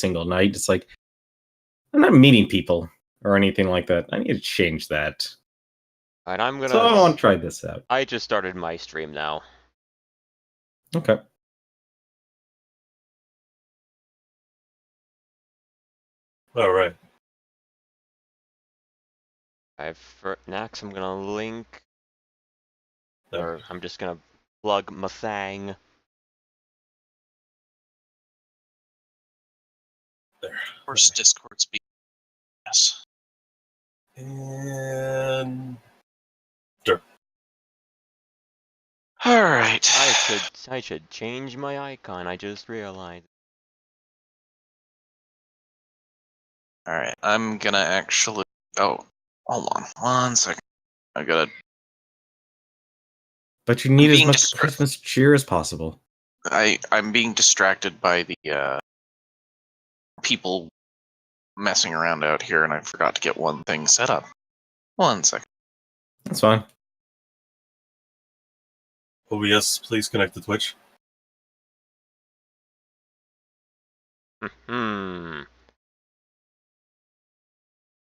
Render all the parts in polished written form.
single night. It's like, I'm not meeting people or anything like that. I need to change that. Alright, I'm gonna... So I want to try this out. I just started my stream now. Okay. Alright. For next, I'm gonna link... Okay. Or I'm just gonna plug my thing. There. Of course, Discord speak. Yes. And... Alright. I should change my icon, I just realized. Alright, I'm gonna actually... Oh, hold on. 1 second. I gotta... But you need as being much distracted. Christmas cheer as possible. I'm being distracted by the, people messing around out here, and I forgot to get one thing set up. 1 second. That's fine. OBS, please connect to Twitch. Hmm.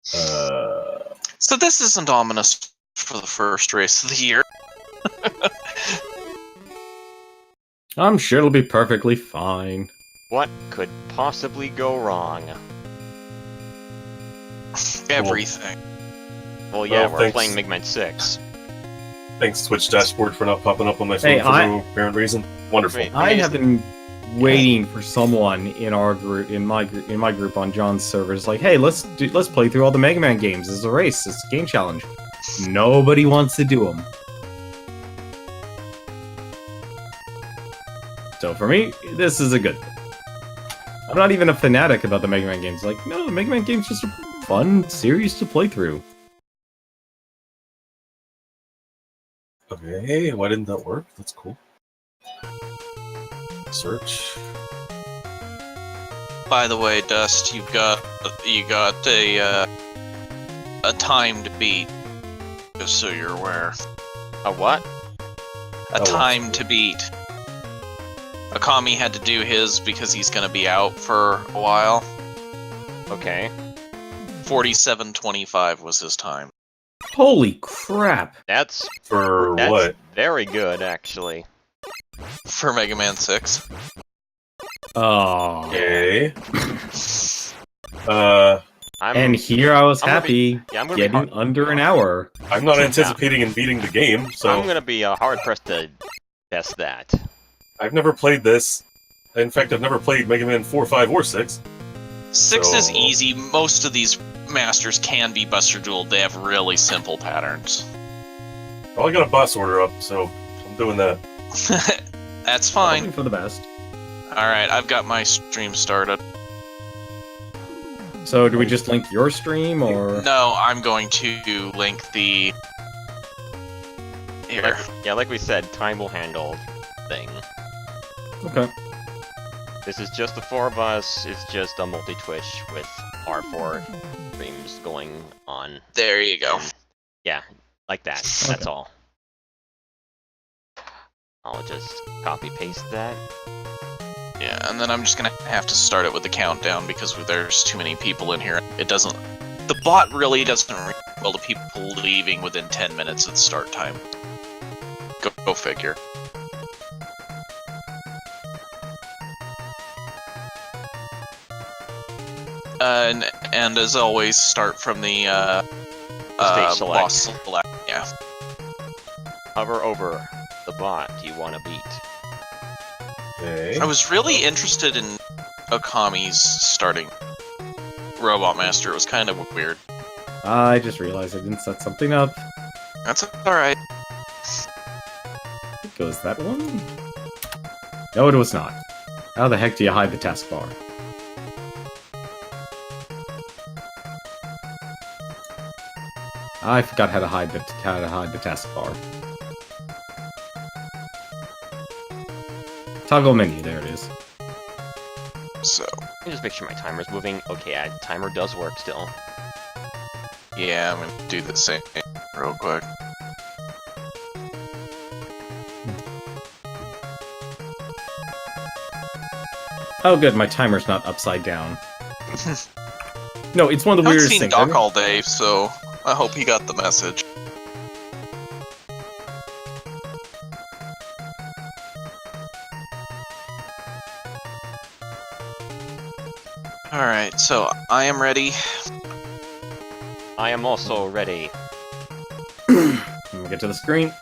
So this isn't ominous for the first race of the year. I'm sure it'll be perfectly fine. What could possibly go wrong? Everything. Well, yeah, Well, we're thanks. playing MiG-Man 6. Thanks, Twitch dashboard, for not popping up on my phone Hey, for no apparent reason. Wonderful. Wait. I have been waiting for someone in our group, in my group on John's server. It's like, hey, let's play through all the Mega Man games. It's a race. It's a game challenge. Nobody wants to do them. So for me, this is a good thing. I'm not even a fanatic about the Mega Man games. Like, no, the Mega Man game's just a fun series to play through. Okay, why didn't that work? That's cool. Search. By the way, Dust, you got a time to beat, just so you're aware. A what? A Oh, time to beat. Akami had to do his because he's gonna be out for a while. Okay. 47:25 was his time. Holy crap! That's For what? very good, actually. For Mega Man 6. Oh. Okay. I'm And here I was I'm gonna happy yeah, I'm gonna getting be under an hour. I'm not anticipating in beating the game, I'm so gonna be hard pressed to test that. I've never played this. In fact, I've never played Mega Man 4, 5, or 6. 6 is So- easy. Most of these masters can be Buster Duel. They have really simple patterns. Well, I got a boss order up, so I'm doing that. That's Hoping fine. for the best. Alright, I've got my stream started. So, do we just link your stream, or...? No, I'm going to link the... Here. Yeah, like we said, time will handle thing. Okay. This is just the 4 of us. It's just a multi-Twitch with our 4 streams going on. There you go. Yeah, like that. That's all. I'll just copy-paste that. Yeah, and then I'm just gonna have to start it with the countdown because there's too many people in here. It doesn't... The bot really doesn't react well to people leaving within 10 minutes of start time. Go figure. And as always, start from the Stage select. boss select. Yeah. Hover over the bot you want to beat. Okay. I was really interested in Okami's starting Robot Master. It was kind of weird. I just realized I didn't set something up. That's alright. It goes that one? No, it was not. How the heck do you hide the taskbar? I forgot how to hide the taskbar. Toggle menu, there it is. So, Let me just make sure my timer's moving. Okay, yeah, timer does work still. yeah, I'm gonna do the same real quick. Oh, good, my timer's not upside down. No, it's one of the I haven't weirdest seen things. Doc all day, so I hope he got the message. Alright, so I am ready. I am also ready. Let me get to the screen.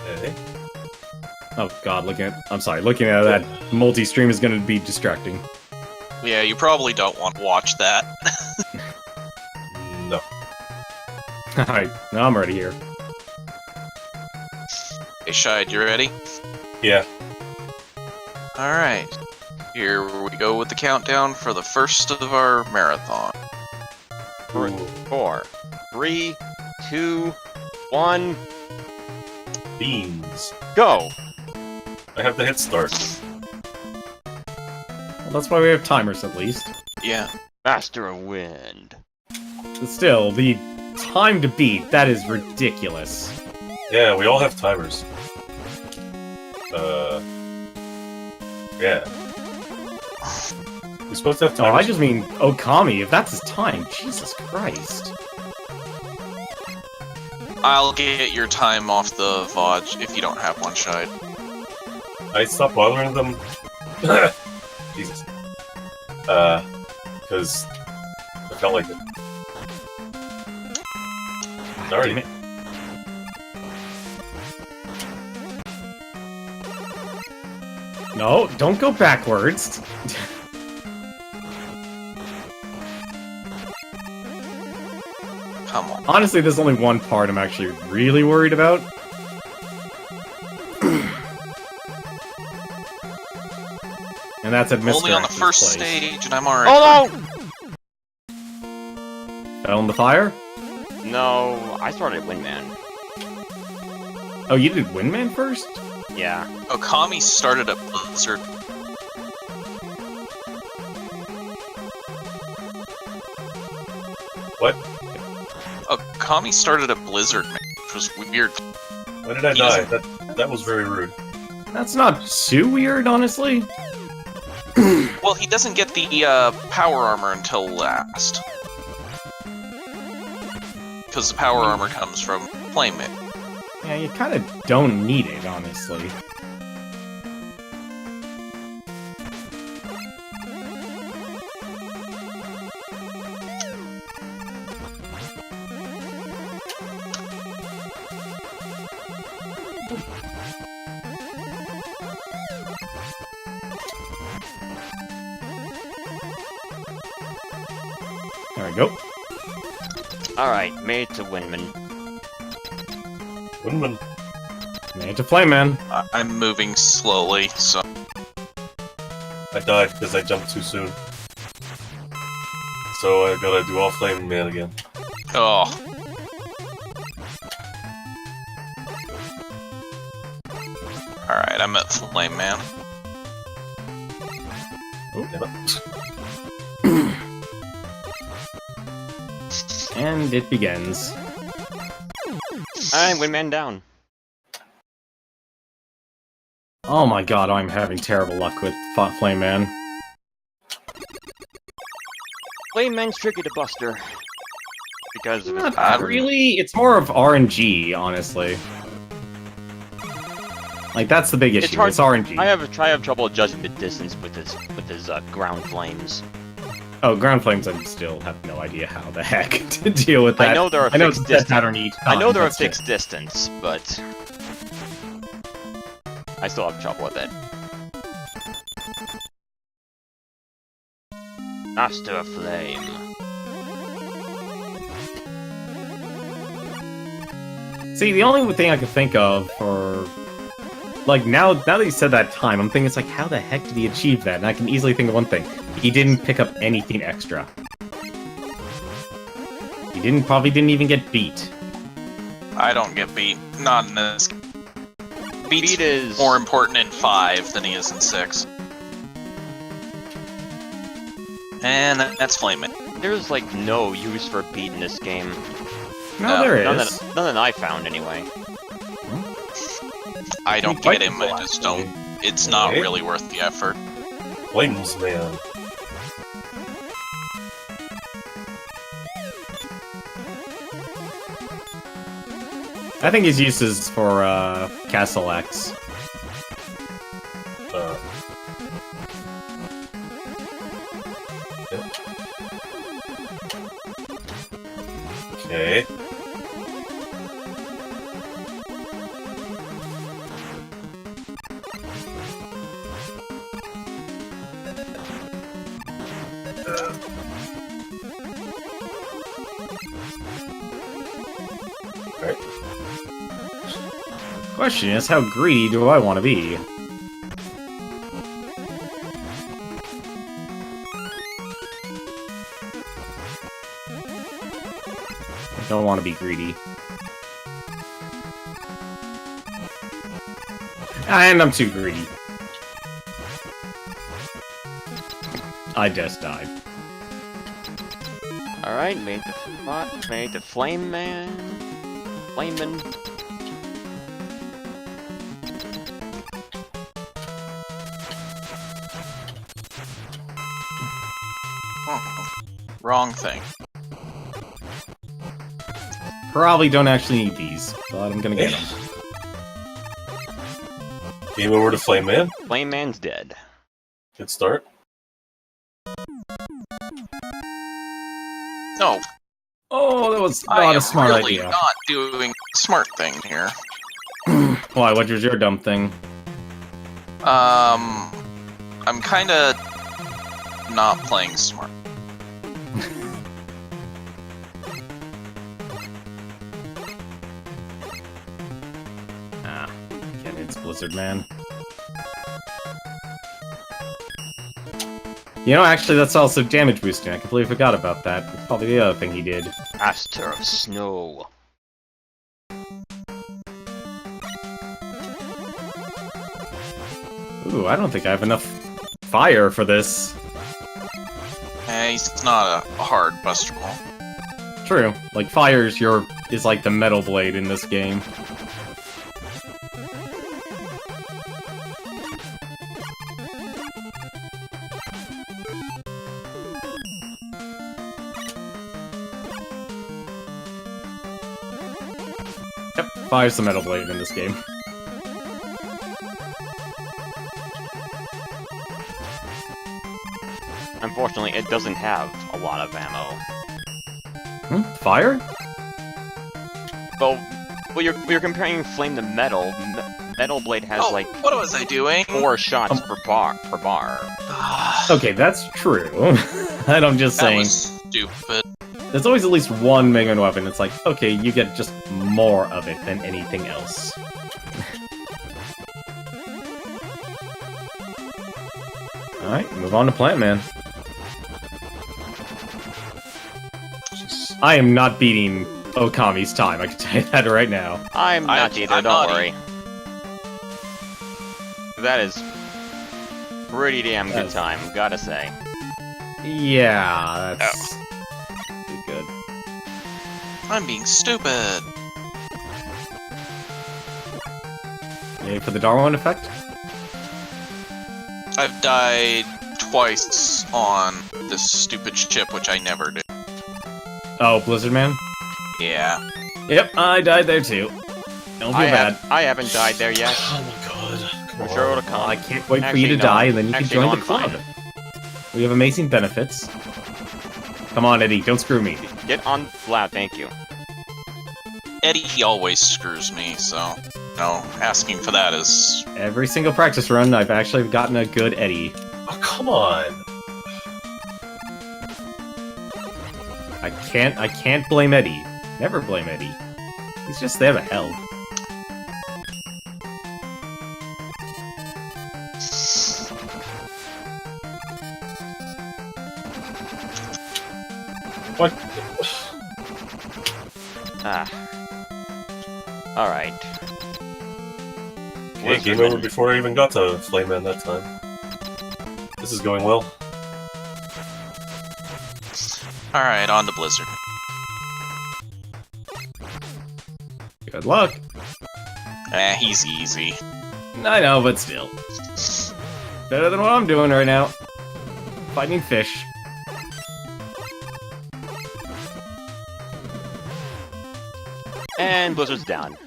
Okay. Oh god, I'm sorry, looking at that multi-stream is gonna be distracting. Yeah, you probably don't want to watch that. No. Alright, now I'm ready here. Hey, Schide, you ready? Yeah. Alright. Here we go with the countdown for the first of our marathon. Ooh. 4, 3, 2, 1, Beans. go! I have to hit start. Well, that's why we have timers, at least. Yeah. Master of Wind. But still, the time to beat, that is ridiculous. Yeah, we all have timers. Yeah. We're supposed to have No, timers. I just mean Okami, if that's his time, Jesus Christ. I'll get your time off the VOD if you don't have one, Schide. I stopped bothering them. Jesus. Because I felt like it. Sorry. Damn it. No, don't go backwards. Come on. Honestly, there's only one part I'm actually really worried about. And that's at Mr. Only on the X's first place. stage, and I'm already. Oh Fell in the fire? no! No, I started Windman. Oh, you did Windman first? Yeah. Okami started at Blizzard. What? Okami started at Blizzard, man, which was weird. Why did I He die? doesn't- That was very rude. That's not too weird, honestly. Well, he doesn't get the power armor until last. Because the power armor comes from Flame It. Yeah, you kind of don't need it, honestly. There we go. Alright, made it to Windman. Windman. Made it to Flame Man. I'm moving slowly, so... I died because I jumped too soon. So I gotta do all Flame Man again. Oh. Alright, I'm at Flame Man. Damn it. And it begins. Alright, Windman down. Oh my god, I'm having terrible luck with Flame Man. Flameman's tricky to buster. Because of his Not pattern. really, it's more of RNG, honestly. Like, that's the big issue, It's hard- it's RNG. I have trouble judging the distance with his ground flames. Oh, ground flames, I still have no idea how the heck to deal with that. I know there are I know fixed it's a set distance. pattern each I time, know there are that's it. fixed distance, but I still have trouble with it. Master of Flame. See, the only thing I could think of for... Like, now that he said that time, I'm thinking it's like, how the heck did he achieve that? And I can easily think of one thing. He didn't pick up anything extra. He probably didn't even get beat. I don't get beat. Not in this. Beat's Beat is more important in 5 than he is in 6. And that's Flame It. There's like no use for beat in this game. No, No, there None is. that I found anyway. I don't Fight get him, I people, just don't it's not Okay. really worth the effort. Flames, man. I think his use is for Castle X. Uh, okay. Alright. Question is, how greedy do I want to be? I don't want to be greedy. And I'm too greedy. I just died. Alright, made the flame man. Flameman. Oh, wrong thing. Probably don't actually need these, but I'm gonna get them. Game over to Flame Man. Flame man's dead. Good start. No, Oh, that was I not am a smart really idea. not doing a smart thing here. Why? What was your dumb thing? I'm kinda not playing smart. Ah, again, it's Blizzard Man. You know, actually, that's also damage boosting. I completely forgot about that. It's probably the other thing he did. Master of Snow. Ooh, I don't think I have enough fire for this. He's not a hard buster ball. True. Like, fire's is like the metal blade in this game. Yep, fire's the metal blade in this game. Unfortunately, it doesn't have a lot of ammo. Fire? Well, you're comparing flame to metal. Metal blade has like what was I doing? 4 shots per bar. Okay, that's true. And I'm just That saying, was stupid. there's always at least one Mega Man weapon. It's like, okay, you get just more of it than anything else. Alright, move on to Plant Man. I am not beating Okami's time, I can tell you that right now. I'm not either, I'm don't not worry. That is pretty damn good time, gotta say. Yeah, that's pretty good. I'm being stupid. Yay for the Darwin effect? I've died twice on this stupid ship, which I never do. Oh, Blizzard Man? Yeah. Yep, I died there too. Don't feel bad. I haven't died there yet. Oh my god. Come I'm on. sure it'll come. I can't wait for Actually, you to no. die, and then you can Actually, join no, the I'm club. fine. We have amazing benefits. Come on, Eddie, don't screw me. Get on loud, thank you. Eddie, he always screws me, so... No, asking for that is... Every single practice run, I've actually gotten a good Eddie. Oh, come on. I can't blame Eddie. Never blame Eddie. He's just there to help. What? Ah. Alright. Okay, game over before I even got to Flame Man that time. This is going well. Alright, on to Blizzard. Good luck. He's easy. I know, but still. Better than what I'm doing right now. Fighting fish. And Blizzard's down.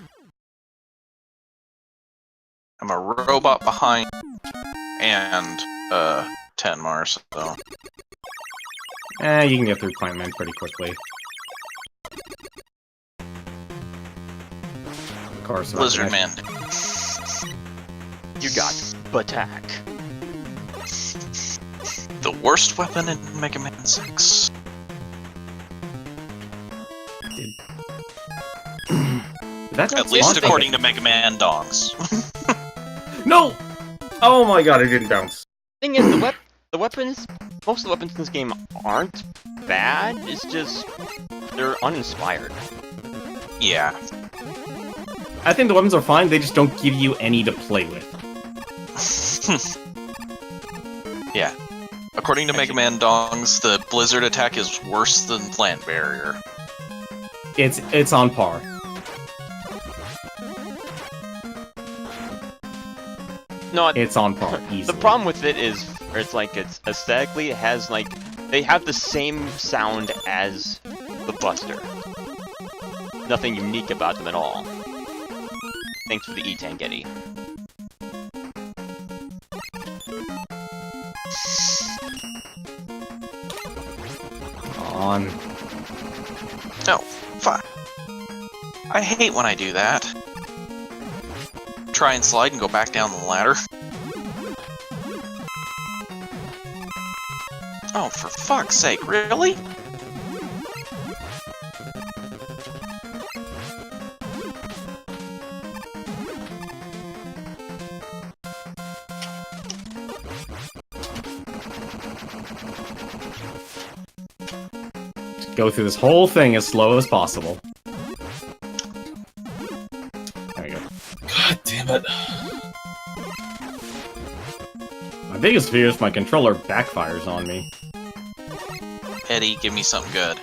I'm a robot behind and Tenmar, so You can get through Plant Man pretty quickly. Of course, Blizzard Man. You got Batak. The worst weapon in Mega Man 6. At least according to Mega Man Dongs. No! Oh my god, it didn't bounce. Thing is, the weapons, most of the weapons in this game aren't bad. It's just they're uninspired. Yeah. I think the weapons are fine. They just don't give you any to play with. Yeah. According to Mega Man Dongs, the Blizzard attack is worse than Plant Barrier. It's on par. No, it's on par. Easily. The problem with it is, it's like it's aesthetically it has like they have the same sound as the Buster. Nothing unique about them at all. Thanks for the E-Tank, Eddie. On. No, fuck. I hate when I do that. Try and slide and go back down the ladder. Oh, for fuck's sake, really? Go through this whole thing as slow as possible. There you go. God damn it. My biggest fear is my controller backfires on me. Eddie, give me something good.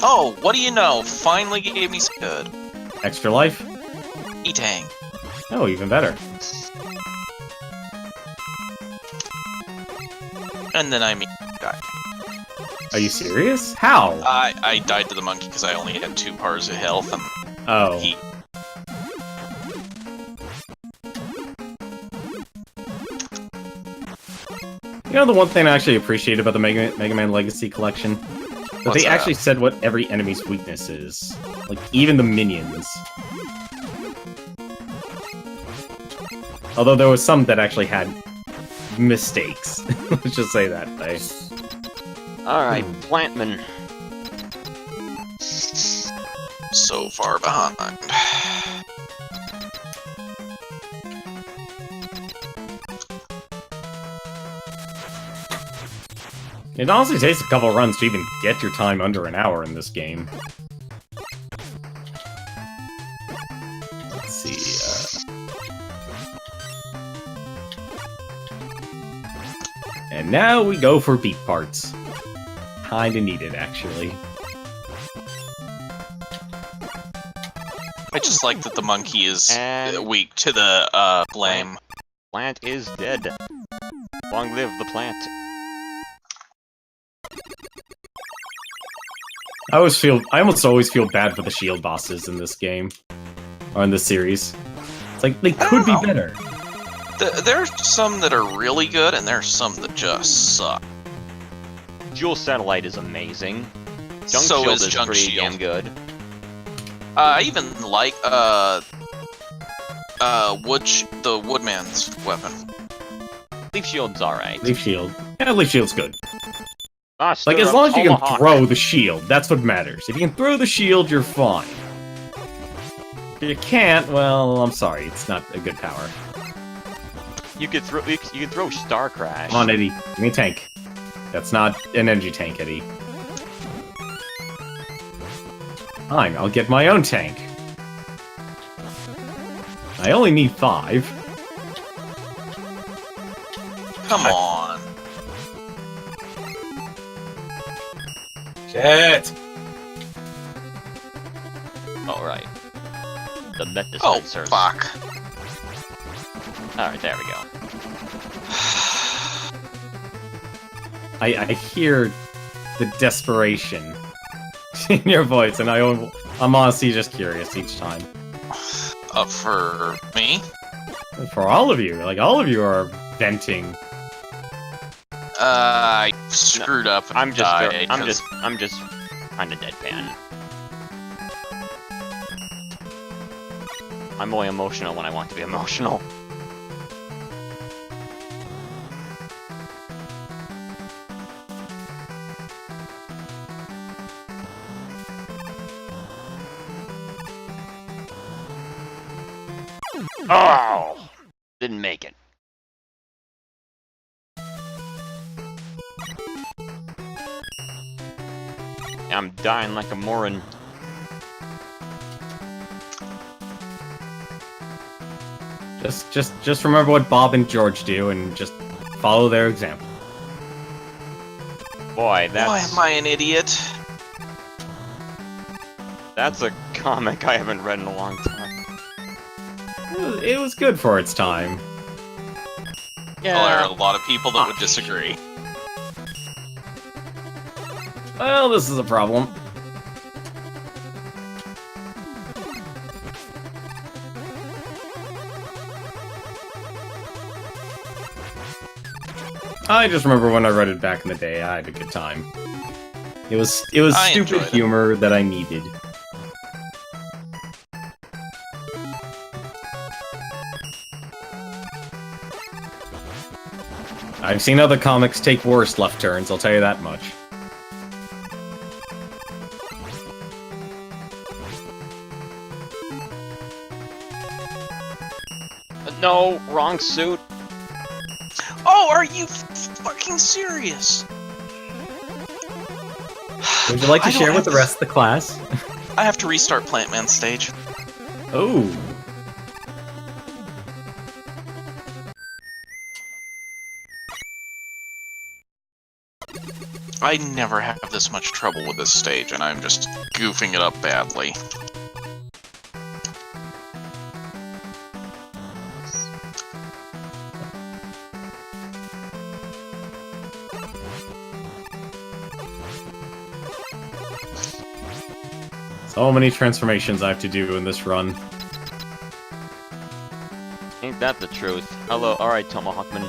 Oh, what do you know? Finally gave me something good. Extra life? E-Tang. Oh, even better. And then I mean, die. Are you serious? How? I died to the monkey because I only had 2 bars of health and Oh. he... You know the one thing I actually appreciate about the Mega Man Legacy Collection? That What's they that? actually said what every enemy's weakness is. Like, even the minions. Although there was some that actually had mistakes. Let's just say that. Alright, Plantman. so far behind. It honestly takes a couple runs to even get your time under an hour in this game. Let's see, And now we go for beat parts. Kinda needed, actually. I just like that the monkey is And- weak to the blame. Plant is dead. Long live the plant. I almost always feel bad for the shield bosses in this game. Or in this series. It's like, they could be know. better. There's some that are really good, and there's some that just suck. Jewel Satellite is amazing. Junk So Shield is is Junk pretty Shield. damn good. I even like the Woodman's weapon. Leaf Shield's alright. Leaf Shield. Yeah, Leaf Shield's good. Master Like, as of long as you can Tomahawk. throw the shield, that's what matters. If you can throw the shield, you're fine. If you can't, well, I'm sorry, it's not a good power. You could throw Star Crash. Come on, Eddie. Give me a tank. That's not an energy tank, Eddie. Fine, I'll get my own tank. I only need 5. Come on. Cat! Alright. The Met Oh, Dispensers. fuck. Alright, there we go. I hear the desperation in your voice, and I'm honestly just curious each time. For me? For all of you, like all of you are venting. I screwed up and I'm just died. kind of deadpan. I'm only emotional when I want to be emotional. Oh! Didn't make it. I'm dying like a moron. Just remember what Bob and George do, and just follow their example. Boy, Why am I an idiot? that's a comic I haven't read in a long time. It was good for its time. Yeah. Well, there are a lot of people that would disagree. Well, this is a problem. I just remember when I read it back in the day, I had a good time. It was I stupid enjoyed it. humor that I needed. I've seen other comics take worse left turns, I'll tell you that much. No, wrong suit. Oh, are you fucking serious? Would you like to I don't share with have the this- rest of the class? I have to restart Plant Man stage. Oh. I never have this much trouble with this stage, and I'm just goofing it up badly. So many transformations I have to do in this run. Ain't that the truth? Hello, alright, Tomahawkman.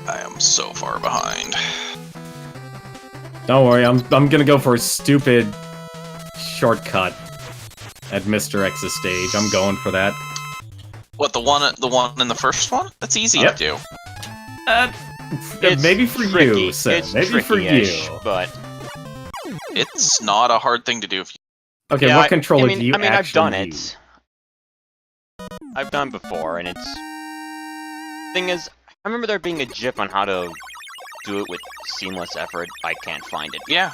I am so far behind. Don't worry, I'm gonna go for a stupid shortcut at Mr. X's stage. I'm going for that. What, the one in the first one? That's easy Yep. to do. It's maybe for tricky. you, sir. It's Maybe for tricky-ish, you. but It's not a hard thing to do if you... Okay, yeah, what controller do you I've actually done use? it. I've done before, and it's... Thing is, I remember there being a GIF on how to do it with seamless effort. I can't find it. Yeah.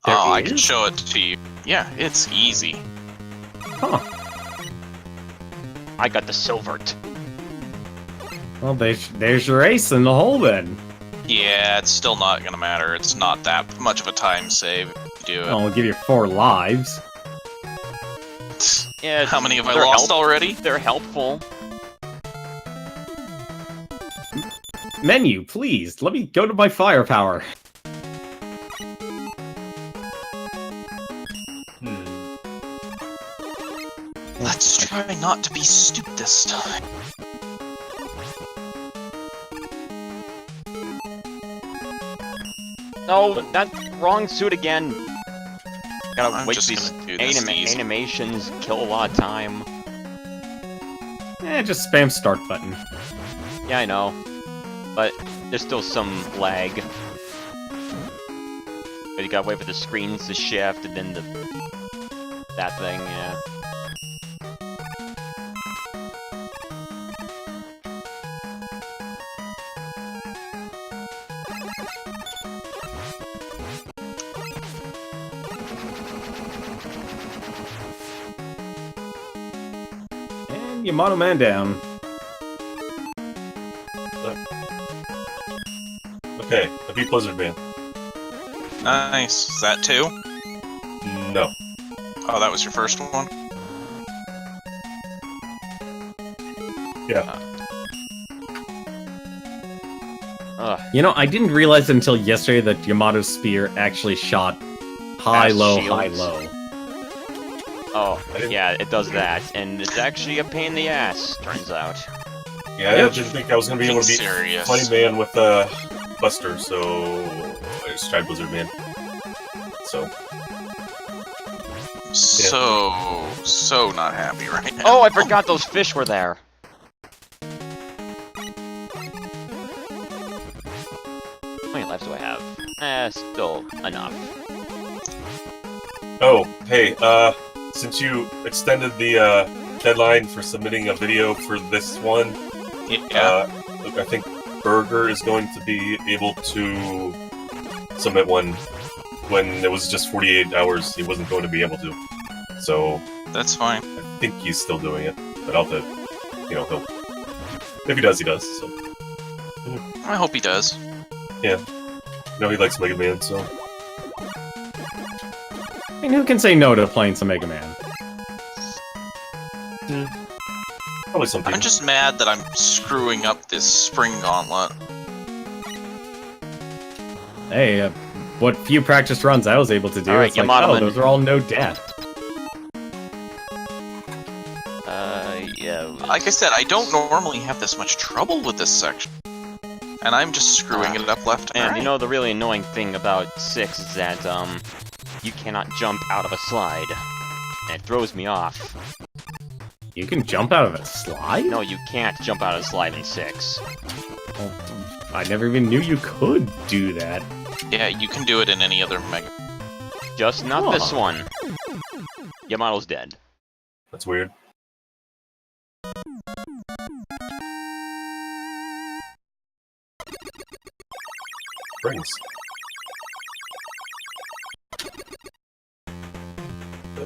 There Oh, I can is? show it to you. Yeah, it's easy. Huh. I got the silvert. Well, there's your ace in the hole then. Yeah, it's still not gonna matter. It's not that much of a time save if you do it. I'll give you 4 lives. Yeah, How many have I they're lost already? They're helpful. Menu, please. Let me go to my firepower. Let's try not to be stupid this time. No, that wrong suit again. Gotta I'm wait just these gonna do this easy. animations, kill a lot of time. Just spam start button. Yeah, I know. But there's still some lag. But you gotta wait for the screens to shift and then that thing, yeah. And Yamato Man down. Okay, I beat Blizzard Man. Nice. Is that 2? No. Oh, that was your first one? Yeah. You know, I didn't realize until yesterday that Yamato's spear actually shot high, As low, shields. high, low. Oh, I didn't- yeah, it does that, and it's actually a pain in the ass, turns out. Yeah, I Yep. didn't think I was gonna be able to beat Serious. Flame Man with Buster, so I just tried Blizzard Man. So So not happy right now. Oh, I forgot those fish were there! How many lives do I have? Still enough. oh, hey, since you extended the deadline for submitting a video for this one, Yeah. I think Burger is going to be able to submit one when it was just 48 hours. He wasn't going to be able to. So That's fine. I think he's still doing it, but I'll have to, you know, he'll. If he does, he does. So, I hope he does. you know, he likes Mega Man, so. I mean, who can say no to playing some Mega Man? Probably some people. I'm just mad that I'm screwing up this spring gauntlet. Hey, what few practice runs I was able to do, Alright, it's like, Yamato-man. oh, those are all no death. Yeah. Like I said, I don't normally have this much trouble with this section. And I'm just screwing it up left and And right. you know the really annoying thing about 6 is that, you cannot jump out of a slide. And it throws me off. You can jump out of a slide? No, you can't jump out of a slide in 6. Oh, I never even knew you could do that. Yeah, you can do it in any other Mega. Just not this Huh. one. Yamato's dead. That's weird. Rings.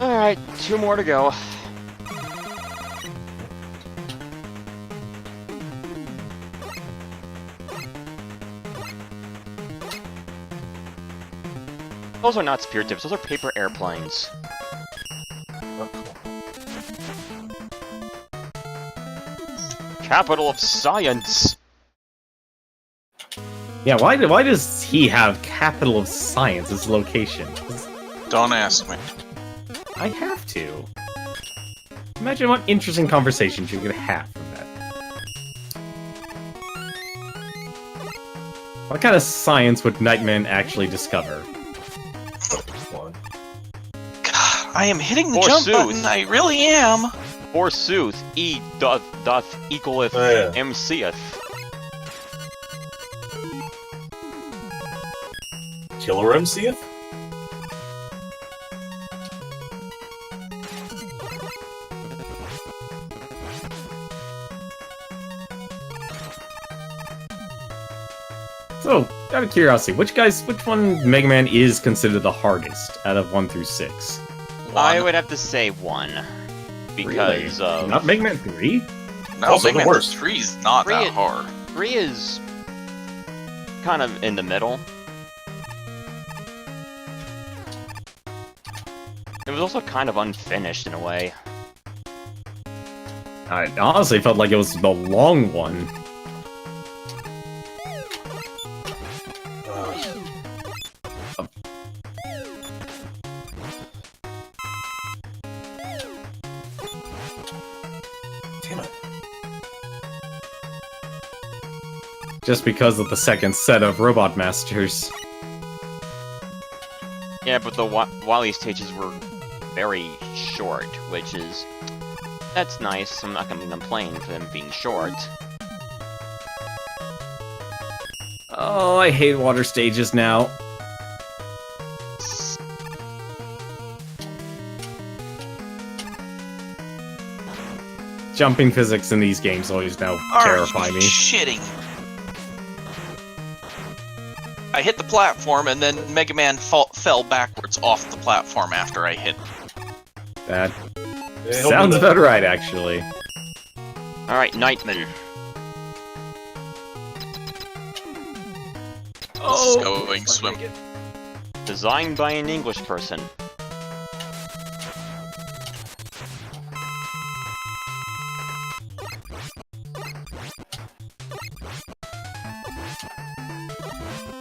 Alright, 2 more to go. Those are not spirit tips, those are paper airplanes. Capital of Science! Yeah, why does he have capital of science as location? Don't ask me. I have to. Imagine what interesting conversations you could have from that. What kind of science would Nightman actually discover? One. God, I am hitting the Forsooth. jump button, I really am! Forsooth, E doth equaleth Oh, yeah. MCeth. Killer MCF? So, out of curiosity, which one Mega Man is considered the hardest out of 1 through 6? I would have to say 1. Because of... Not Mega Man 3? No, Also Mega the Man worst. 3 is not that Three- hard. 3 is... kind of in the middle. It was also kind of unfinished in a way. I honestly felt like it was the long one. Damn it. Just because of the second set of Robot Masters. Yeah, but the Wily stages were very short, which is... that's nice. I'm not gonna complain for them being short. Oh, I hate water stages now. Jumping physics in these games always now terrify Are you me. shitting? I hit the platform and then Mega Man fell backwards off the platform after I hit. That Yeah, he'll sounds do that. about right, actually. Alright, Nightman. Let's go and swim. Designed by an English person.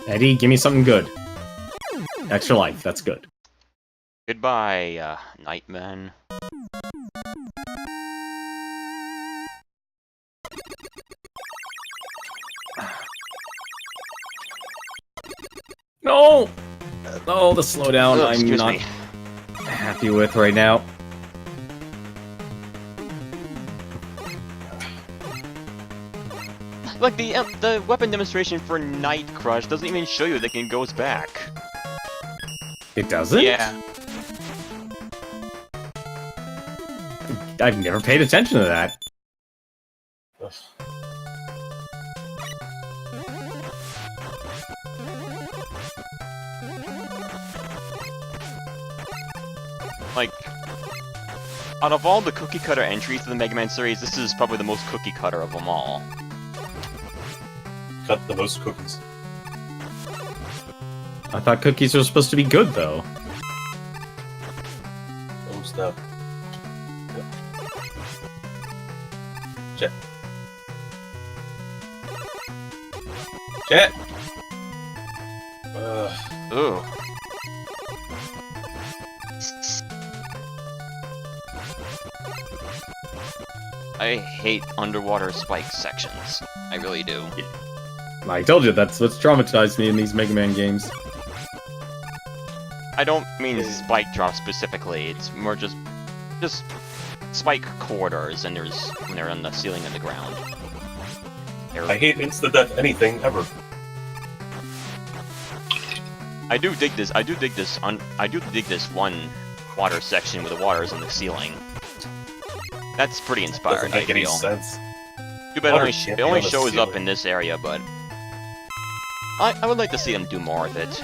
Eddie, give me something good. Extra life, that's good. Goodbye, Nightman. No! Oh, the slowdown Ugh, I'm excuse not me. happy with right now. Like, the weapon demonstration for Night Crush doesn't even show you that it goes back. It doesn't? Yeah. I've never paid attention to that. Ugh. Like, out of all the cookie cutter entries to the Mega Man series, this is probably the most cookie cutter of them all. Cut the most cookies. I thought cookies were supposed to be good, though. Oh, snap. Jet. Jet! Ooh. I hate underwater spike sections. I really do. I told you, that's what's traumatized me in these Mega Man games. I don't mean spike drops specifically. It's more just spike corridors, and when they're on the ceiling and the ground. I hate insta-death anything ever. I do dig this. I do dig this one water section where the water is on the ceiling. That's pretty inspiring. Doesn't make I any feel. sense. Too bad Water it can't only be on the shows up ceiling. in this area, but I would like to see them do more of it.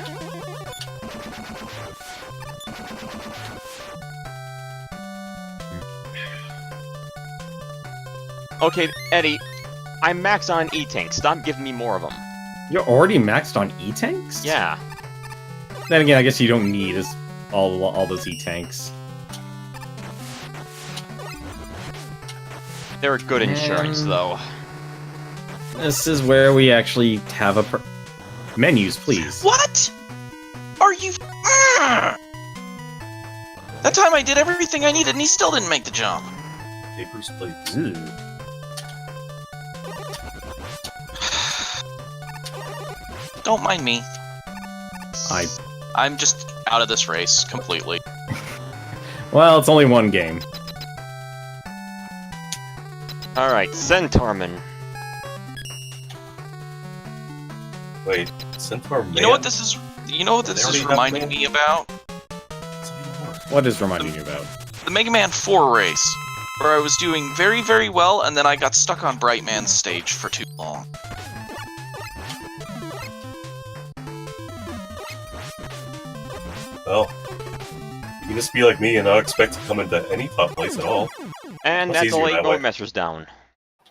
Okay, Eddie, I'm maxed on E-Tank. Stop giving me more of them. You're already maxed on E-Tanks? Yeah. Then again, I guess you don't need all those E-Tanks. They're good insurance, though. This is where we actually have a menus, please. What? Are you? That time I did everything I needed, and he still didn't make the jump. Papers, please. Ooh. Don't mind me. I I'm just out of this race completely. Well, it's only one game. Alright, Centaurman. Wait, Centaur Man? You know what this is? You know what this They is already have reminding Man? me about? What is reminding you about? The Mega Man 4 race, where I was doing very, very well, and then I got stuck on Bright Man's stage for too long. Well, you can just be like me and not expect to come into any top place at all. And Much that's easier all 8 that way. Messers down.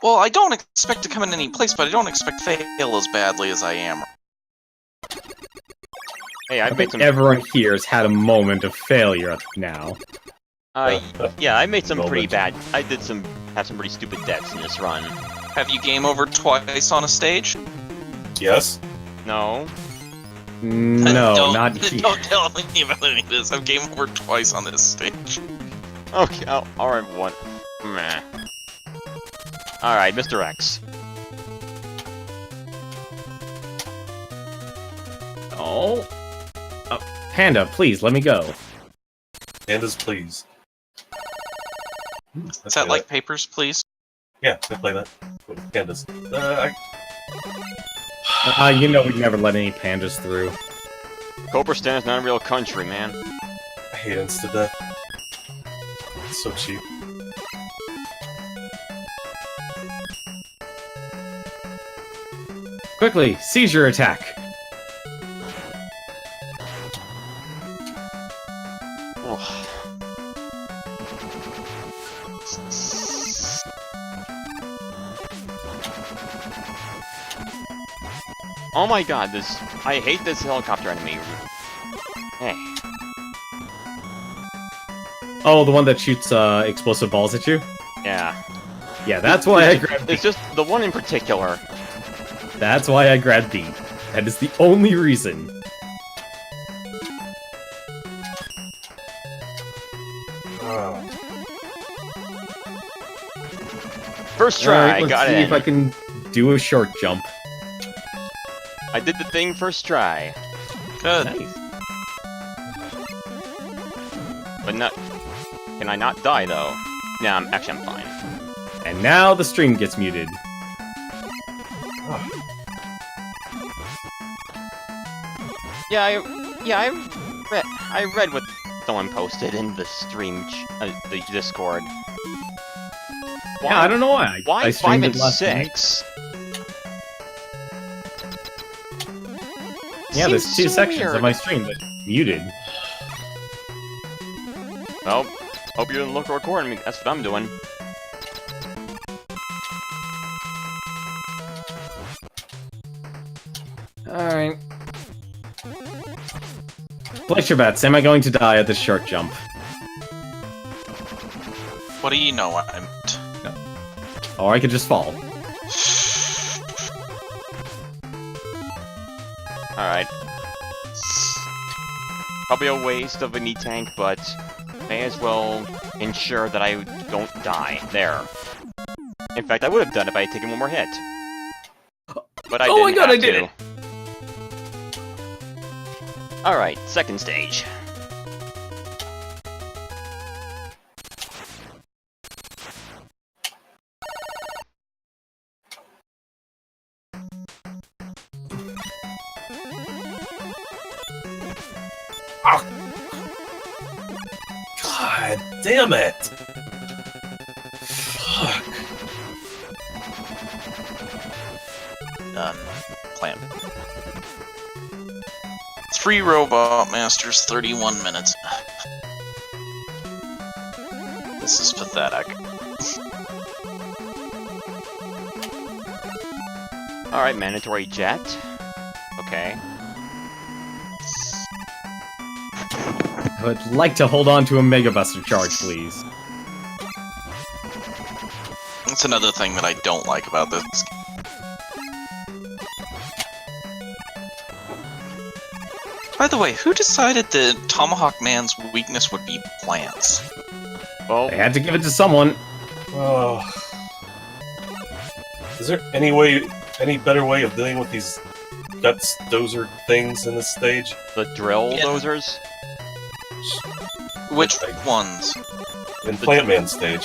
Well, I don't expect to come in any place, but I don't expect to fail as badly as I am. Hey, I I've made think some. everyone here has had a moment of failure now. Yeah, I made some pretty Moment. bad. I did have some pretty stupid deaths in this run. Have you game over twice on a stage? Yes? No. No, Don't- not here. Don't tell me about any of this. I've game over twice on this stage. Okay. Oh, all right. One. Meh. All right, Mr. X. Oh. Panda, please, let me go. Pandas, please. Is that like Papers, Please? Yeah, I play that. With pandas. You know we'd never let any pandas through. Cobrastan's not a real country, man. I hate insta-death. It's so cheap. Quickly, seizure attack. Oh. Oh my god, I hate this helicopter enemy. Hey. Oh, the one that shoots explosive balls at you? Yeah. Yeah, that's why I grabbed It's B. just the one in particular. That's why I grabbed B. That is the only reason. First try, Alright, let's got see it. if I can do a short jump. I did the thing first try. Good. Nice. But not... Can I not die, though? Nah, I'm fine. And now the stream gets muted. Yeah, I read what someone posted in the stream, the Discord. Why, Yeah, I don't know why. Why I 5 streamed and it last night. 6? Yeah, there's Seems two so sections weird. of my stream that muted. Well, hope you didn't look recording me. That's what I'm doing. Alright. Place your bets. Am I going to die at this short jump? What do you know? I'm. Or I could just fall. Alright. Probably a waste of an E-Tank, but may as well ensure that I don't die. There. In fact, I would have done it if I had taken one more hit. But I Oh my didn't God, have I did to. it! Alright, second stage. God damn it! Fuck. Done. Plan. 3 Robot Masters, 31 minutes. This is pathetic. Alright, mandatory jet. Okay. I would like to hold on to a Mega Buster charge, please. That's another thing that I don't like about this. By the way, who decided that Tomahawk Man's weakness would be plants? Well, I had to give it to someone. Oh. Is there any better way of dealing with these guts dozer things in this stage? the drill Yeah. dozers? Which ones? In Plant Man stage.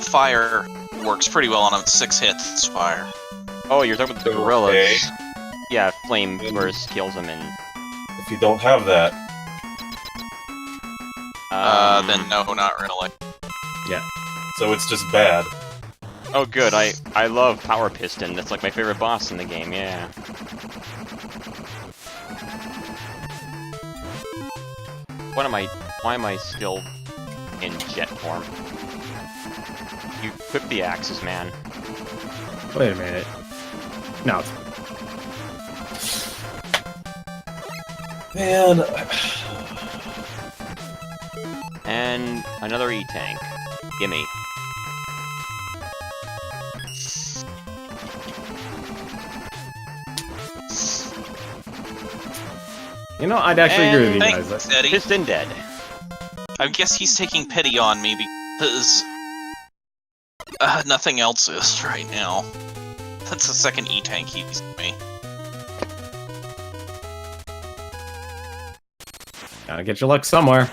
Fire works pretty well on him. 6 hits, fire. Oh, you're talking about the gorillas. Okay. Yeah, flame burst kills them and... If you don't have that, Then no, not really. so it's just bad. Oh good, I love Power Piston. That's like my favorite boss in the game, yeah. Why am I still in jet form? You equip the axes, man. Wait a minute. No. Man, And another E-Tank. Gimme. You know, I'd actually agree with you Thanks, guys. Eddie. Piston dead. I guess he's taking pity on me because nothing else is right now. That's the second E-Tank he's me. Gotta get your luck somewhere.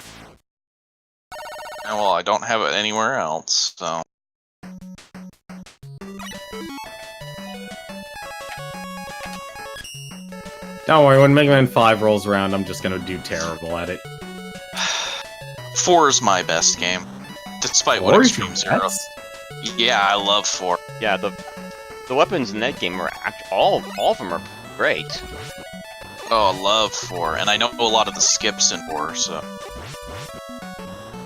And, well, I don't have it anywhere else, so... Don't worry, when Mega Man 5 rolls around, I'm just gonna do terrible at it. 4 is my best game, despite what Or Extreme Zero. that's- Yeah, I love 4. Yeah, the weapons in that game are all of them are great. Oh, I love 4, and I know a lot of the skips in 4, so...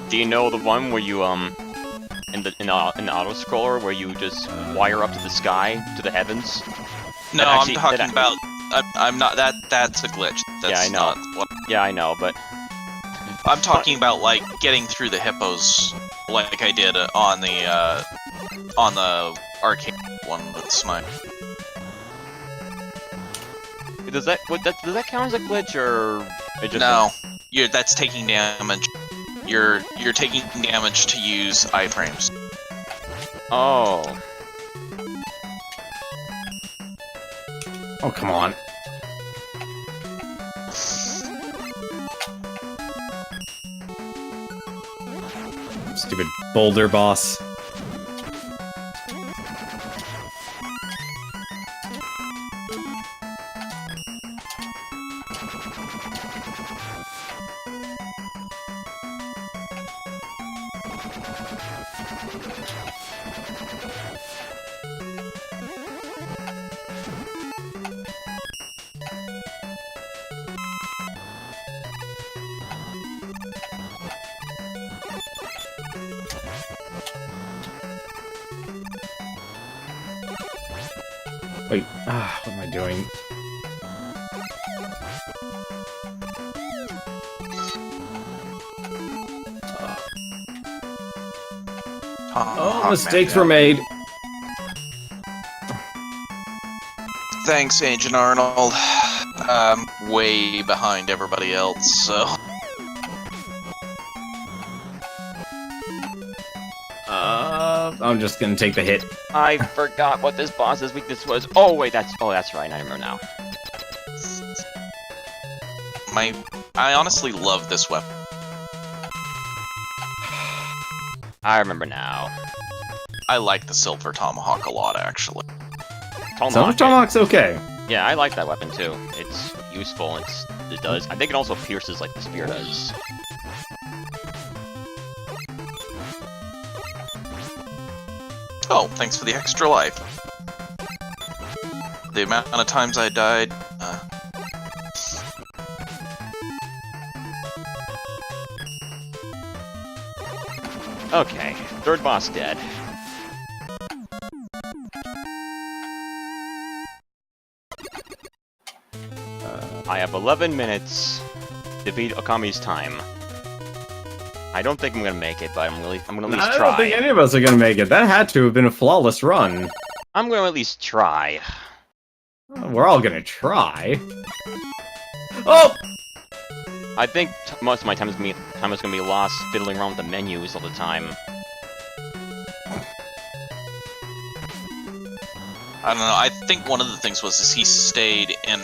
Do you know the one where you in the auto scroller where you just wire up to the sky, to the heavens? No, actually- I'm talking that- about... I'm not... That's a glitch. That's Yeah, I know. not what... Yeah, I know, but I'm talking about, like, getting through the hippos, like I did on the arcade one. That's my... Does that count as a glitch or it just No, that's taking damage. You're taking damage to use iframes. Oh. Oh, come on. Stupid boulder boss. Wait, what am I doing? Oh, mistakes were made. Thanks, Agent Arnold. I'm way behind everybody else, so... I'm just gonna take the hit. I forgot what this boss's weakness was. Oh wait, that's right. I remember now. I honestly love this weapon. I remember now. I like the Silver Tomahawk a lot, actually. Silver Tomahawk's okay. Yeah, I like that weapon too. It's useful. It does. I think it also pierces like the spear does. Oh, thanks for the extra life. The amount of times I died... Okay, third boss dead. I have 11 minutes to beat Okami's time. I don't think I'm gonna make it, but I'm gonna at least try. I don't think any of us are gonna make it. That had to have been a flawless run. I'm gonna at least try. We're all gonna try. Oh! I think most of my time is gonna be lost fiddling around with the menus all the time. I don't know, I think one of the things was he stayed in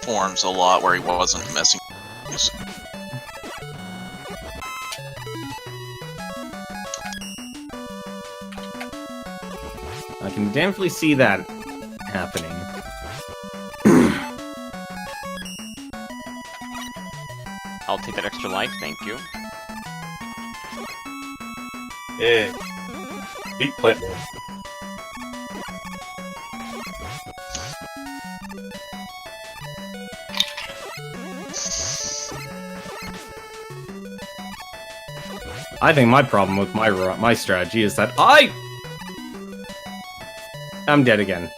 forms a lot where he wasn't messing with menus. I can definitely see that happening. I'll take that extra life, thank you. Yeah. Beat Plant Man. I think my problem with my strategy is that I'm dead again.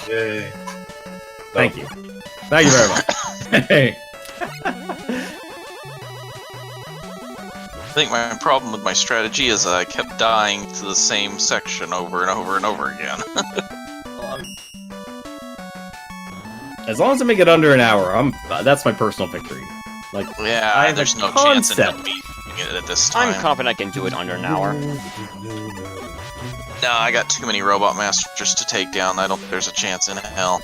Yay. Thank you. Thank you very much. Hey. I think my problem with my strategy is I kept dying to the same section over and over and over again. As long as I make it under an hour, that's my personal victory. Like, yeah, I have there's a no chance in concept. beating it at this time. I'm confident I can do it under an hour. No, I got too many Robot Masters to take down. I don't think there's a chance in hell.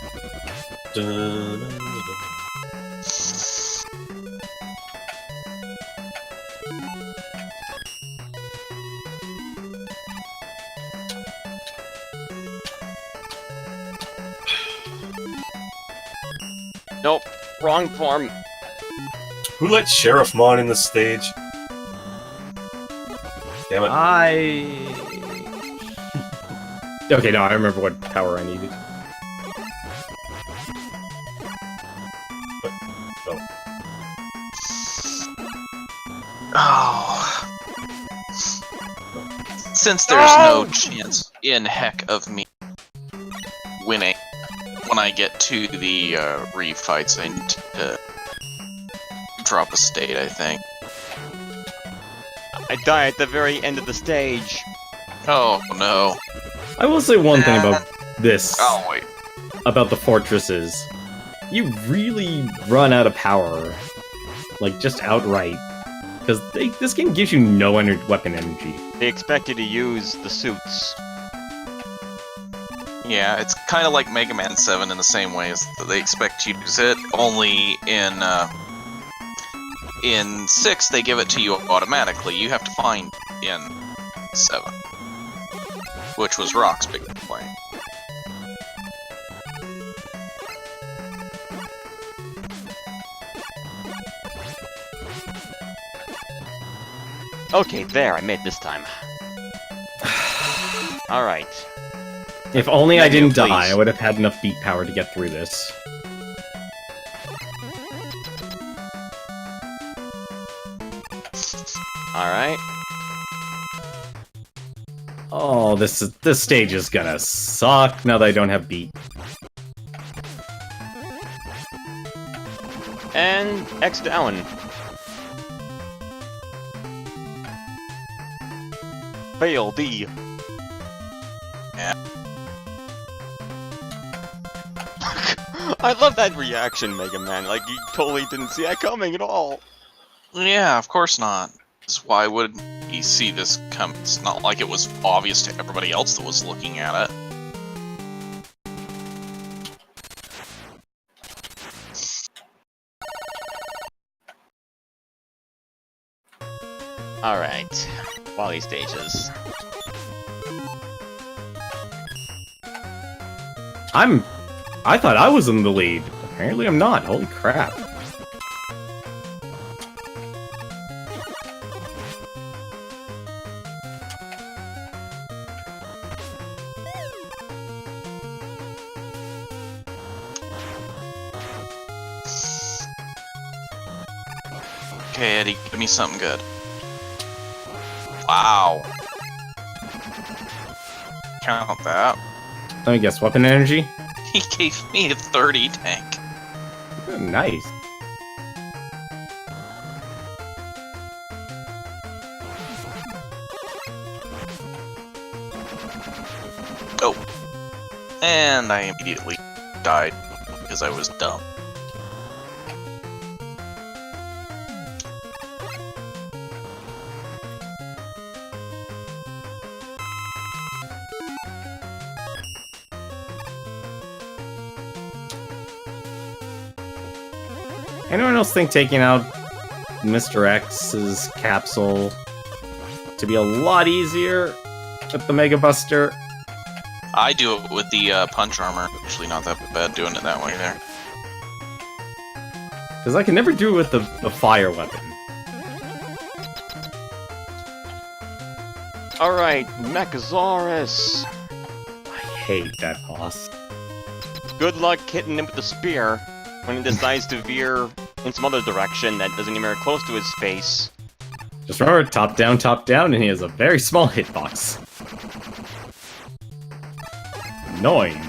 Nope, wrong form. Who let Sheriff Mon in the stage? Damn it. Okay, no, I remember what power I needed. Oh. Since there's no chance in heck of me winning when I get to the refights, I need to drop a state, I think. I die at the very end of the stage. Oh no. I will say one thing about this. Oh wait. About the fortresses. you really run out of power. Like, just outright. Because this game gives you no weapon energy. They expect you to use the suits. Yeah, it's kind of like Mega Man 7 in the same way as that they expect you to use it, only in 6 they give it to you automatically. You have to find in 7. Which was Rock's big complaint. Okay, there, I made it this time. Alright. If only I didn't Please. die, I would have had enough beat power to get through this. Alright. Oh, this stage is gonna suck now that I don't have beat. And X down. Fail D. Yeah. I love that reaction, Mega Man. Like, you totally didn't see that coming at all. Yeah, of course not. 'Cause why would he see this come? It's not like it was obvious to everybody else that was looking at it. Alright. Wally stages. I thought I was in the lead. Apparently I'm not. Holy crap. Okay, Eddie, give me something good. Wow. Count that. Let me guess, weapon energy? He gave me a 30 tank. Oh, nice. Oh. And I immediately died because I was dumb. Anyone else think taking out Mr. X's capsule to be a lot easier with the Mega Buster? I do it with the punch armor. Actually, not that bad doing it that way there. Because I can never do it with the fire weapon. Alright, Mechasaurus. I hate that boss. Good luck hitting him with the spear when he decides to veer in some other direction that doesn't even get close to his face. Just remember, top down, and he has a very small hitbox. Annoying.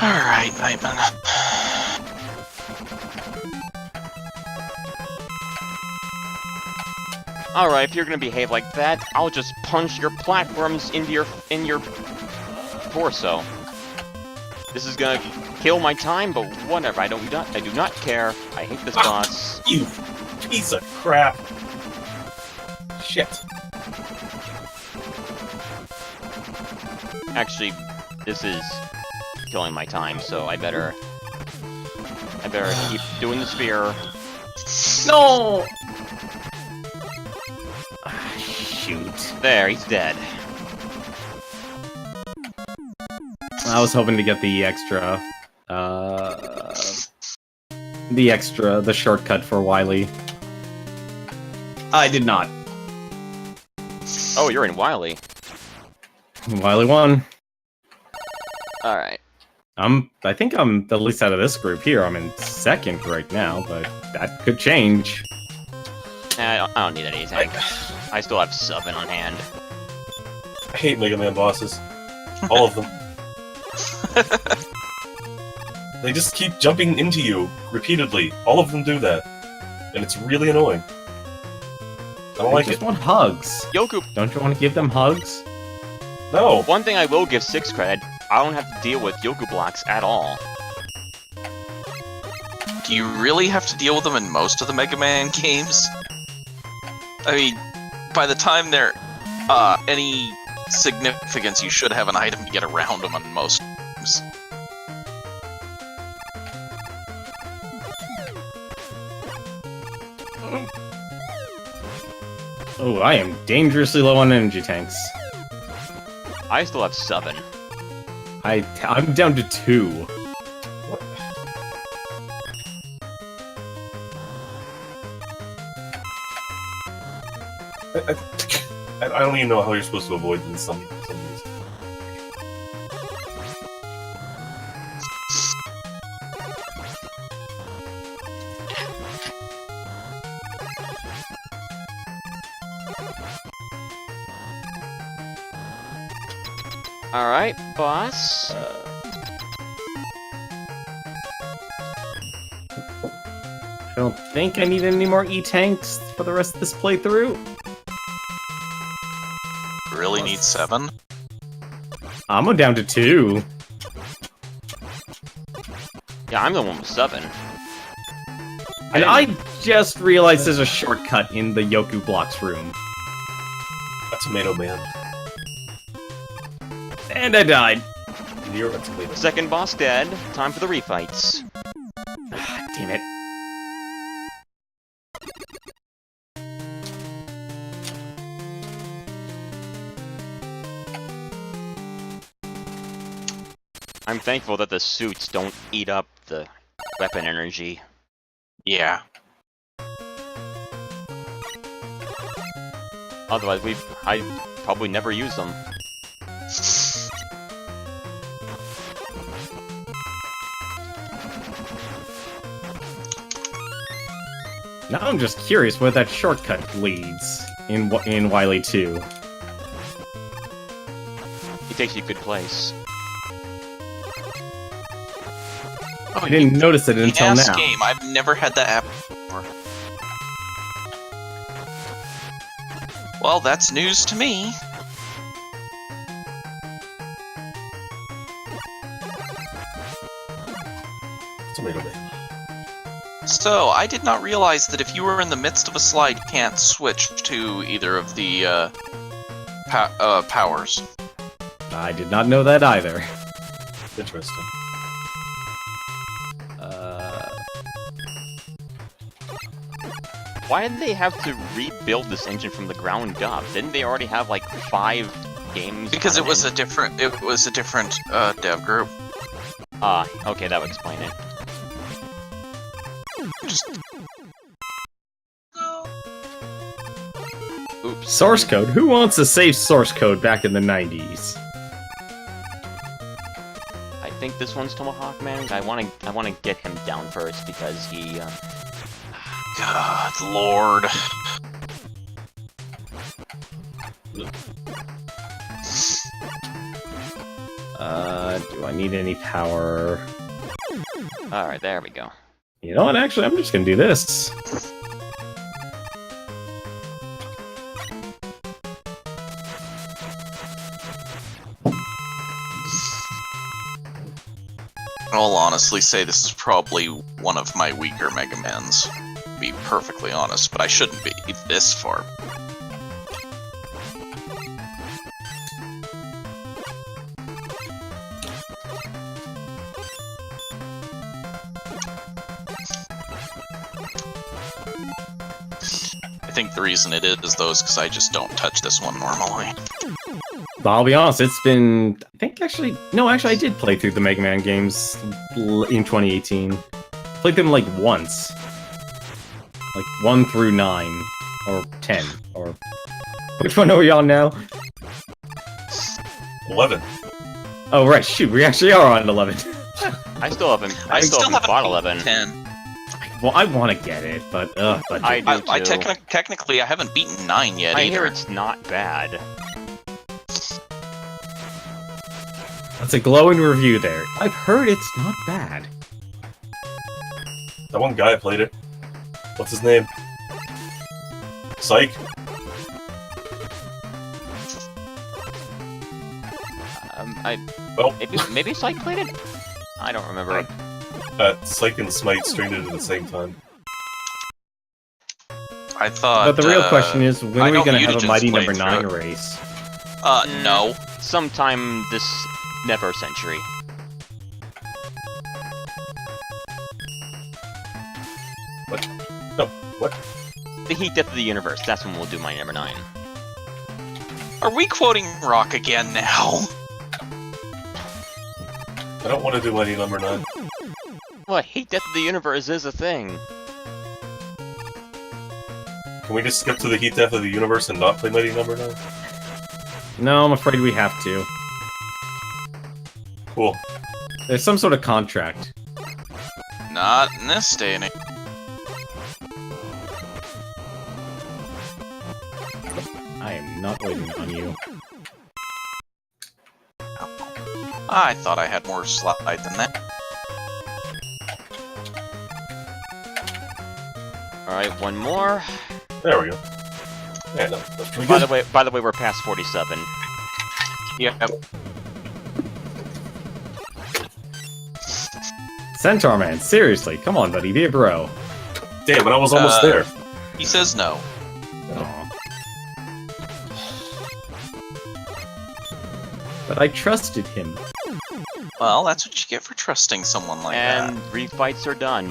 Alright, Nightman. Alright, if you're gonna behave like that, I'll just punch your platforms into your torso. This is gonna kill my time, but whatever. I do not care. I hate this boss. You piece of crap. Shit. Actually, this is killing my time, so I better keep doing the spear. No! Shoot. There, he's dead. I was hoping to get the shortcut for Wily. I did not. Oh, you're in Wily. Wily won. Alright. I think I'm, at least out of this group here, I'm in second right now, but that could change. I don't need anything. I still have 7 on hand. I hate Mega Man bosses. All of them. They just keep jumping into you repeatedly. All of them do that. And it's really annoying. I don't like just it. want hugs. Yoku. Don't you want to give them hugs? No. One thing I will give 6 credit, I don't have to deal with Yoku blocks at all. Do you really have to deal with them in most of the Mega Man games? I mean, by the time they're any significance, you should have an item to get around them on most games. Oh, I am dangerously low on energy tanks. I still have 7. I'm down to 2. I don't even know how you're supposed to avoid in some of these. Alright, boss. I don't think I need any more E-tanks for the rest of this playthrough. Really need 7? I'm down to 2. Yeah, I'm the one with 7. And I just realized there's a shortcut in the Yoku Blocks room. A tomato man. And I died. You're a tomato. Second boss dead. Time for the refights. Ah, damn it. I'm thankful that the suits don't eat up the weapon energy. Yeah. Otherwise, I'd probably never use them. Now I'm just curious where that shortcut leads in Wily 2. It takes you a good place. Oh, I didn't notice it until ass now. game. I've never had that app before. Well, that's news to me. Tomato man. So, I did not realize that if you were in the midst of a slide, you can't switch to either of the powers. I did not know that either. Interesting. Why did they have to rebuild this engine from the ground up? Didn't they already have like 5 games? Because on it was a different dev group. Ah, okay, that would explain it. Oops. Source code? Who wants to save source code back in the 90s? I think this one's Tomahawk Man. I wanna get him down first because he. God, Lord. Do I need any power? All right, there we go. You know what? Actually, I'm just gonna do this. I'll honestly say this is probably one of my weaker Mega Mans. To be perfectly honest, but I shouldn't be this far. I think the reason it is though is because I just don't touch this one normally. But I'll be honest, it's been... I think actually... No, actually, I did play through the Mega Man games in 2018. Played them, like, once. Like, 1 through 9. Or 10. Or... Which one are we on now? 11. Oh, right, shoot, we actually are on 11. I still haven't. I still haven't bought 11. 10. Well, I want to get it, but I do I too. technically I haven't beaten 9 yet I either. hear it's not bad. That's a glowing review there. I've heard it's not bad. That one guy played it. What's his name? Psych? Well, maybe Psych plated? I don't remember. Psych and Smite streamed it at the same time. I thought. But the real question is, when I are we know going to have a mutagens Mighty played Number through 9 it. race? No. Sometime this never century. What? No, what? The heat death of the universe. That's when we'll do my number 9. Are we quoting Rock again now? I don't want to do Mighty Number 9. What? Heat death of the universe is a thing. Can we just skip to the Heat Death of the Universe and not play Mighty Number 9? No, I'm afraid we have to. Cool. There's some sort of contract. Not in this day and age. I am not waiting on you. I thought I had more slide than that. Alright, one more. There we go. Yeah, no, that's pretty By good. the way, we're past 47. Yep. Centaur Man, seriously, come on, buddy, be a bro. Damn, but I was almost there. He says no. Aw. But I trusted him. Well, that's what you get for trusting someone like And that. refights are done.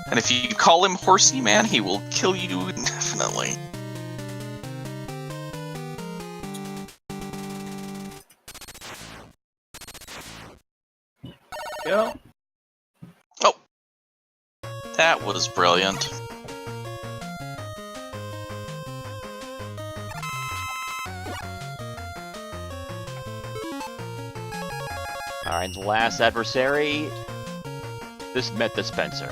And if you call him Horsey Man, he will kill you indefinitely. Yeah. Oh! That was brilliant. Alright, the last adversary. This Met Dispenser.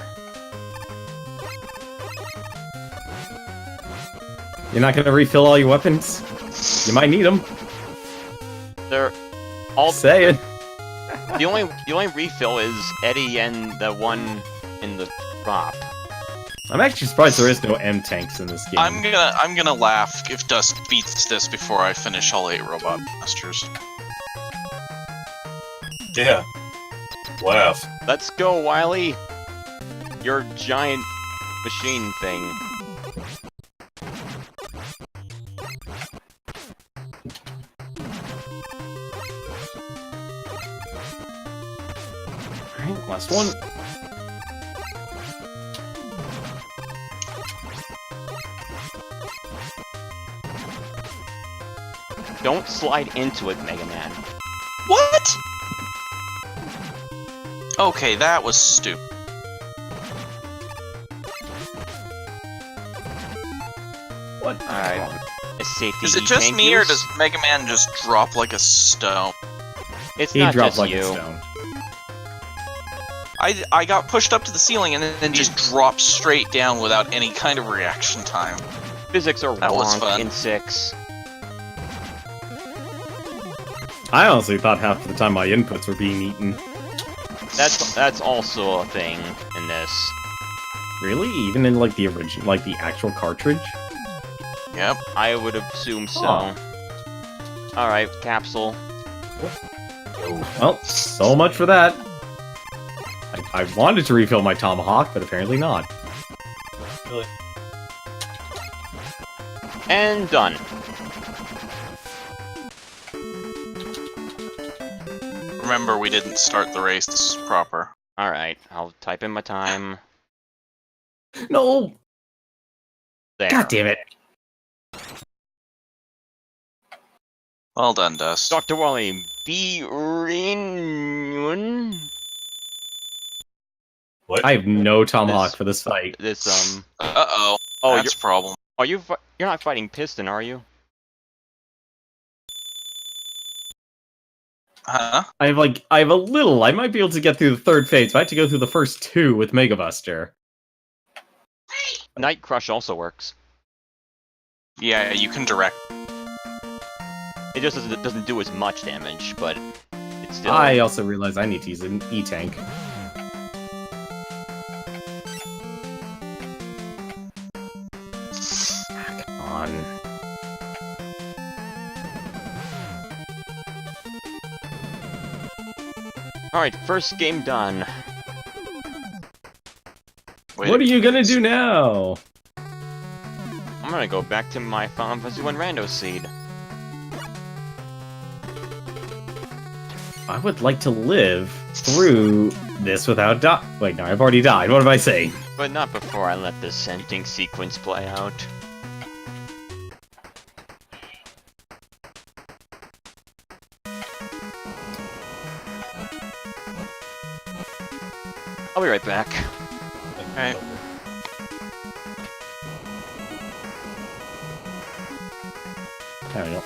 You're not gonna refill all your weapons? You might need them. They're all Saying. the only refill is Eddie and the one in the drop. I'm actually surprised there is no M tanks in this game. I'm gonna laugh if Dust beats this before I finish all 8 Robot Masters. Yeah. Laugh. Let's go, Wily! Your giant machine thing. Alright, last one. Don't slide into it, Mega Man. What? Okay, that was stupid. What? Alright. A safety Is it just E-tank me, or use? does Mega Man just drop like a stone? It's He not dropped just like you. a stone. I got pushed up to the ceiling and then just dropped straight down without any kind of reaction time. Physics are That was wonk fun. in 6. I honestly thought half the time my inputs were being eaten. That's also a thing in this. Really? Even in like the original, like the actual cartridge? Yep. I would assume so. Huh. Alright, capsule. Oh. Well, so much for that. I wanted to refill my tomahawk, but apparently not. Really? And done. Remember, we didn't start the race proper. Alright, I'll type in my time. No! There. God damn it. Well done, Dust. Dr. Wally, be renewed. What? I have no tomahawk for this fight. This, Uh-oh. Oh, That's a problem. you're not fighting Piston, are you? Huh? I have a little. I might be able to get through the third phase, but I have to go through the first 2 with Mega Buster. Night Crush also works. Yeah, you can direct. It just doesn't do as much damage, but it's still... I also realize I need to use an E-tank. Come on. Alright, first game done. What are you gonna do now? I'm gonna go back to my Final Fantasy 1 Rando seed. I would like to live through this without Wait, no, I've already died. What am I saying? But not before I let the scenting sequence play out. I'll be right back. Alright. There we go.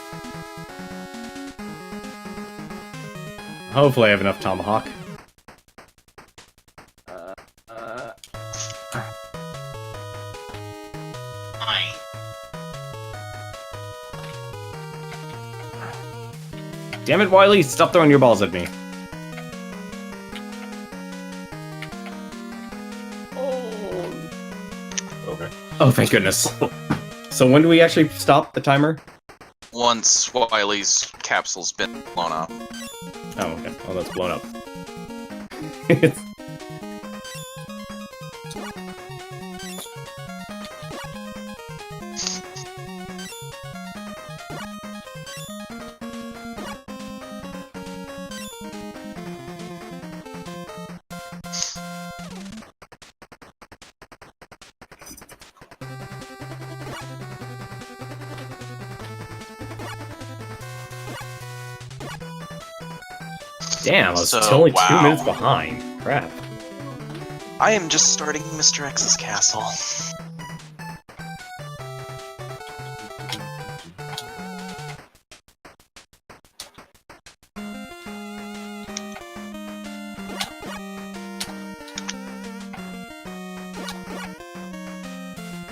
Hopefully I have enough tomahawk. Damn it, Wily! Stop throwing your balls at me. Okay. Oh, thank goodness. So when do we actually stop the timer? Once Wily's capsule's been blown up. Oh, okay. Oh, that's blown up. Damn, I was So, only 2 wow. minutes behind. Crap. I am just starting Mr. X's castle.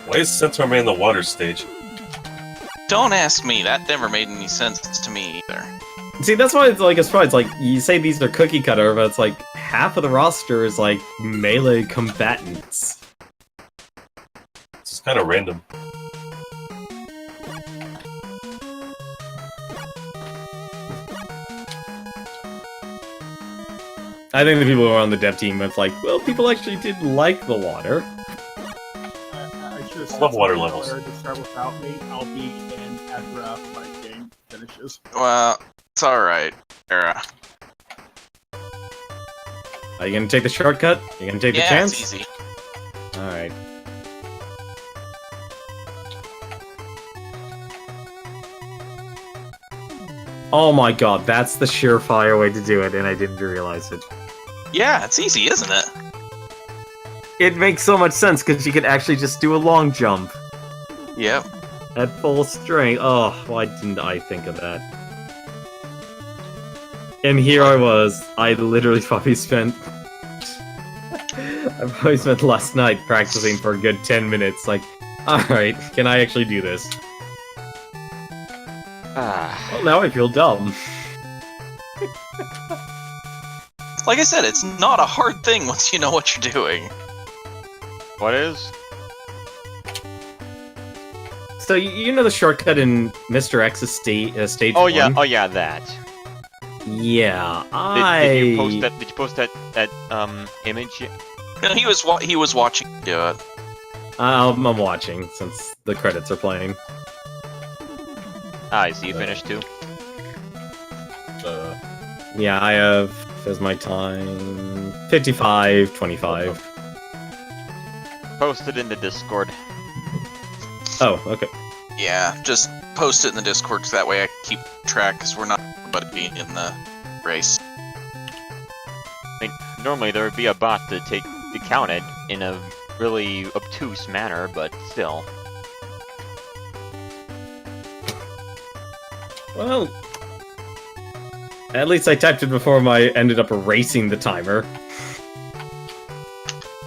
Why is Centaur in the water stage? Don't ask me, that never made any sense to me either. See, that's why it's like a surprise. Like, you say these are cookie cutter, but it's like half of the roster is like melee combatants. It's just kind of random. I think the people who are on the dev team, it's like, well, people actually did like the water. I should have said Love water something levels. earlier to start without me. I'll be in after my game finishes. Well, it's alright, Era. Are you gonna take the shortcut? You gonna take the Yeah, chance? it's easy. Alright. Oh my god, that's the surefire way to do it, and I didn't realize it. Yeah, it's easy, isn't it? It makes so much sense, because you could actually just do a long jump Yep. at full strength. Oh, why didn't I think of that? And here I was. I literally probably spent... I probably spent last night practicing for a good 10 minutes, like, alright, can I actually do this? Ah. Well, now I feel dumb. Like I said, it's not a hard thing once you know what you're doing. What is? So, you know the shortcut in Mr. X's stage Oh 1? yeah, that. Yeah, Did you post that? Did you post that image? yet? No, he was watching you do it. I'm watching, since the credits are playing. Ah, so you finished too? Yeah, I have, as my time, 55:25. Post it in the Discord. Oh, okay. Yeah, just post it in the Discord so that way I can keep track, because we're not everybody in the race. I think normally there would be a bot to count it in a really obtuse manner, but still. Well, at least I typed it before I ended up erasing the timer.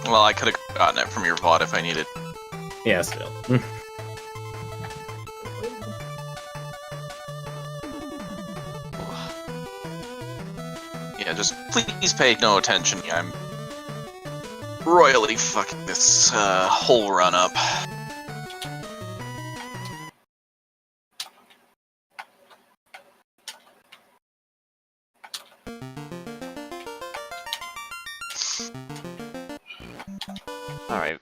Well, I could have gotten it from your VOD if I needed. Yeah, still. Yeah, just please pay no attention. I'm royally fucking this whole run up. Alright.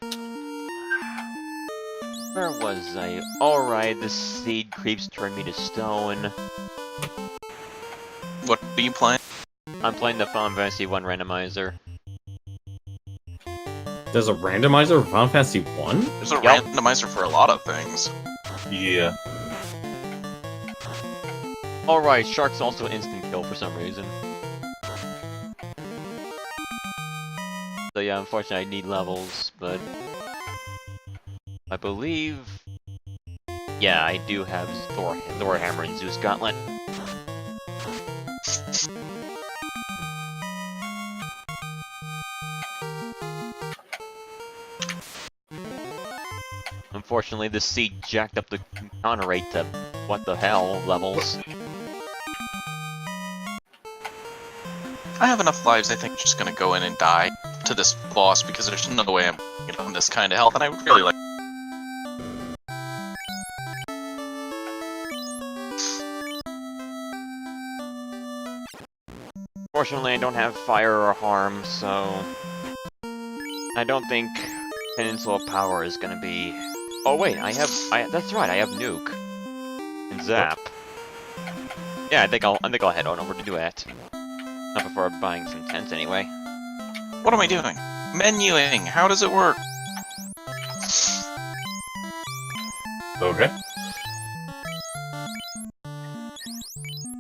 Where was I? Alright, the seed creeps turn me to stone. What are you playing? I'm playing the Final Fantasy 1 randomizer. There's a randomizer for Final Fantasy 1? There's a Yep. randomizer for a lot of things. Yeah. Alright, Shark's also instant kill for some reason. So yeah, unfortunately I need levels, but... I believe... Yeah, I do have Thor Hammer and Zeus Gauntlet. Unfortunately, the seed jacked up the counter rate to what the hell levels. I have enough lives, I think I'm just gonna go in and die to this boss because there's no way I'm on this kind of health, and I really like. Fortunately, I don't have fire or harm, so... I don't think Peninsula Power is gonna be... Oh wait, that's right, I have Nuke. And Zap. Yeah, I think I'll head on over to do that. Not before buying some tents anyway. What am I doing? Menuing! How does it work? Okay.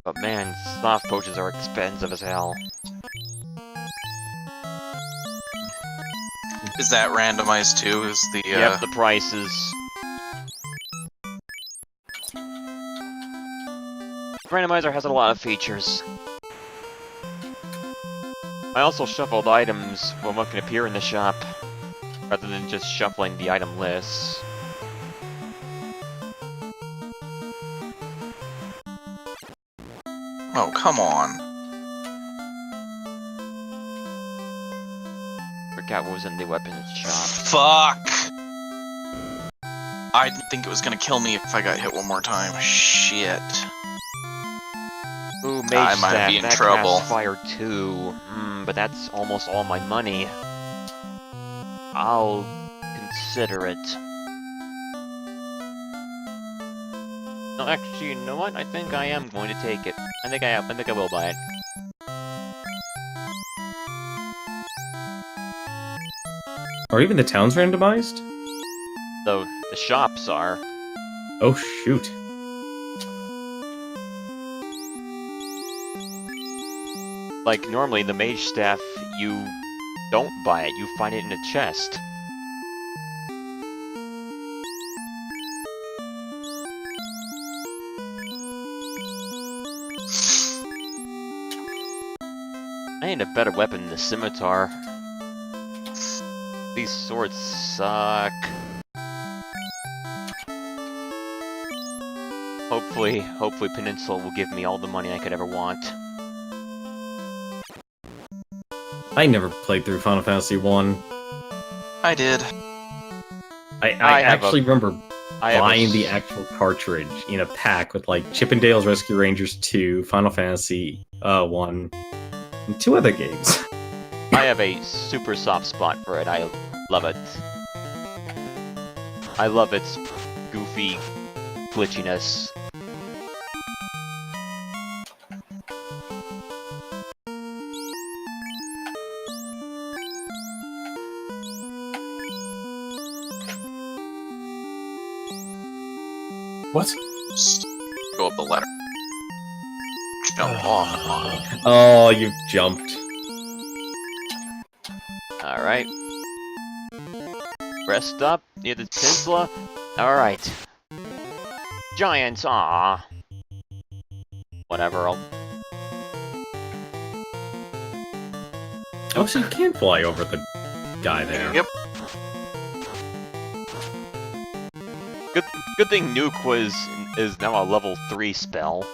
But man, soft potions are expensive as hell. Is that randomized too? Is the Yep, the prices. Randomizer has a lot of features. I also shuffled items when what can appear in the shop, rather than just shuffling the item lists. Oh, come on. Forgot what was in the weapons shop. Fuck! I didn't think it was gonna kill me if I got hit one more time. Shit. Ooh, Mage I might Staff, be in that trouble. casts fire too. But that's almost all my money. I'll consider it. No, actually, you know what? I think I am going to take it. I think I will buy it. Are even the towns randomized? Though the shops are. Oh shoot. Like, normally the Mage Staff, you don't buy it, you find it in a chest. I need a better weapon than the scimitar. These swords suck. Hopefully Peninsula will give me all the money I could ever want. I never played through Final Fantasy 1. I did. I have actually remember I have buying the actual cartridge in a pack with like Chippendale's Rescue Rangers 2, Final Fantasy 1, and 2 other games. I have a super soft spot for it. I love it. I love its goofy glitchiness. What? Just go up the ladder. Jump off. Oh, you've jumped. Alright. Rest up near the peninsula. Alright. Giants, ah. Whatever, Oh, so you can fly over the guy there. Yep. Good thing Nuke is now a level 3 spell.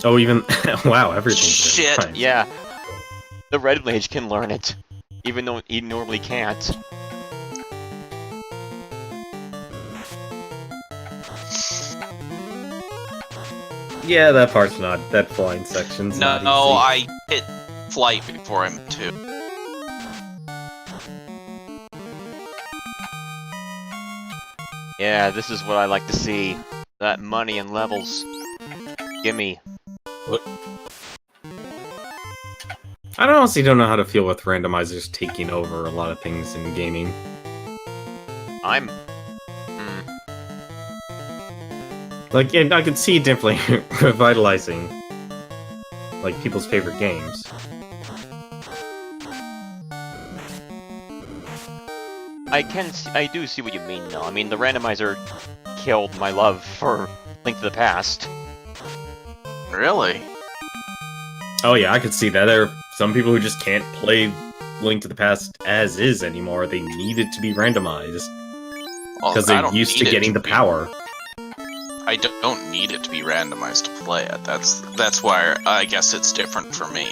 Oh, even wow, everything's Shit. randomized. Yeah. The Red Mage can learn it, even though he normally can't. Yeah, that part's not. That flying section's not No, easy. I hit flight before I'm too. Yeah, this is what I like to see. That money and levels. Gimme. I honestly don't know how to feel with randomizers taking over a lot of things in gaming. I'm... Like, and I could see definitely revitalizing, like, people's favorite games. I do see what you mean, though. I mean, the randomizer killed my love for Link to the Past. Really? Oh yeah, I could see that. There are some people who just can't play Link to the Past as is anymore. They need it to be randomized. Well, Because I they're don't used to need it getting the be- power. I don't need it to be randomized to play it. That's why I guess it's different for me.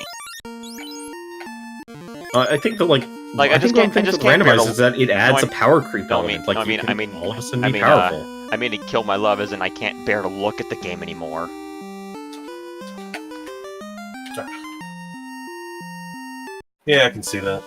I think that, like I just think one can't- I thing just with can't bear randomized to- is that it adds No, a power creep no, I element. mean- Like, no, I you mean- can I mean- all of a sudden I be mean, powerful. I mean, it killed my love as in I can't bear to look at the game anymore. Yeah, I can see that.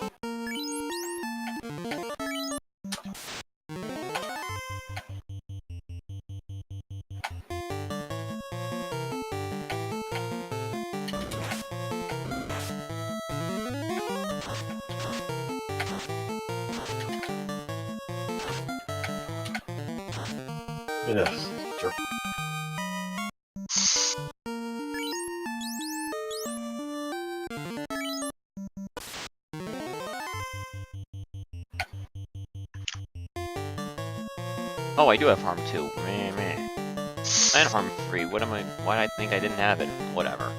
Yeah, sure. Oh, I do have harm too. Meh, meh. And harm free. What am I? Why I think I didn't have it? Whatever.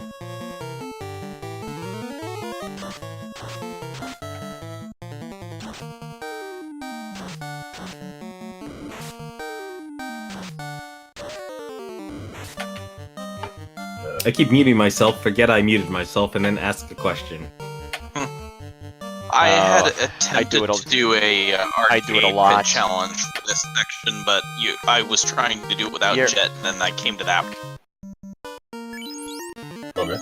I keep muting myself, forget I muted myself, and then ask a question. I had I attempted do it to do a I do it a arcade lot. pit challenge for this section, but I was trying to do it without Here. Jet, and then I came to that. Okay.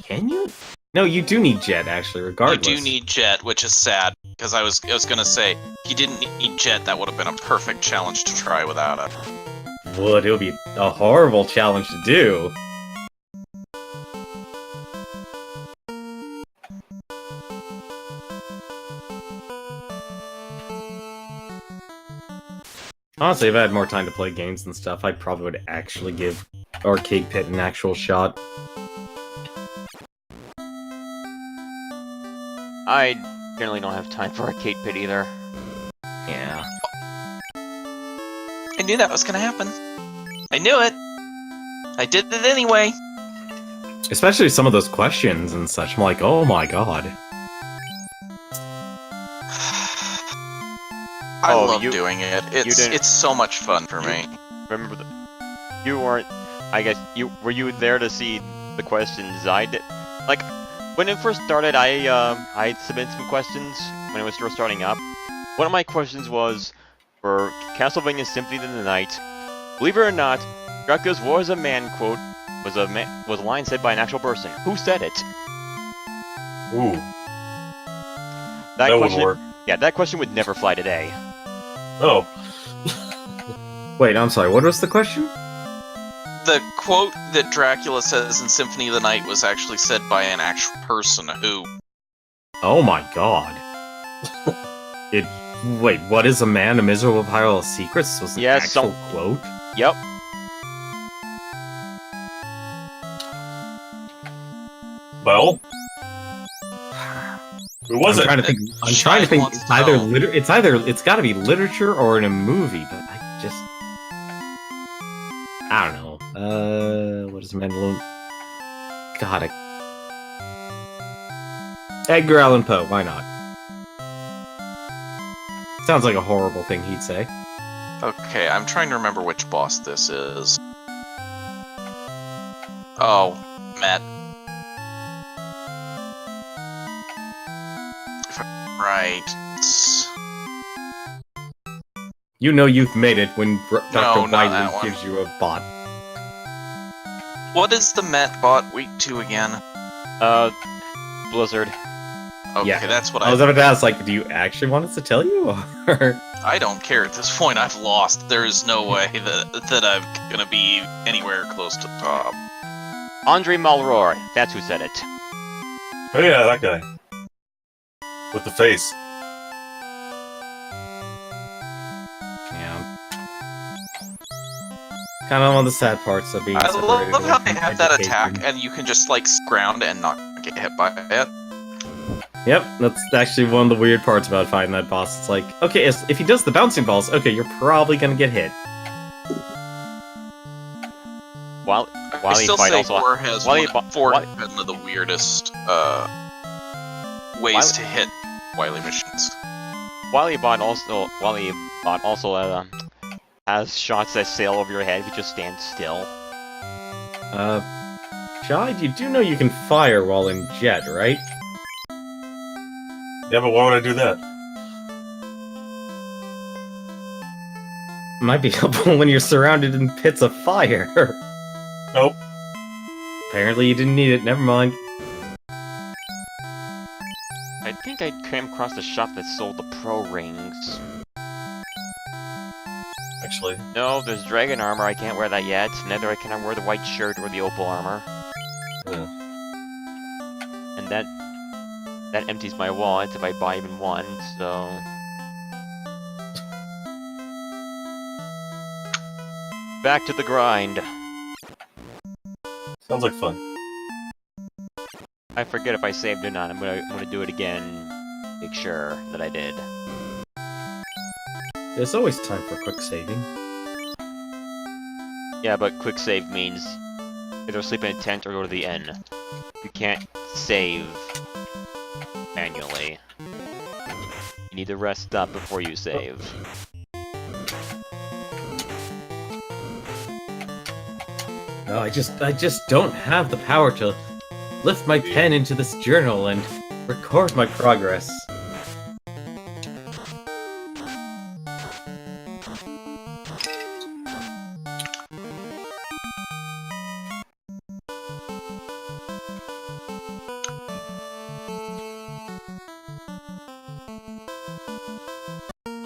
Can you? No, you do need Jet, actually, regardless. You do need Jet, which is sad, because I was gonna say, if you didn't need Jet, that would have been a perfect challenge to try without it. Would. It would be a horrible challenge to do. Honestly, if I had more time to play games and stuff, I probably would actually give Arcade Pit an actual shot. I generally don't have time for Arcade Pit either. Yeah. I knew that was gonna happen. I knew it! I did it anyway! Especially some of those questions and such. I'm like, oh my god. I Oh, love you- doing it. didn't- It's so much fun for me. Remember the... You weren't... I guess were you there to see the questions I did? Like, when it first started, I submitted some questions when it was first starting up. One of my questions was for Castlevania Symphony of the Night. Believe it or not, Dracula's War as a Man quote was a line said by an actual person. Who said it? Ooh, That that wouldn't question, work. Yeah, that question would never fly today. Oh, Wait, I'm sorry, what was the question? The quote that Dracula says in Symphony of the Night was actually said by an actual person who... Oh my god. Wait, what is a man, a miserable pile of secrets? Was an Yeah, actual quote? Yep. well, who was I'm it? trying to think. I'm Schide trying to think. wants It's to either know. it's got to be literature or in a movie, but I don't know. What is a man alone? God, Edgar Allan Poe. Why not? Sounds like a horrible thing he'd say. Okay, I'm trying to remember which boss this is. Oh, Matt. Right. It's... You know you've made it when Dr. not that Wily one. gives you a bot. What is the Met bot week 2 again? Blizzard. Okay, Yeah. that's what I was about to ask, like, do you actually want us to tell you? Or... I don't care at this point. I've lost. There is no way that I'm gonna be anywhere close to the top. Andre Malroy, that's who said it. Oh yeah, that guy. With the face. Yeah. Kind of one of the sad parts of being I separated love how from they have that education. attack, and you can just like ground and not get hit by it. Yep, that's actually one of the weird parts about fighting that boss. It's like, okay, if he does the bouncing balls, okay, you're probably gonna get hit. While I he still fight say also, four has while he one of the weirdest ways to hit Wily missions. Wily Bot also has shots that sail over your head if you just stand still. Schide, you do know you can fire while in jet, right? Yeah, but why would I do that? Might be helpful when you're surrounded in pits of fire. Nope. Apparently you didn't need it, never mind. I think I came across the shop that sold the pro rings. Actually. No, there's dragon armor, I can't wear that yet. Neither can I wear the white shirt or the opal armor. Yeah. And that empties my wallet if I buy even one, so... Back to the grind. Sounds like fun. I forget if I saved or not. I'm gonna do it again. Make sure that I did. There's always time for quick saving. Yeah, but quick save means either sleep in a tent or go to the inn. You can't save manually. You need to rest up before you save. No, I just don't have the power to lift my pen into this journal and record my progress.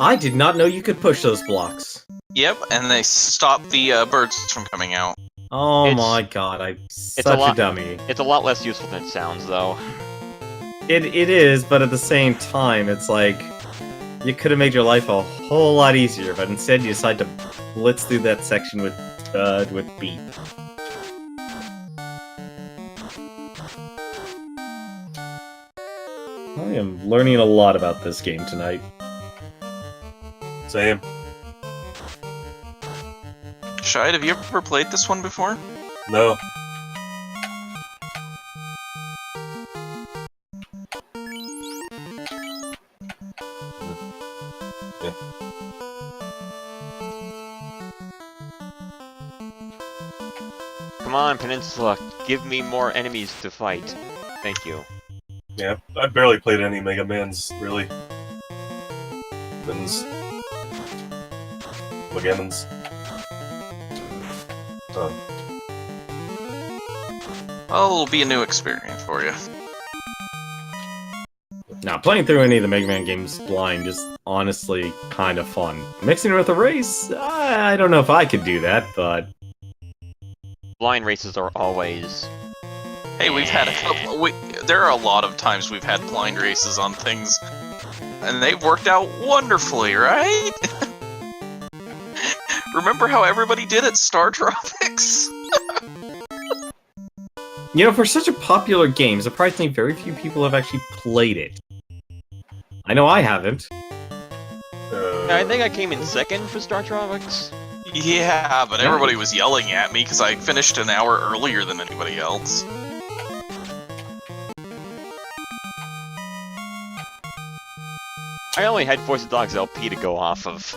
I did not know you could push those blocks. Yep, and they stop the birds from coming out. Oh It's- my god, I'm a such a lot- dummy. It's a lot less useful than it sounds, though. It is, but at the same time, it's like you could have made your life a whole lot easier, but instead you decide to blitz through that section with beat. I am learning a lot about this game tonight. Same. Schide, have you ever played this one before? No. Yeah. Come on, Peninsula, give me more enemies to fight. Thank you. Yeah, I barely played any Mega Mans, really. Mans. Megamans. Well, it'll be a new experience for you. Now, playing through any of the Mega Man games blind is honestly kind of fun. Mixing it with a race, I don't know if I could do that, but... Blind races are always... Hey, we've had a couple. There are a lot of times we've had blind races on things, and they've worked out wonderfully, right? Remember how everybody did at Star Tropics? You know, for such a popular game, surprisingly very few people have actually played it. I know I haven't. I think I came in second for Star Tropics. Yeah, but everybody was yelling at me because I finished an hour earlier than anybody else. I only had Force of Dogs LP to go off of.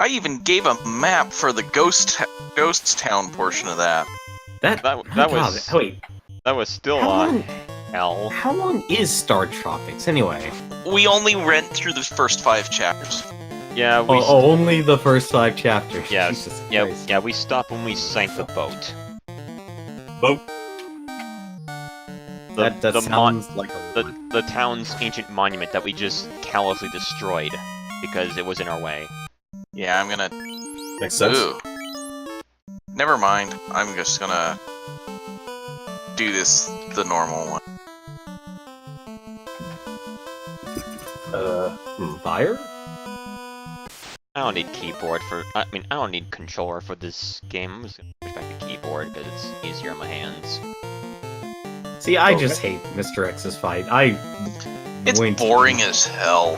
I even gave a map for the Ghost Town portion of that. That was Wait, that was still hell. how long is Star Tropics, anyway? We only went through the first 5 chapters. Yeah, we Only the first 5 chapters. yeah, Jesus yeah, Christ. yeah. We stopped when we sank the boat. Boat. That sounds like a the town's ancient monument that we just callously destroyed because it was in our way. Yeah, I'm gonna... Makes sense. Ooh. Never mind. I'm just gonna... do this the normal one. fire. I don't need keyboard for. I mean, I don't need controller for this game. I'm just gonna push back the keyboard because it's easier on my hands. See, I just hate Mr. X's fight. It's boring as hell.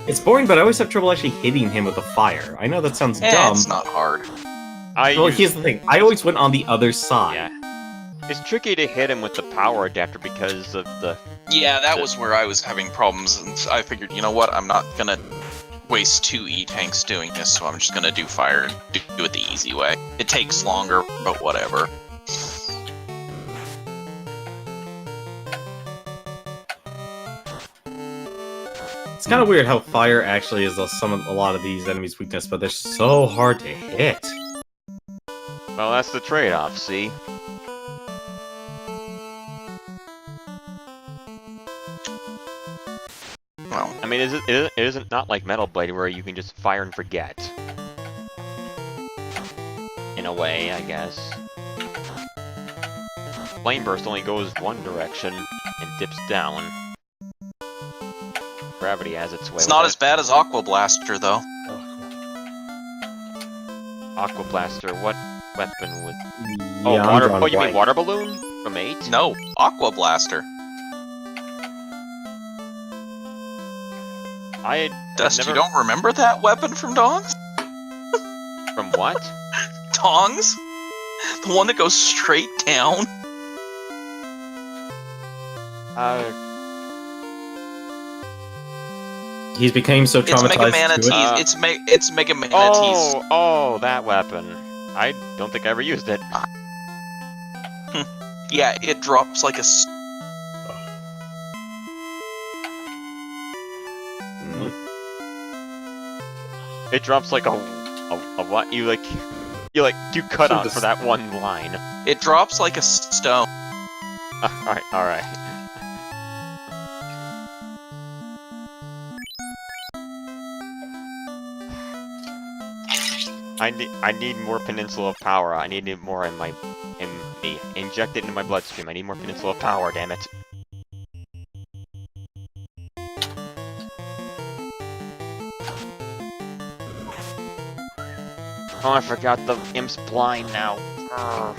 It's boring, but I always have trouble actually hitting him with the fire. I know that sounds dumb. It's not hard. Well, here's the thing. I always went on the other side. Yeah. It's tricky to hit him with the power adapter because of the... Yeah, that was where I was having problems, and I figured, you know what, I'm not gonna waste 2 E-tanks doing this, so I'm just gonna do fire and do it the easy way. It takes longer, but whatever. It's kind of weird how fire actually is a lot of these enemies' weakness, but they're so hard to hit. Well, that's the trade-off, see? Well, I mean, it isn't not like Metal Blade where you can just fire and forget. In a way, I guess. Flame Burst only goes one direction and dips down. Gravity has its way. it's not as bad as Aqua Blaster, though. Aqua Blaster, what weapon would... Yeah, Oh, I'm water... drawing Oh, you mean white. Water Balloon? From 8? No, Aqua Blaster. Dust, You don't remember that weapon from Dongs? From what? Dongs? The one that goes straight down? He's became so It's traumatized. Mega Manatees. to it. It's Mega Manatees. Oh, that weapon. I don't think I ever used it. Yeah, it drops like a... It drops like a what? You cut out for that one line. It drops like a stone. Alright. I need more Peninsula of Power. I need it more in me. Inject it into my bloodstream. I need more Peninsula of Power, damn it. Oh, I forgot the imp's blind now. Urgh.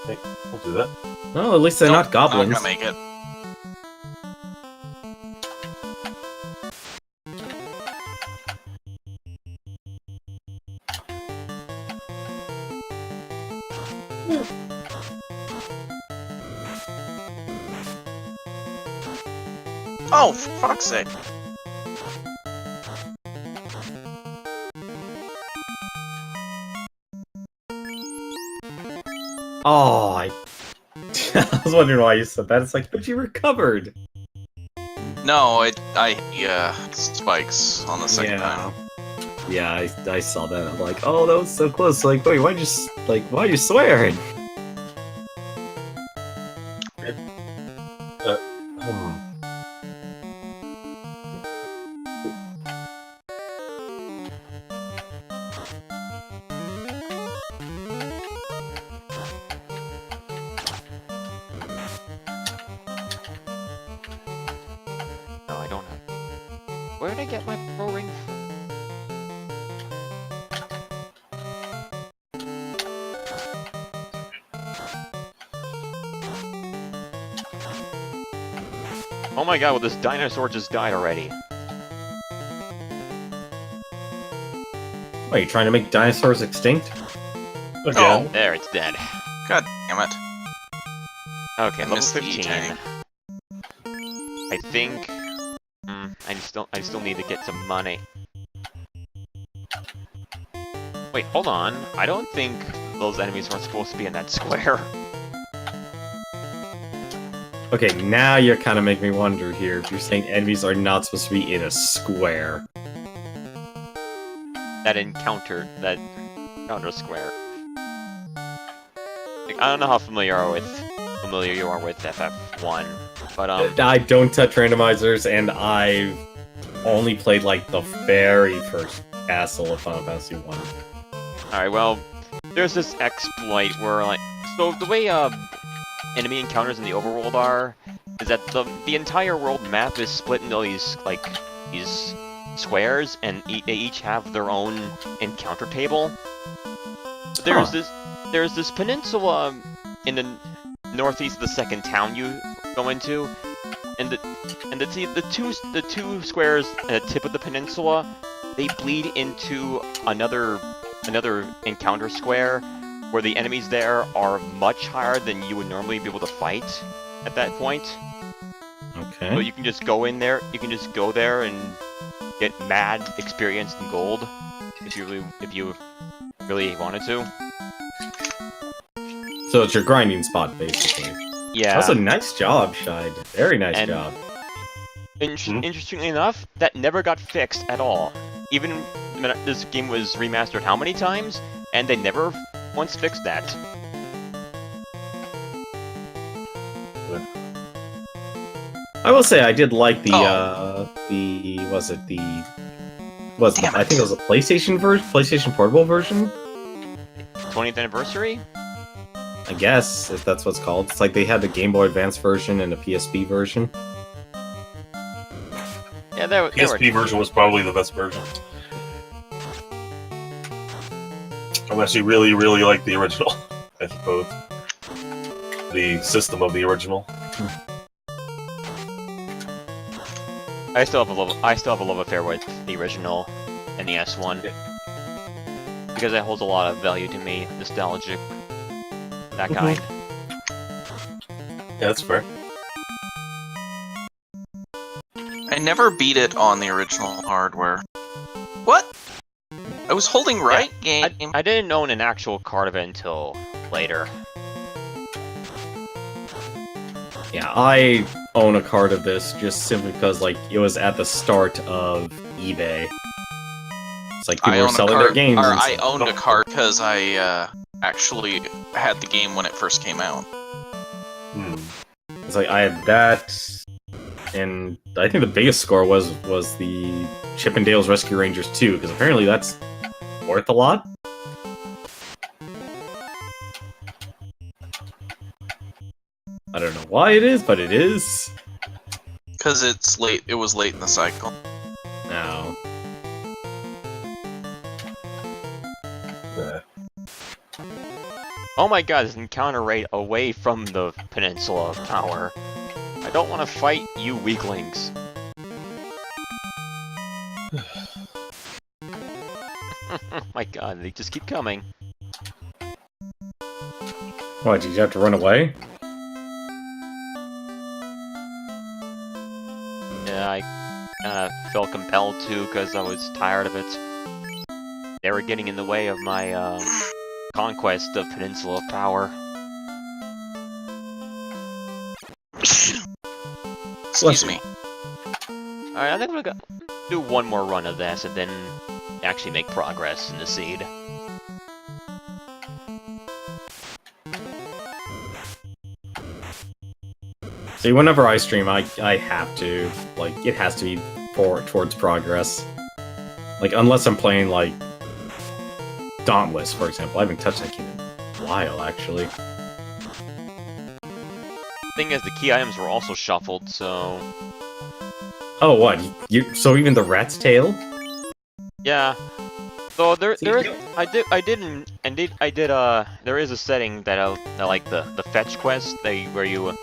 Hey, we'll do that. Well, at least they're not goblins. Not gonna make it. Oh, for fuck's sake. Oh, I was wondering why you said that. It's like, but you recovered. No, spikes on the second time. Yeah, I saw that. I'm like, oh, that was so close. Like, wait, why are you swearing? No, I don't have. Where did I get my pro ring from? Oh my god, well this dinosaur just died already. Wait, you trying to make dinosaurs extinct? Again. There, it's dead. God damn it. Okay, I level missed the 15. E-tank. I think... I still need to get some money. Wait, hold on. I don't think those enemies weren't supposed to be in that square. Okay, now you're kind of making me wonder here if you're saying enemies are not supposed to be in a square. That encounter square. I don't know how familiar you are with FF1, but I don't touch randomizers, and I've only played like the very first castle of Final Fantasy 1. alright, well, there's this exploit where, like, so the way enemy encounters in the overworld are is that the entire world map is split into these squares, and they each have their own encounter table. There's this peninsula in the northeast of the second town you go into, and the two squares at the tip of the peninsula, they bleed into another encounter square where the enemies there are much higher than you would normally be able to fight at that point. Okay. So you can just go in there. You can just go there and get mad experience and gold if you really wanted to. So it's your grinding spot, basically. Yeah. That's a nice job, Schide. Very nice And- job. Interestingly enough, that never got fixed at all. Even when this game was remastered how many times, and they never once fixed that. I will say I did like the Oh. I think it was a PlayStation Portable version. 20th anniversary? I guess if that's what's called. It's like they had the Game Boy Advance version and the PSP version. Yeah, they were. PSP version was probably the best version. I actually really, really like the original, I suppose. The system of the original. I still have a love affair with the original NES one. Because it holds a lot of value to me, nostalgic, that kind. Yeah, that's fair. I never beat it on the original hardware. What? I was holding right game. I didn't own an actual card of it until later. Yeah, I own a card of this just simply because like it was at the start of eBay. It's like people were selling their games. Or and I stuff. owned a card because I actually had the game when it first came out. It's like I had that, and I think the biggest score was the Chip and Dale's Rescue Rangers 2, because apparently that's worth a lot. I don't know why it is, but it is. Because it's late. It was late in the cycle. No. Oh my god, there's an encounter rate away from the Peninsula of Power. I don't want to fight you weaklings. Oh my god, they just keep coming. What, did you have to run away? Yeah, I kinda felt compelled to because I was tired of it. They were getting in the way of my conquest of Peninsula of Power. Excuse me. Alright, I think I'm gonna do one more run of this and then actually make progress in the seed. See, whenever I stream, I have to, like, it has to be towards progress. Like, unless I'm playing, like, Dauntless, for example. I haven't touched that game in a while, actually. Thing is, the key items were also shuffled, so... Oh, what? So even the rat's tail? Yeah. So there is there is a setting that I like the fetch quest where you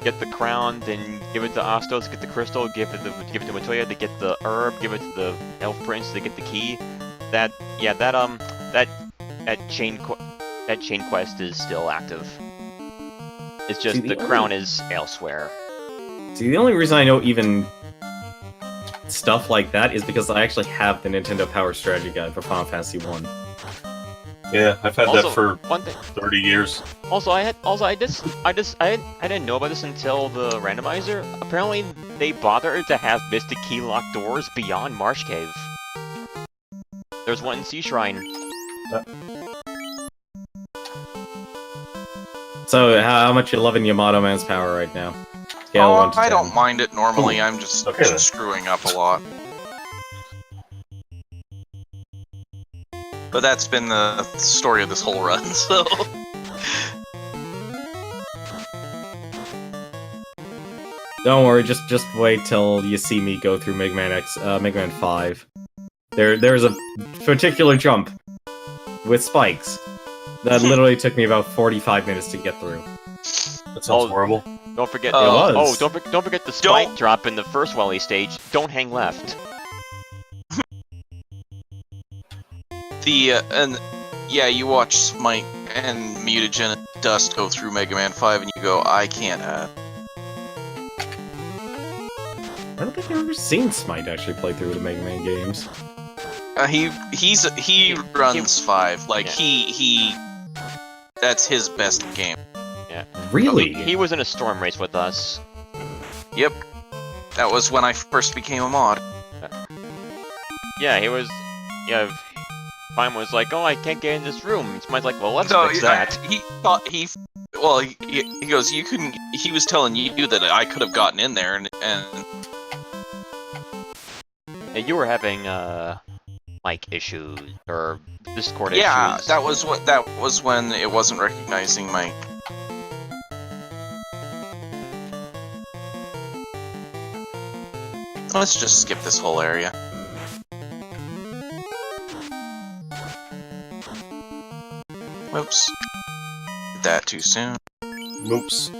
get the crown, then give it to Astos, get the crystal, give it to Matoya to get the herb, give it to the elf prince to get the key. That chain quest is still active. It's just the crown is elsewhere. See, the only reason I know even stuff like that is because I actually have the Nintendo Power Strategy Guide for Final Fantasy 1. Yeah, I've had that for one thing. 30 years. I didn't know about this until the randomizer. Apparently, they bothered to have Mystic Key locked doors beyond Marsh Cave. There's one in Sea Shrine. So, how much you loving Yamato Man's power right now? Scale Oh, 1 to 10. I don't mind it normally. I'm just Okay, then. screwing up a lot. But that's been the story of this whole run, so... Don't worry, just wait till you see me go through Mega Man 5. There's a particular jump with spikes that literally took me about 45 minutes to get through. That sounds horrible. Don't forget. was. Don't forget the spike drop in the first Wally stage. Don't hang left. And yeah, you watch Smite and Mutagen and Dust go through Mega Man 5 and you go, I can't, I don't think I've ever seen Smite actually play through the Mega Man games. He runs 5. Like, Yeah. that's his best game. Yeah. Really? He was in a storm race with us. Yep. That was when I first became a mod. Yeah, he was. Yeah. Tyme was like, "Oh, I can't get in this room." And Smite's like, "Well, let's No, fix that." he thought he goes, you couldn't. He was telling you that I could have gotten in there, and Yeah, you were having mic issues or Discord yeah, issues. that was when it wasn't recognizing my. Let's just skip this whole area. Whoops. Did that too soon. Oops.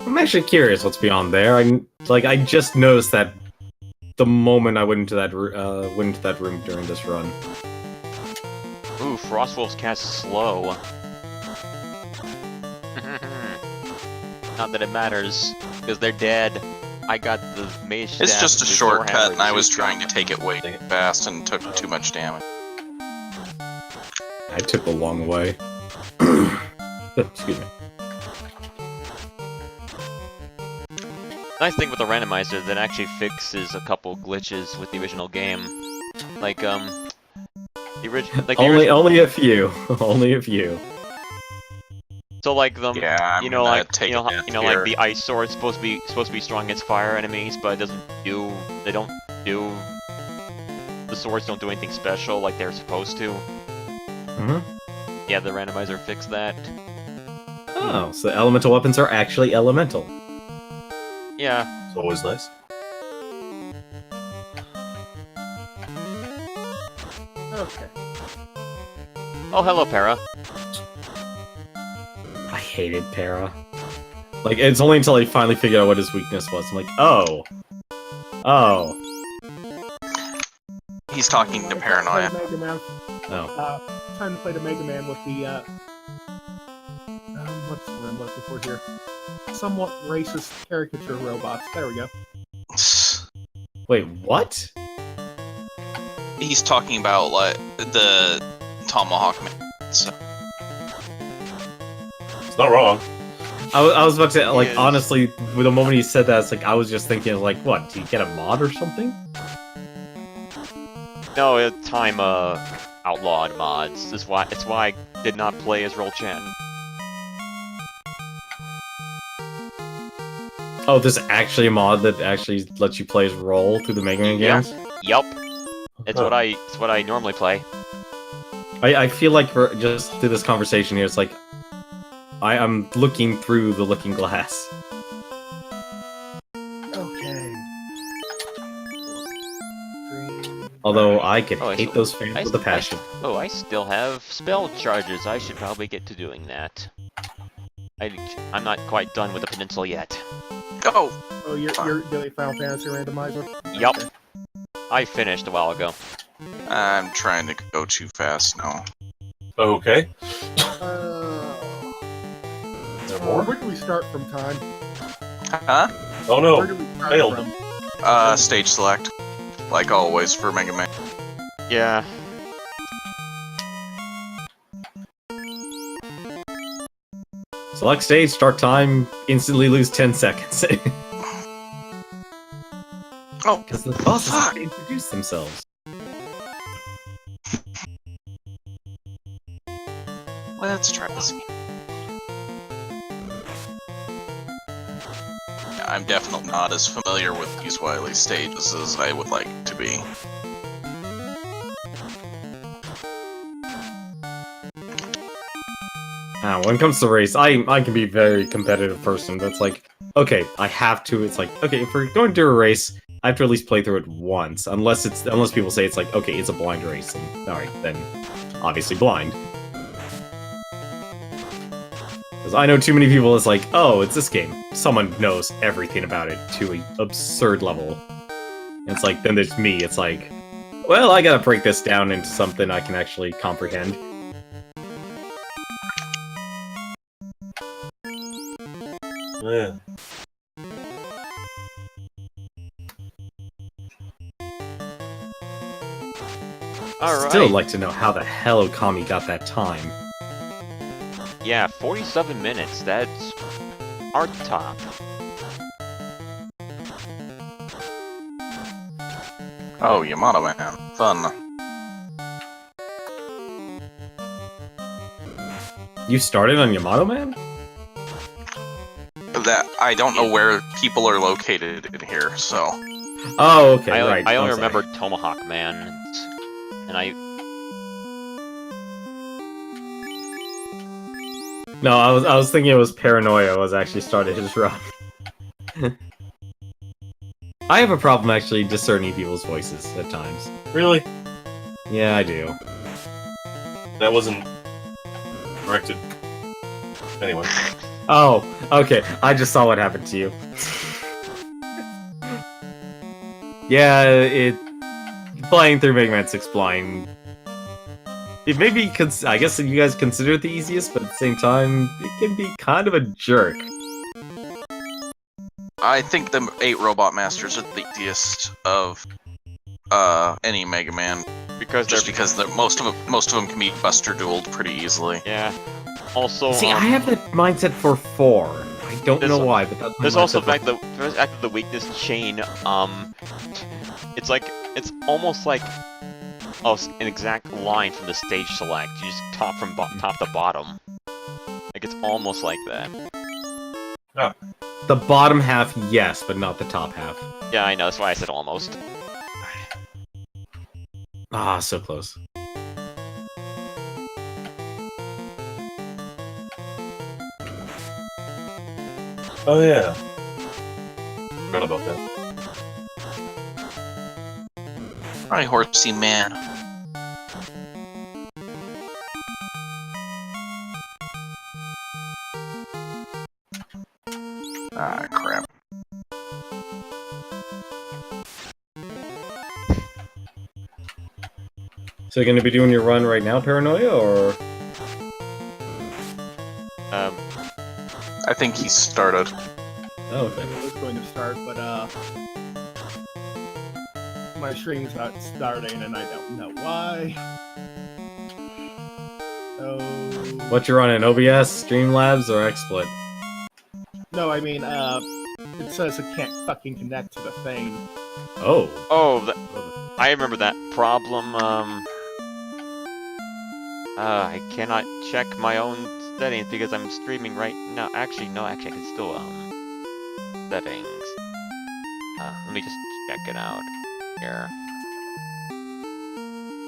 I'm actually curious what's beyond there. I just noticed that the moment I went into that room during this run. Ooh, Frostwolf's cast slow. Not that it matters, because they're dead. I got the mage It's staff just a with shortcut, Warhammer and I was Zeus trying to Gun. take it way too fast and took too much damage. I took the long way. Excuse me. Nice thing with the randomizer that actually fixes a couple glitches with the original game. Like, Only a few. Only a few. So like Yeah, I'm you know, gonna like take you know, a death like here. the ice sword's supposed to be strong against fire enemies, but they don't do the swords don't do anything special like they're supposed to. Yeah, the randomizer fixed that. Oh, so elemental weapons are actually elemental. Yeah. It's always nice. Okay. Oh, hello, Para. I hated Para. Like, it's only until I finally figured out what his weakness was. I'm like, oh. Oh. He's talking to Paranoia. Mega Man. Oh. Time to play the Mega Man with the what's the word I'm looking for here? Somewhat racist caricature robots. There we go. Wait, what? He's talking about like the Tomahawk Man. So. It's not wrong. I was about to say, like, Yes. honestly, with the moment he said that, it's like, I was just thinking, like, what, do you get a mod or something? No, Tyme outlawed mods. It's why I did not play as Roll Chan. Oh, there's actually a mod that actually lets you play as Roll through the Mega Man Yep. games? Yup. It's Huh. what I normally play. I feel like just through this conversation here, it's like, I'm looking through the looking glass. Okay. Although I could Oh, I hate still- those fans with a passion. Oh, I still have spell charges. I should probably get to doing that. I'm not quite done with the peninsula yet. Go! Oh, you're doing Final Fantasy randomizer? Yup. Okay. I finished a while ago. I'm trying to go too fast now. Okay. Is there more? Where do we start from time? Huh? Oh Where no. do we start failed. from? Stage select. Like always for Mega Man. Yeah. Select stage, start time, instantly lose 10 seconds. Oh, Because the bosses have fuck. to introduce themselves. Let's try this again. I'm definitely not as familiar with these Wily stages as I would like to be. When it comes to race, I can be a very competitive person. That's like, okay, I have to. It's like, okay, if we're going to do a race, I have to at least play through it once. Unless people say it's like, okay, it's a blind race, and all right, then obviously blind. Because I know too many people. It's like, oh, it's this game. Someone knows everything about it to an absurd level. And it's like, then there's me. It's like, well, I gotta break this down into something I can actually comprehend. Yeah. Alright. Still like to know how the hell Okami got that time. Yeah, 47 minutes. That's our top. Oh, Yamato Man. Fun. You started on Yamato Man? That I don't know where people are located in here, so... Oh, okay, I right. only I'm sorry. remember Tomahawk Man, and I... No, I was thinking it was Paranoia was actually started his run. I have a problem actually discerning people's voices at times. Really? Yeah, I do. That wasn't corrected. Anyway. Oh, okay. I just saw what happened to you. Yeah, playing through Mega Man 6 blind. It may be, I guess if you guys consider it the easiest, but at the same time, it can be kind of a jerk. I think the 8 Robot Masters are the easiest of any Mega Man, because because most of them can be Buster Dueled pretty easily. Yeah. Also, See, I have that mindset for 4. I don't know why, but that's my there's also mindset the fact that the weakness chain, it's like, it's almost like an exact line from the stage select. You just top to bottom. Like, it's almost like that. Oh. The bottom half, yes, but not the top half. Yeah, I know, that's why I said almost. Ah, so close. Oh yeah. Forgot about that. Hi, Horsey Man. Ah, crap. So you're gonna be doing your run right now, Paranoia, or...? I think he started. Oh, okay. I was going to start, but my stream's not starting, and I don't know why. So What you running, OBS, Streamlabs, or XSplit? no, I mean it says it can't fucking connect to the thing. Oh. Oh, I remember that problem, I cannot check my own settings because I'm streaming right now. Actually, no, I can still, settings. Let me just check it out here.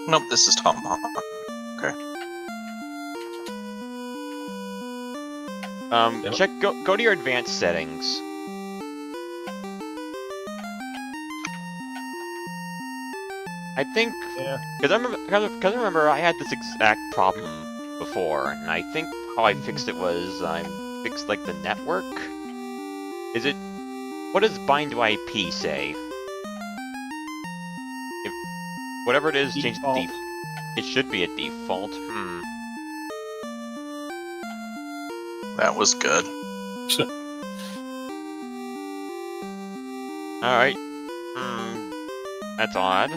Nope, this is Tom. Okay. Go to your advanced settings. I think, Yeah. because I remember I had this exact problem before, and I think how I fixed it was I fixed like the network. What does bind to IP say? If whatever it is, change the Default. it should be a default. That was good. All right. That's odd.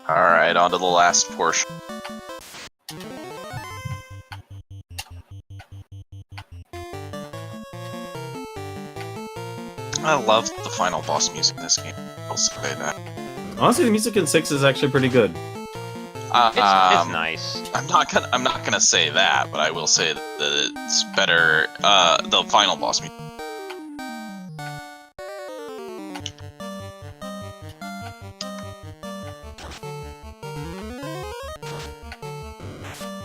Alright, on to the last portion. I love the final boss music in this game. I'll say that. Honestly, the music in 6 is actually pretty good. It's nice. I'm not gonna say that, but I will say that it's better. The final boss music.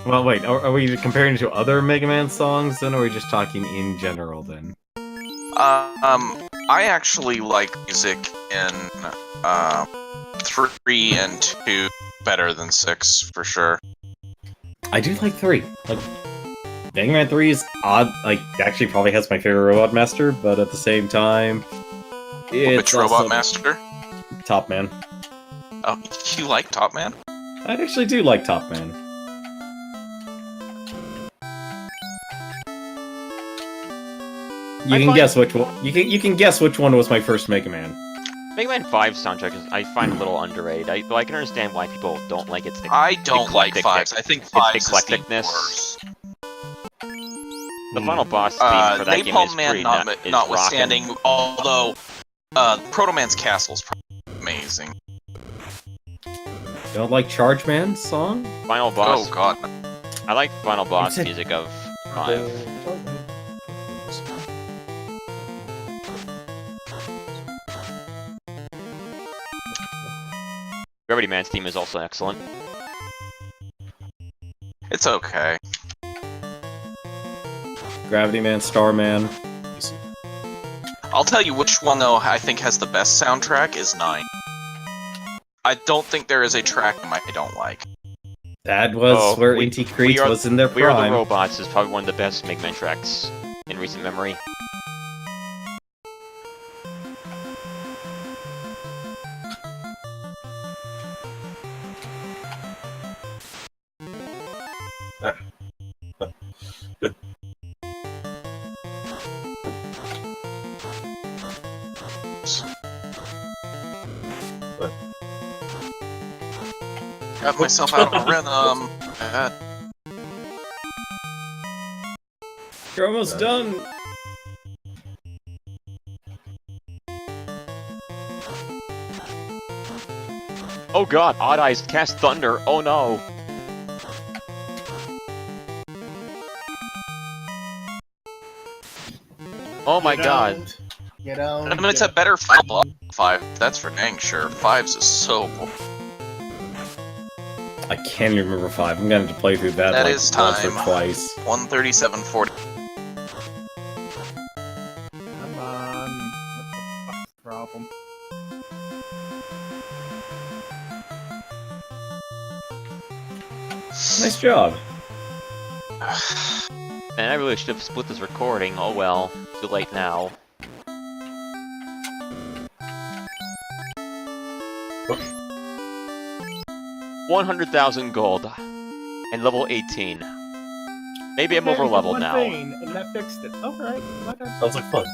Well, wait, are we comparing to other Mega Man songs then, or are we just talking in general then? I actually like music in 3 and 2 better than 6 for sure. I do like 3. Like, Mega Man 3 is odd. Like, actually, probably has my favorite Robot Master, but at the same time, it's Which Robot Master? Top Man. Oh, you like Top Man? I actually do like Top Man. You can guess which one. You can guess which one was my first Mega Man. Mega Man 5 soundtrack is, I find, a little underrated. Though I can understand why people don't like it. I don't like 5's. I think 5's is the eclecticness. worst. The final boss theme for that game is Napalm Man pretty notwithstanding, although Proto Man's Castle is probably amazing. You don't like Charge Man's song? Final boss. Oh god. I like final boss music of 5. Gravity Man's theme is also excellent. It's okay. Gravity Man, Star Man. I'll tell you which one, though, I think has the best soundtrack is 9. I don't think there is a track I don't like. That was where Inti Creed was in their prime. We Are the Robots is probably one of the best Mega Man tracks in recent memory. Got myself out of rhythm. You're almost done. Oh god, Odd Eyes cast Thunder. Oh no. Oh my god. Get out. I mean, it's a better final boss. 5. That's for dang sure. 5's is so. I can't even remember 5. I'm gonna have to play through that, That like is once or time. twice. 137.40. Come on. What the fuck's the problem? Nice job. Man, I really should have split this recording. Oh well. Too late now. Okay. 100,000 gold. And level 18. Maybe I'm over level one now. Thing, and that fixed it. Alright. Sounds like fun.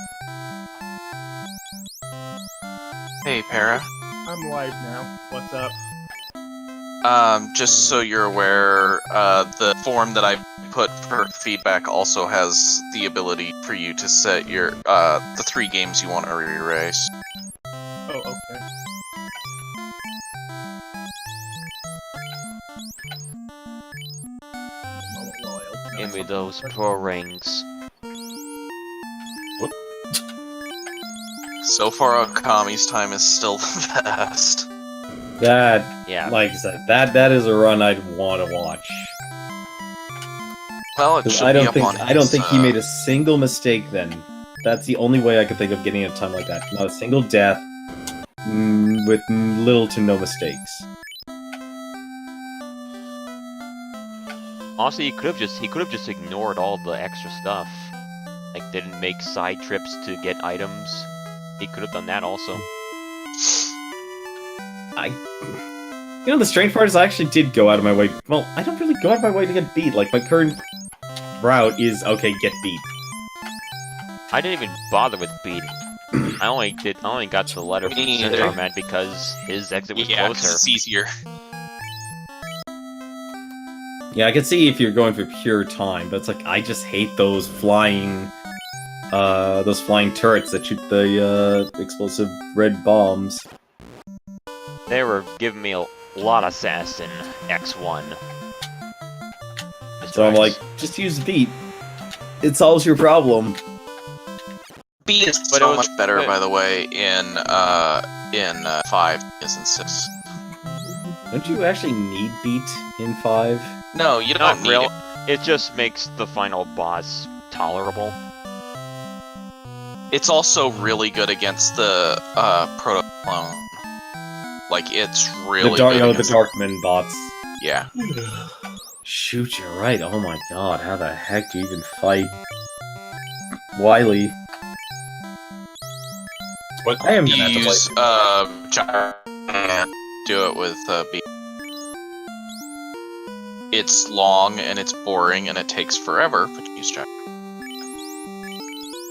Hey, Para. I'm live now. What's up? Just so you're aware, the form that I put for feedback also has the ability for you to set your, the 3 games you want to erase. Oh, okay. Give me those pro rings. What? So far, Okami's time is still the best. That, Yeah. like I said, that is a run I'd want to watch. Well, it should I be don't up think on I don't his, think he made a single mistake then. That's the only way I could think of getting a time like that. Not a single death, with little to no mistakes. Honestly, he could have just ignored all the extra stuff. Like, didn't make side trips to get items. He could have done that also. You know, the strange part is I actually did go out of my way. Well, I don't really go out of my way to get beat. Like, my current route is, okay, get beat. I didn't even bother with beat. I only got the letter from Me neither. Tenmar Man because his exit was Yeah, 'cause closer. it's easier. Yeah, I can see if you're going for pure time, but it's like I just hate those flying turrets that shoot the explosive red bombs. They were giving me a lot of sass in X1. So I'm like, just use beat. It solves your problem. B is But it so was- much better, but- by the way, in 5 as in 6. Don't you actually need beat in 5? No, you Not don't need real. it. It just makes the final boss tolerable. It's also really good against the proto clone. Like, it's really good the against Darkman bots. Yeah. Shoot, you're right. Oh my god, how the heck do you even fight Wily? What? I am You gonna have to play. use gyro and do it with B. It's long and it's boring and it takes forever, but you use gyro.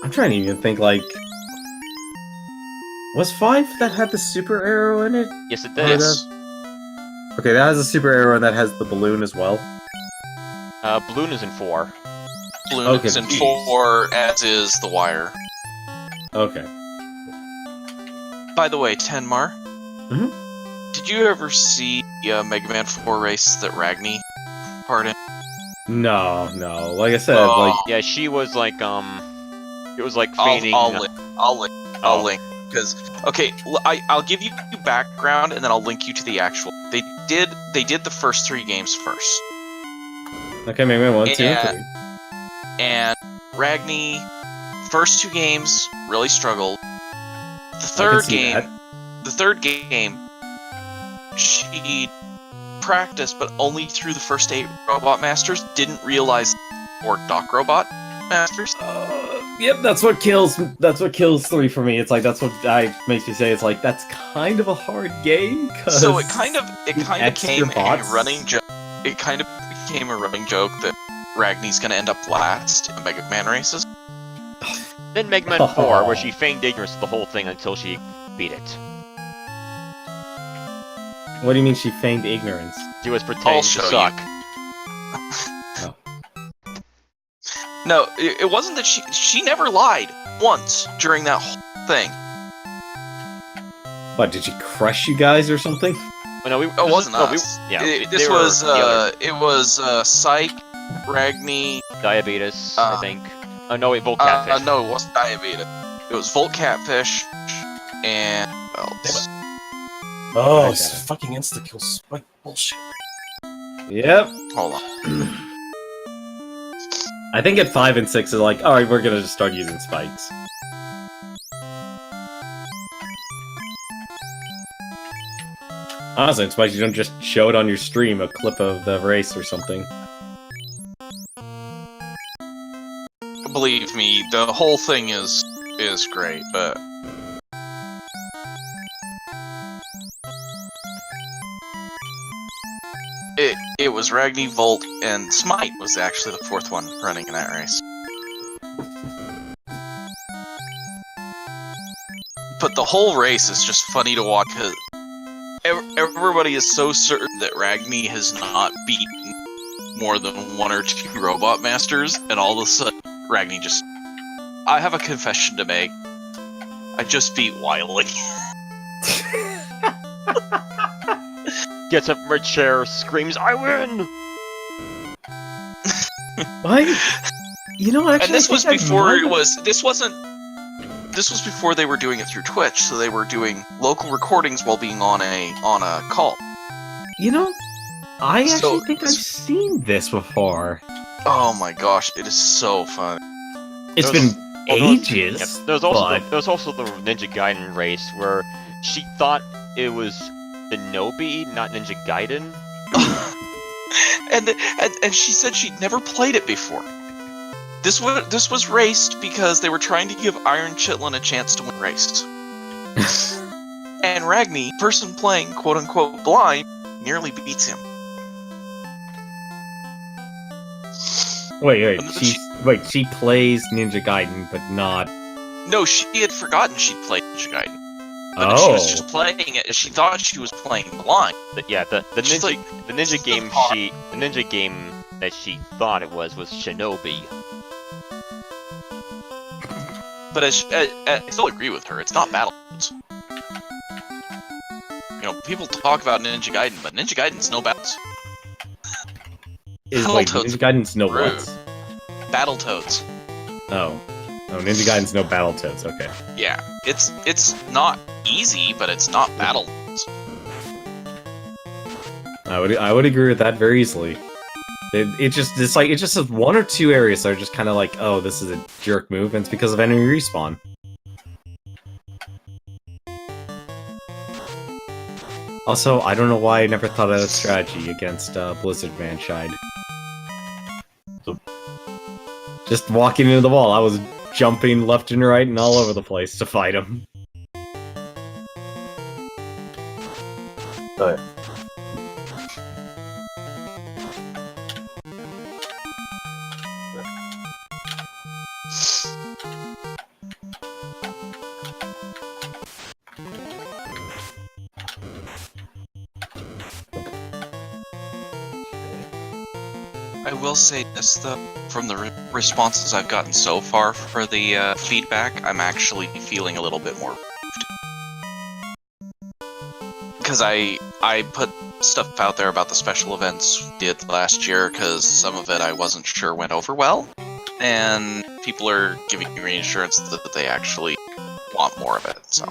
I'm trying to even think, like... Was 5 that had the super arrow in it? Yes, it Oh, did. Yes. Okay, that has a super arrow and that has the balloon as well. Balloon is in 4. Balloon Okay, is in geez. 4, as is the wire. Okay. By the way, Tenmar. Mhm. Did you ever see Mega Man 4 race that Ragni part in? No. Like I said, Oh. like... Yeah, she was like, it was like I'll feigning. link. I'll Oh. link. Because okay, I'll give you background and then I'll link you to the actual. They did the first 3 games first, Okay, Mega Man 1, 2, Yeah. and 3. and Ragni first 2 games really struggled. The I can third see game, that. she practiced, but only through the first 8 Robot Masters. Didn't realize or Doc Robot Masters. Yep, that's what kills 3 for me. It's like, that's what makes me say, it's like, that's kind of a hard game, 'cause So it kind of extra became bots. a running joke. It kind of became a running joke that Ragni's gonna end up last in Mega Man races. Then Mega Man 4, where she feigned ignorance of the whole thing until she beat it. What do you mean she feigned ignorance? She was pretending I'll to show you. suck. No, it wasn't that she never lied once during that whole thing. What, did she crush you guys or something? Oh, no, It wasn't us. Yeah, This they were was the other it was Psyche, Ragni. Diabetes, I think. Oh no, wait, Volt Catfish. No, it wasn't Diabetes. It was Volt Catfish and what else? Oh, I it's got it. fucking insta-kill spike bullshit. Yep. Hold on. I think at 5 and 6 is like, alright, we're gonna just start using spikes. Honestly, it's why you don't just show it on your stream, a clip of the race or something. Believe me, the whole thing is great, but it was Ragni, Volt, and Smite was actually the 4th one running in that race. But the whole race is just funny to watch because everybody is so certain that Ragni has not beaten more than 1 or 2 Robot Masters, and all of a sudden, Ragni just... I have a confession to make. I just beat Wily. Gets up from her chair, screams, "I win!" What? You know, actually, And this I was think I before might it was... This was before they were doing it through Twitch, so they were doing local recordings while being on a call. You know, I actually So- think I've seen this before. Oh my gosh, it is so fun. It's There's- been well, there was- ages. Yep. There was also but- the Ninja Gaiden race where she thought it was Shinobi, not Ninja Gaiden. and she said she'd never played it before. This was raced because they were trying to give Iron Chitlin a chance to win a race. And Ragni, person playing quote unquote blind, nearly beats him. Wait, And then she plays Ninja Gaiden, but not... No, she had forgotten she'd played Schide. But she was just playing it. She thought she was playing blind. Yeah, the She's ninja like, the ninja she's game hot. the ninja game that she thought it was Shinobi. But I still agree with her. It's not Battletoads. You know, people talk about Ninja Gaiden, but Ninja Gaiden's no battles. Wait, Battletoads Ninja Gaiden's no rude. what? Battletoads. Oh. Oh, Ninja Gaiden's no Battletoads, okay. Yeah, it's not easy, but it's not Battletoads. I would agree with that very easily. It's just one or two areas that are just kind of like, oh, this is a jerk move, and it's because of enemy respawn. Also, I don't know why I never thought of a strategy against Blizzard Man Schide. Just walking into the wall, I was jumping left and right and all over the place to fight him. Oh, yeah. I will say this though, from the responses I've gotten so far for the feedback, I'm actually feeling a little bit more relieved. Because I put stuff out there about the special events we did last year, because some of it I wasn't sure went over well, and people are giving me reassurance that they actually want more of it, so.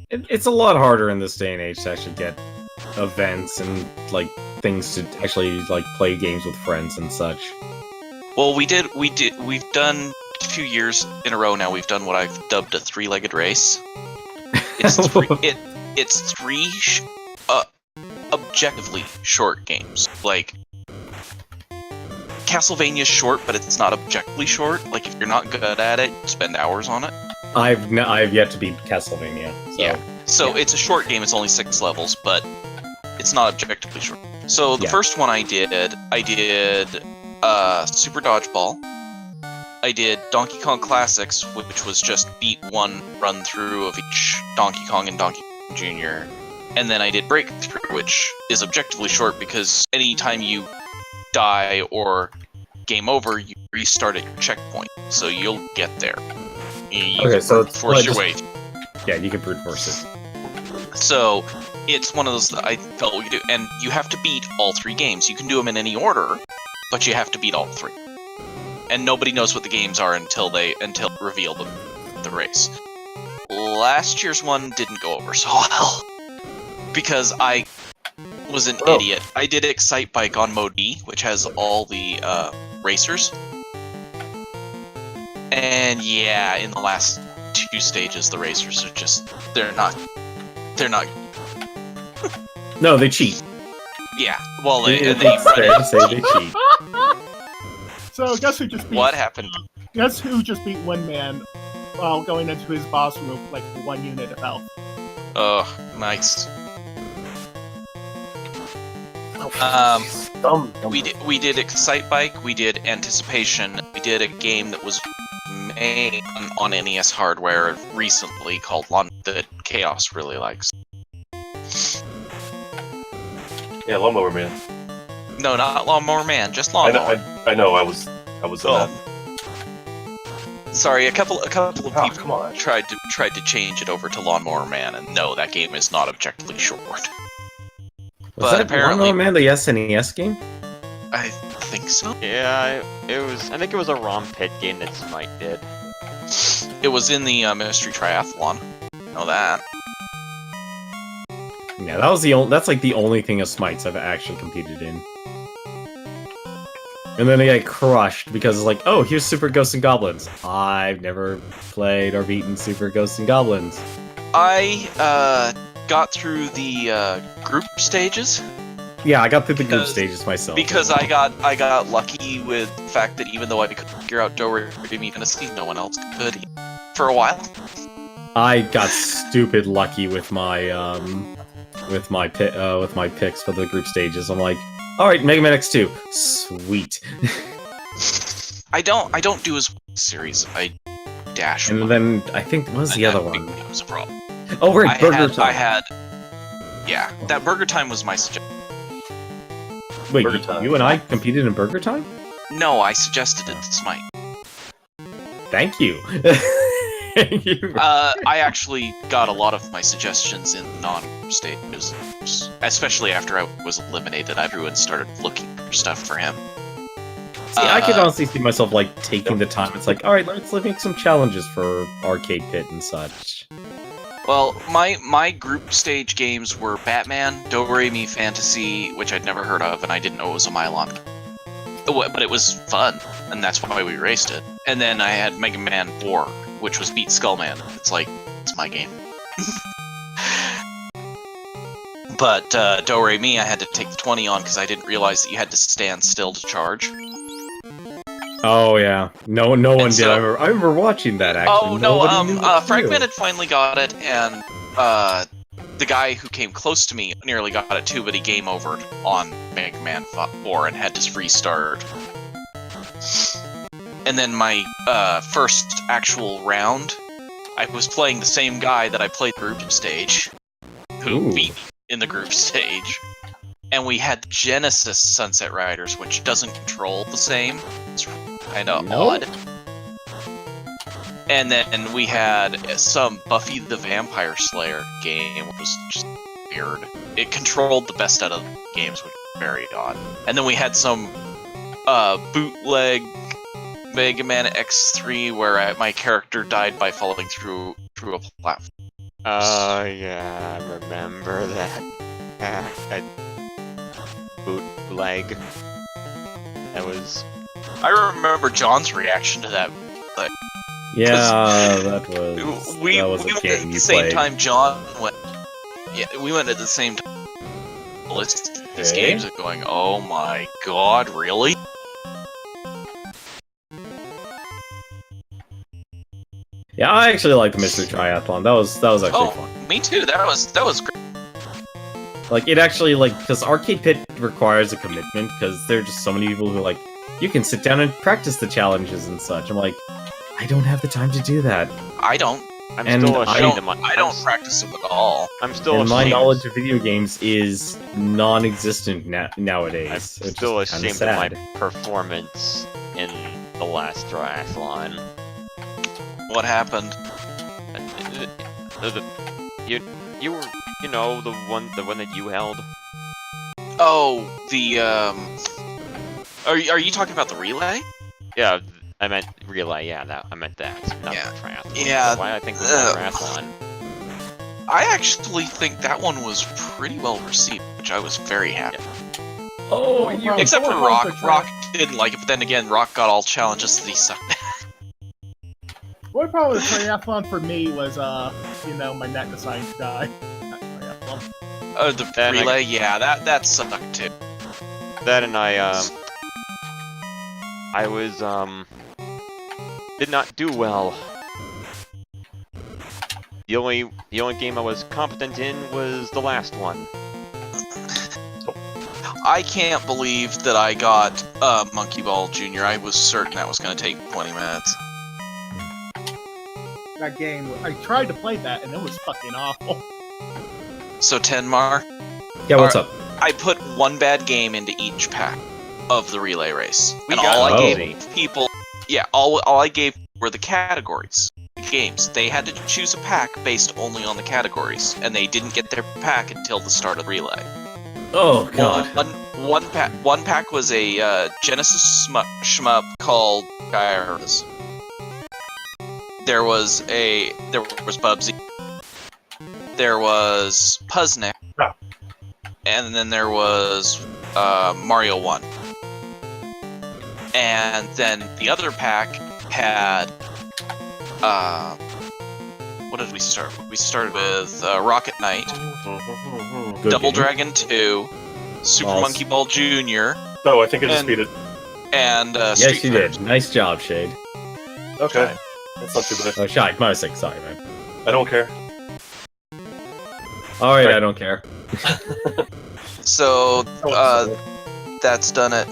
It's a lot harder in this day and age to actually get events and, like, things to actually, like, play games with friends and such. Well, we've done 2 years in a row now, we've done what I've dubbed a three-legged race. It's three objectively short games. Like, Castlevania's short, but it's not objectively short. Like, if you're not good at it, spend hours on it. I've yet to beat Castlevania. So, yeah. So yeah. it's a short game, it's only 6 levels, but it's not objectively short. So the first one I did Super Dodgeball. I did Donkey Kong Classics, which was just beat one run through of each Donkey Kong and Donkey Kong Jr. And then I did Breakthrough, which is objectively short because anytime you die or game over, you restart at your checkpoint, so you'll get there. Okay, so it's force your way. Yeah, you can brute force it. So it's one of those that I felt we could do, and you have to beat all 3 games. You can do them in any order, but you have to beat all 3. And nobody knows what the games are until reveal the race. Last year's one didn't go over so well because I was an idiot. I did Excite Bike on Mode E, which has all the racers. And yeah, in the last 2 stages, the racers are just they're not. No, they cheat. Yeah, well, they It's run fair it. to say they cheat. So guess who just beat? What happened? Guess who just beat one man while going into his boss room with like 1 unit of health? Oh, nice. We did Excite Bike. We did Anticipation. We did a game that was made on NES hardware recently called that Chaos really likes. Yeah, Lawnmower Man. No, not Lawnmower Man, just Lawnmower. I know. I was. Oh. Sorry, a couple of people come on. tried to change it over to Lawnmower Man, and no, that game is not objectively short. Was But that apparently, Lawnmower Man, the SNES game? I think so. Yeah, I think it was a ROM pit game that Smite did. It was in the Mystery Triathlon. Know that. Yeah, that's like the only thing of Smites I've actually competed in. And then they get crushed because it's like, oh, here's Super Ghosts and Goblins. I've never played or beaten Super Ghosts and Goblins. I got through the group stages. Yeah, I got through the group stages myself. Because I got lucky with the fact that even though I could figure out Do Re Mi Fa Si, no one else could for a while. I got stupid lucky with my picks for the group stages. I'm like, all right, Mega Man X2, sweet. I don't do as well as series. I dash. And then I think what was the other one? It was a problem. Oh, right, Burger Time. Yeah, that Burger Time was my suggestion. Wait, Burger Time. you and I competed in Burger Time? No, I suggested it to Smite. Thank you. Thank you. I actually got a lot of my suggestions in non-stages, especially after I was eliminated. Everyone started looking for stuff for him. See, I could honestly see myself like taking the time. It's like, all right, let's make some challenges for Arcade Pit and such. Well, my group stage games were Batman, Do-Re-Mi Fantasy, which I'd never heard of, and I didn't know it was a Mylon. But it was fun, and that's why we raced it. And then I had Mega Man 4, which was Beat Skullman. It's like, it's my game. But Do-Re-Mi, I had to take the 20 on because I didn't realize that you had to stand still to charge. Oh yeah, no one did. So- I remember watching that actually. Oh no, Nobody knew what to Fragment do. had finally got it, and the guy who came close to me nearly got it too, but he game overed on Mega Man 4 and had to restart. And then my first actual round, I was playing the same guy that I played group stage, who Ooh. beat me in the group stage. And we had Genesis Sunset Riders, which doesn't control the same. It's kind of Nope. odd. And then we had some Buffy the Vampire Slayer game, which was just weird. It controlled the best out of the games, which was very odd. And then we had some bootleg Mega Man X3 where my character died by falling through a platform. Oh, yeah, I remember that. That bootleg. That was... I remember John's reaction to that. Yeah, that was We a went game at you the same played. time John went. Yeah, we went at the same time. These Okay. games are going, oh my god, really? Yeah, I actually like the Mystery Triathlon. That was actually fun. Oh, me too. That was great. Like it actually because Arcade Pit requires a commitment because there are just so many people who like you can sit down and practice the challenges and such. I'm like, I don't have the time to do that. I don't. I'm And still I ashamed of my... I don't practice them at all. I'm still And my ashamed. knowledge of video games is non-existent nowadays. I'm It's still just kinda ashamed of my sad. performance in the last triathlon. What happened? You were, you know, the one that you held. Oh, the Are you talking about the relay? Yeah, I meant relay. Yeah, I meant that. Not Yeah. the triathlon. Yeah, Why I think it was the triathlon. I actually think that one was pretty well received, which I was very happy. Oh, Except for Oh, Rock. for sure. Rock didn't like it, but then again, Rock got all challenges that he sucked at. One problem with triathlon for me was, my net decided to die. Not triathlon. The Then relay, yeah, that sucked too. That and I was did not do well. The only game I was competent in was the last one. I can't believe that I got Monkey Ball Jr. I was certain that was going to take 20 minutes. That game, I tried to play that, and it was fucking awful. So Tenmar, Yeah, what's up? I put one bad game into each pack of the relay race. We And got all I lucky. gave people, all I gave were the categories. The games. They had to choose a pack based only on the categories, and they didn't get their pack until the start of the relay. Oh god. One pack was a Genesis shmup called Gyros. There was Bubsy. There was Puzznick. Ah. And then there was Mario 1. And then the other pack had what did we start? We started with Rocket Knight, Good Double game. Dragon 2, Super Balls. Monkey Ball Jr., Oh, I think I just And- beat it. and Yes, Street you Fighter. did. Nice job, Shade. Okay. That's not too bad. Oh, Shide, my mistake. Sorry, man. I don't care. All right, Right. I don't care. So Oh, that's done at.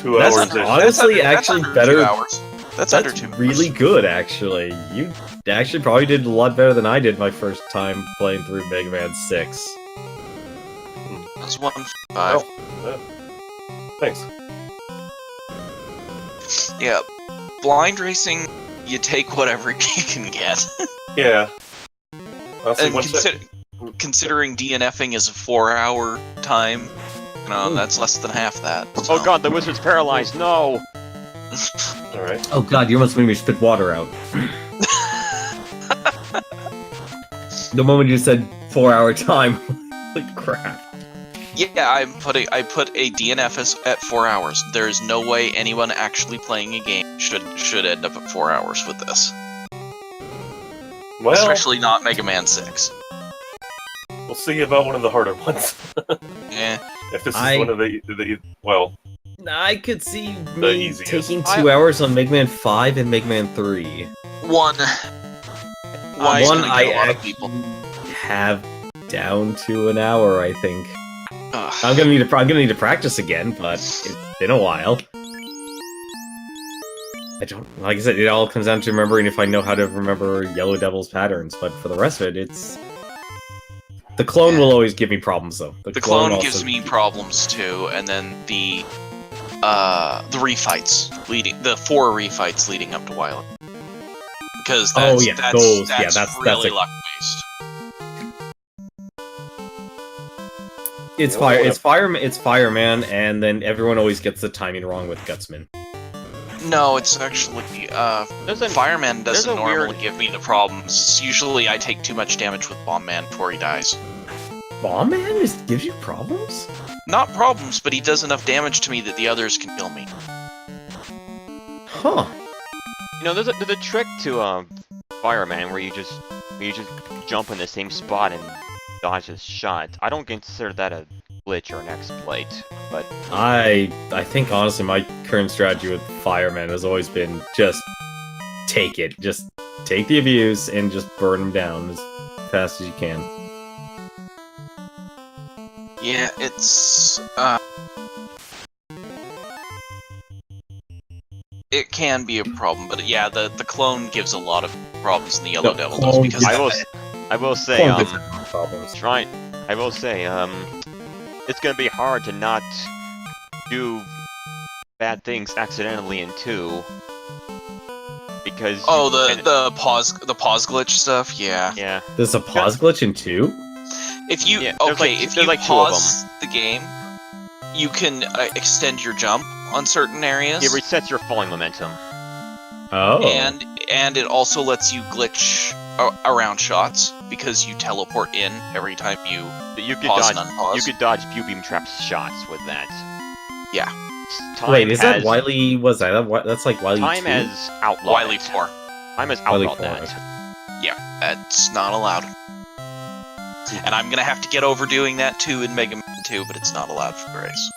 2 That's hours. honestly That's actually under better. 2 hours. That's under 2 hours. really good, actually. You actually probably did a lot better than I did my first time playing through Mega Man 6. That's 1.5. Oh, yeah. Thanks. Yeah, blind racing, you take whatever you can get. Yeah. Honestly, And considering DNFing is a 4-hour time, that's less than half that. So. Oh god, the wizard's paralyzed. No. All right. Oh god, you almost made me spit water out. The moment you said 4-hour time, holy crap. Yeah, I put a DNF at 4 hours. There is no way anyone actually playing a game should end up at 4 hours with this. Well, Especially not Mega Man 6. we'll see about one of the harder ones. Yeah. If this is one of the well, I could see The me easiest. taking 2 hours on Mega Man 5 and Mega Man 3. One One gonna I get a lot of actually people. have down to an hour, I think. Ugh. I'm gonna need to practice again, but it's been a while. Like I said, it all comes down to remembering if I know how to remember Yellow Devil's patterns, but for the rest of it, it's... The clone will always give me problems, though. The clone also- gives me problems too, and then the refights the 4 refights leading up to Wily. Because Oh, that's, yeah, that's, those- that's, yeah, that's really a- luck based. It's Fireman, and then everyone always gets the timing wrong with Gutsman. No, it's actually Fireman there's doesn't a normally weird- give me the problems. Usually I take too much damage with Bomb Man before he dies. Bomb Man gives you problems? Not problems, but he does enough damage to me that the others can kill me. Huh. You know, there's a trick to Fireman where you just jump in the same spot and dodge his shot. I don't consider that a glitch or an exploit, but I think honestly my current strategy with Fireman has always been just take it. Just take the abuse and just burn him down as fast as you can. Yeah, it's it can be a problem, but yeah, the clone gives a lot of problems in the Yellow The Devil does clone because I will say Clone gives me problems. it's gonna be hard to not do bad things accidentally in 2 because the pause glitch stuff, yeah. yeah. There's a pause glitch in 2? If you Yeah, there's if you like 2 of pause the game, you can extend your jump on certain areas. It resets your falling momentum. Oh. And it also lets you glitch around shots because you teleport in every time you You could pause dodge and unpause. you could dodge Beam Trap's shots with that. Yeah. Wait, is that Wily? Was that? That's like Wily Time 2? has outlawed Wily it. 4. Time has Wily outlawed 4, that. okay. Yeah, that's not allowed. And I'm gonna have to get over doing that too in Mega Man 2, but it's not allowed for the race.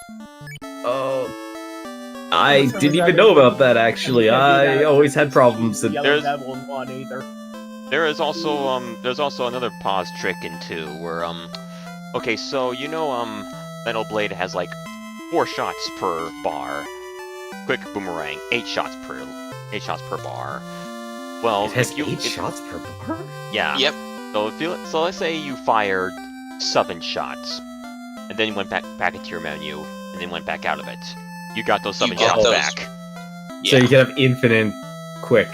Oh. I didn't even know about that, actually. I always had problems. Yellow There's- Devil in 1 either. There is also another pause trick in 2 where okay, so you know Metal Blade has like 4 shots per bar. Quick Boomerang, 8 shots per bar. Well, It has if you 8 shots per bar? yeah. Yep. So let's say you fired 7 shots, and then you went back into your menu, and then went back out of it. You got those 7 get shots those. back. So Yeah. you can have infinite quick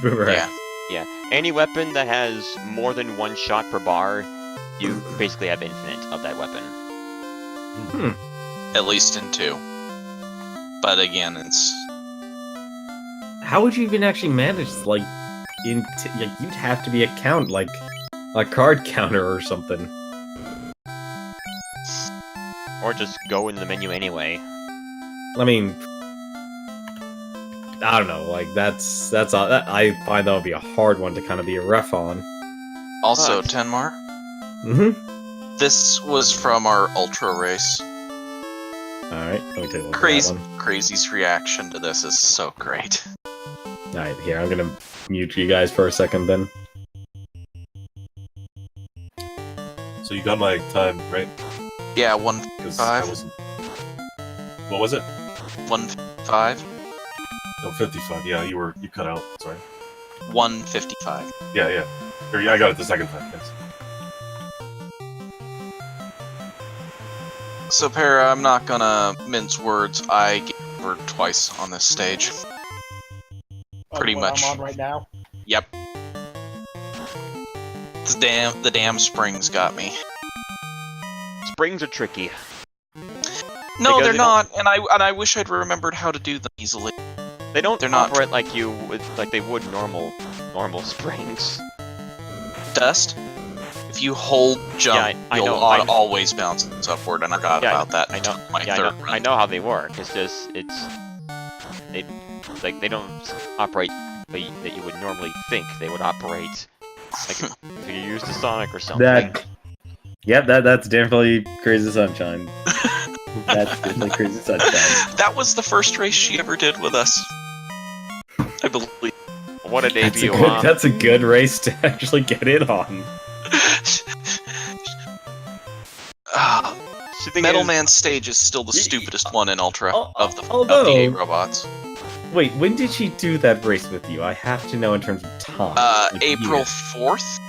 boomerang. Yeah. Yeah. Any weapon that has more than 1 shot per bar, you basically have infinite of that weapon. At least in 2. But again, it's How would you even actually manage, like, you'd have to be like a card counter or something. Or just go in the menu anyway. I mean, I don't know, like, that's I find that would be a hard one to kind of be a ref on. also But- Tenmar. Mm-hmm. This was from our Ultra race. Alright, let me take a look at that one. Crazy's reaction to this is so great. Alright, here, I'm gonna mute you guys for a second then. So you got my time, right? Yeah, 1 Because I 5. wasn't. What was it? 155. No, 55. Yeah, you cut out. Sorry. 155. Yeah. Or, yeah, I got it the second time. Yes. So, Para, I'm not gonna mince words. I get over twice on this stage. Pretty What much. I'm on right now. Yep. The damn springs got me. Springs are tricky. No, Because they're they not, and I wish I'd remembered how to do them easily. They don't They're not. operate like they would normal springs. Dust. If you hold jump, Yeah, I you'll know, I know. always bounce upward, and I forgot Yeah, about that. I know. My Yeah, third I run. know how they work. It's just they don't operate that you would normally think they would operate. Like if you use the Sonic or something. That's definitely Crazy Sunshine. That's definitely Crazy Sunshine. That was the first race she ever did with us. I believe. What a debut, That's a good race to actually get in on. The thing Metal is- Man stage is still the stupidest one in Ultra of the although- 8 robots. Wait, when did she do that race with you? I have to know in terms of time. Like April year. 4th,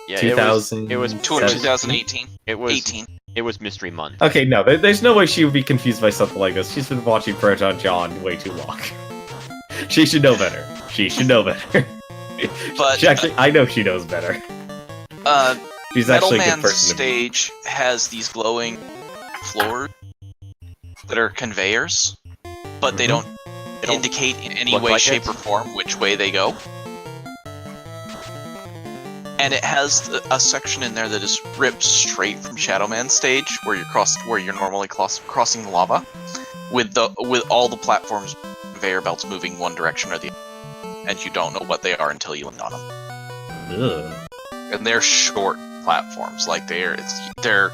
Yeah, 2000. it was 2018. It was 18. It was Mystery Month. Okay, no, there's no way she would be confused by something like this. She's been watching Proton John way too long. She should know better. She should know better. But she actually, I know she knows better. She's Metal actually a good Man's person to be. stage has these glowing floors that are conveyors, but they don't indicate in any look way, like shape, it? or form which way they go. And it has a section in there that is ripped straight from Shadow Man's stage, where you're normally crossing the lava, with all the platforms, conveyor belts moving one direction or the other, and you don't know what they are until you land on them. Ugh. And they're short platforms, like they're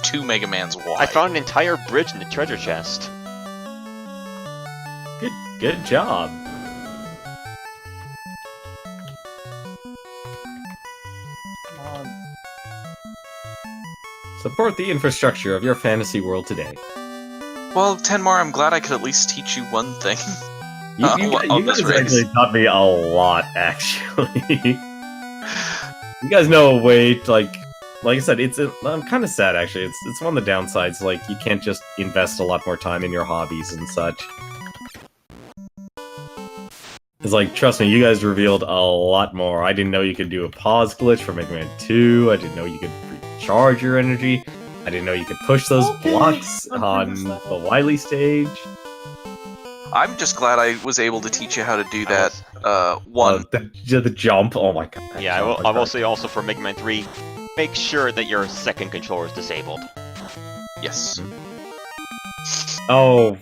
2 Mega Mans wide. I found an entire bridge in the treasure chest. Good job. Support the infrastructure of your fantasy world today. Well, Tenmar, I'm glad I could at least teach you one thing. You on this guys race. actually taught me a lot, actually. You guys know a way to, like I said, I'm kind of sad, actually. It's one of the downsides, like, you can't just invest a lot more time in your hobbies and such. It's like, trust me, you guys revealed a lot more. I didn't know you could do a pause glitch for Mega Man 2. I didn't know you could recharge your energy. I didn't know you could push those blocks on the Wily stage. I'm just glad I was able to teach you how to do that. One. The jump. Oh my god. that Yeah, jump, I will say also for Mega Man 3, make sure that your second controller is disabled. Yes. Oh,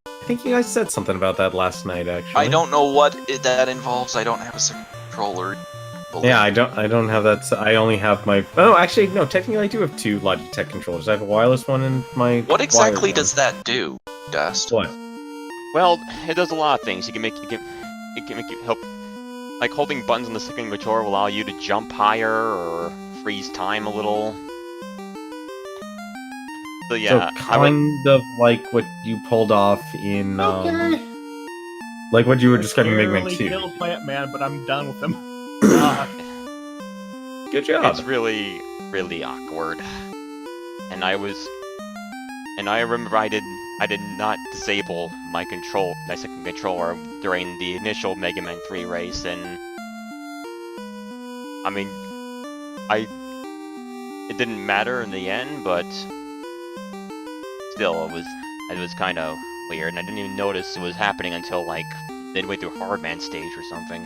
I think you guys said something about that last night, actually. I don't know what that involves. I don't have a second controller. Yeah, I don't have that. I only have my. Oh, actually, no. Technically, I do have 2 Logitech controllers. I have a wireless one and my. What exactly wired does that do, Dust? one. Well, it does a lot of things. It can make you help. Like holding buttons on the second controller will allow you to jump higher or freeze time a little. So yeah, So kind of like what you pulled off in. Like what you were describing in Mega Man 2. Killed Plant Man, but I'm done with him. Good job. It's really, really awkward. And I remember I did not disable my second controller during the initial Mega Man 3 race, and I mean, it didn't matter in the end, but still, it was kind of weird, and I didn't even notice it was happening until like midway through Hardman stage or something.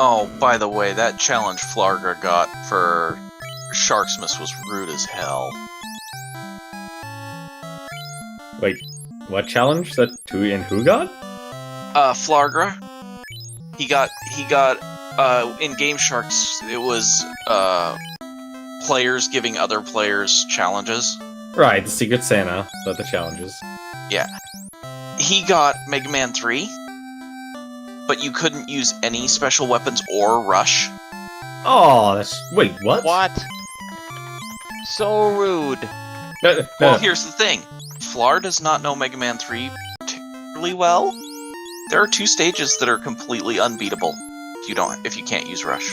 Oh, by the way, that challenge Flarga got for Sharksmith was rude as hell. Wait, what challenge? That who got? Flarga. He got in Game Sharks, it was players giving other players challenges. Right, the Secret Santa, but the challenges. Yeah. He got Mega Man 3, but you couldn't use any special weapons or rush. Oh, wait, what? What? So rude. No, Well, here's the thing. Flar does not know Mega Man 3 particularly well. There are 2 stages that are completely unbeatable if you can't use Rush.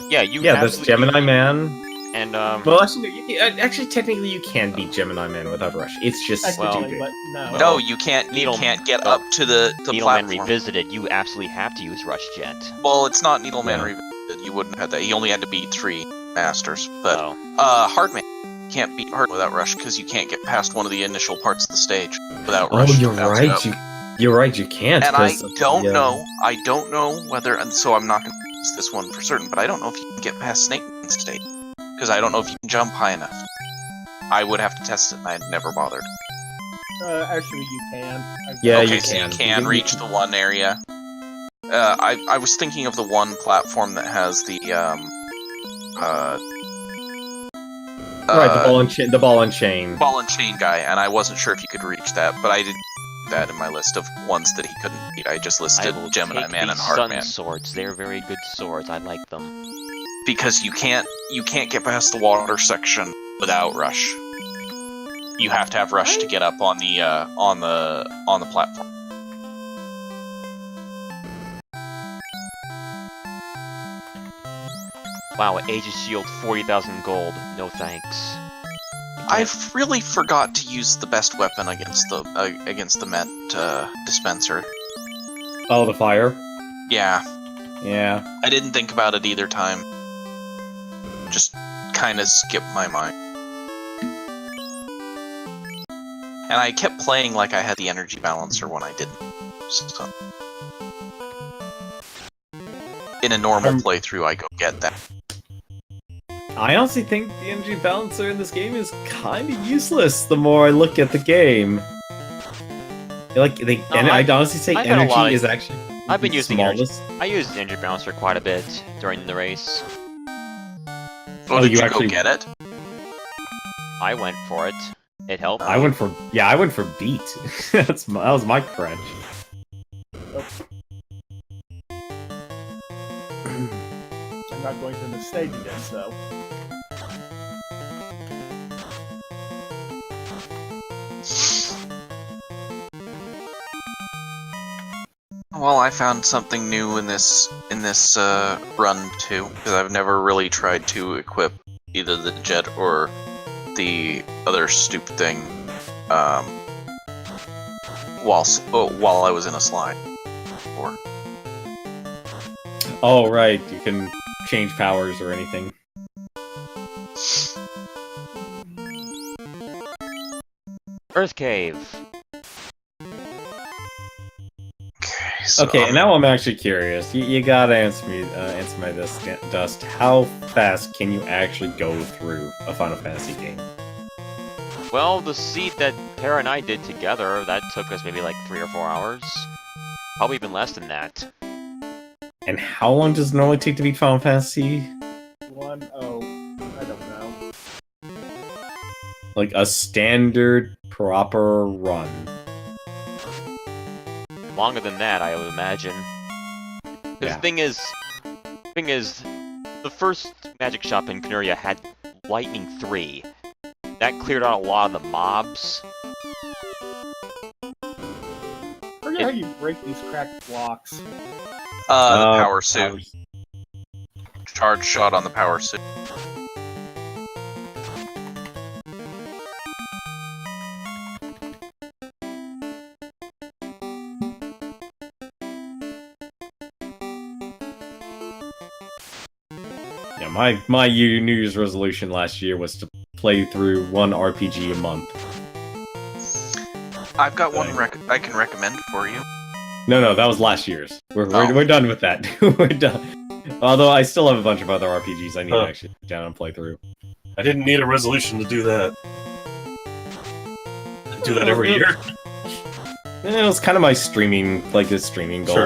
Yeah, you yeah, there's absolutely- Gemini Man. And Well, actually, technically, you can beat Gemini Man without Rush. It's just Technically, stupid. but no. No, you can't. Needle- You can't get oh, up to the Needleman platform. Revisited, you absolutely have to use Rush Jet. Well, it's not Needleman Yeah. Revisited. You wouldn't have that. He only had to beat 3 masters. But Oh. Hardman can't beat Hard without Rush because you can't get past one of the initial parts of the stage without Oh, Rush. you're bouncing right. up. You're right. You can't. And I 'cause of don't the, know. I don't know whether, and so I'm not going to use this one for certain. But I don't know if you can get past Snake Man's stage because I don't know if you can jump high enough. I would have to test it, and I never bothered. Actually, you can. Yeah, Okay, you so can. you can reach the one area. I was thinking of the one platform that has the right, the ball and chain. ball and chain guy, and I wasn't sure if you could reach that, but I didn't put that in my list of ones that he couldn't beat. I just I listed will Gemini take Man the and Hard Man. Sun Swords. They're very good swords. I like them. Because you can't get past the water section without Rush. You have to have Rush to get up on the platform. Wow, Aegis Shield, 40,000 gold. No thanks. I really forgot to use the best weapon against the Met dispenser. Oh, the fire. Yeah, Yeah. I didn't think about it either time. Just kind of skipped my mind. And I kept playing like I had the energy balancer when I didn't. So. In a normal playthrough, I go get that. I honestly think the energy balancer in this game is kind of useless. The more I look at the game, I'd honestly say I've had a lot energy of- is actually. I've been the using energy. smallest. I used Energy Balancer quite a bit during the race. Oh, Oh, did you you actually- go get it? I went for it. It helped. I went for beat. That was my crunch. I'm not going through the stage again, so. Well, I found something new in this run too, because I've never really tried to equip either the jet or the other stupid thing while I was in a slide. Or Oh right, you can change powers or anything. Earth Cave. Okay, and now I'm actually curious. You gotta answer me this, Dust. How fast can you actually go through a Final Fantasy game? Well, the seed that Tara and I did together, that took us maybe like 3 or 4 hours. Probably even less than that. And how long does it normally take to beat Final Fantasy? I don't know. Like a standard, proper run. Longer than that, I would imagine. 'Cause Yeah. the thing is, the first Magic Shop in Canuria had Lightning 3. That cleared out a lot of the mobs. Forget how you break these cracked blocks. the power suit. Charge shot on the power suit. Yeah, my New Year's resolution last year was to play through one RPG a month. I've got one I can recommend for you. No, that was last year's. We're done with that. We're done. Although I still have a bunch of other RPGs I need to actually sit down and play through. I didn't need a resolution to do that. I do that every year. It was kind of my streaming goal.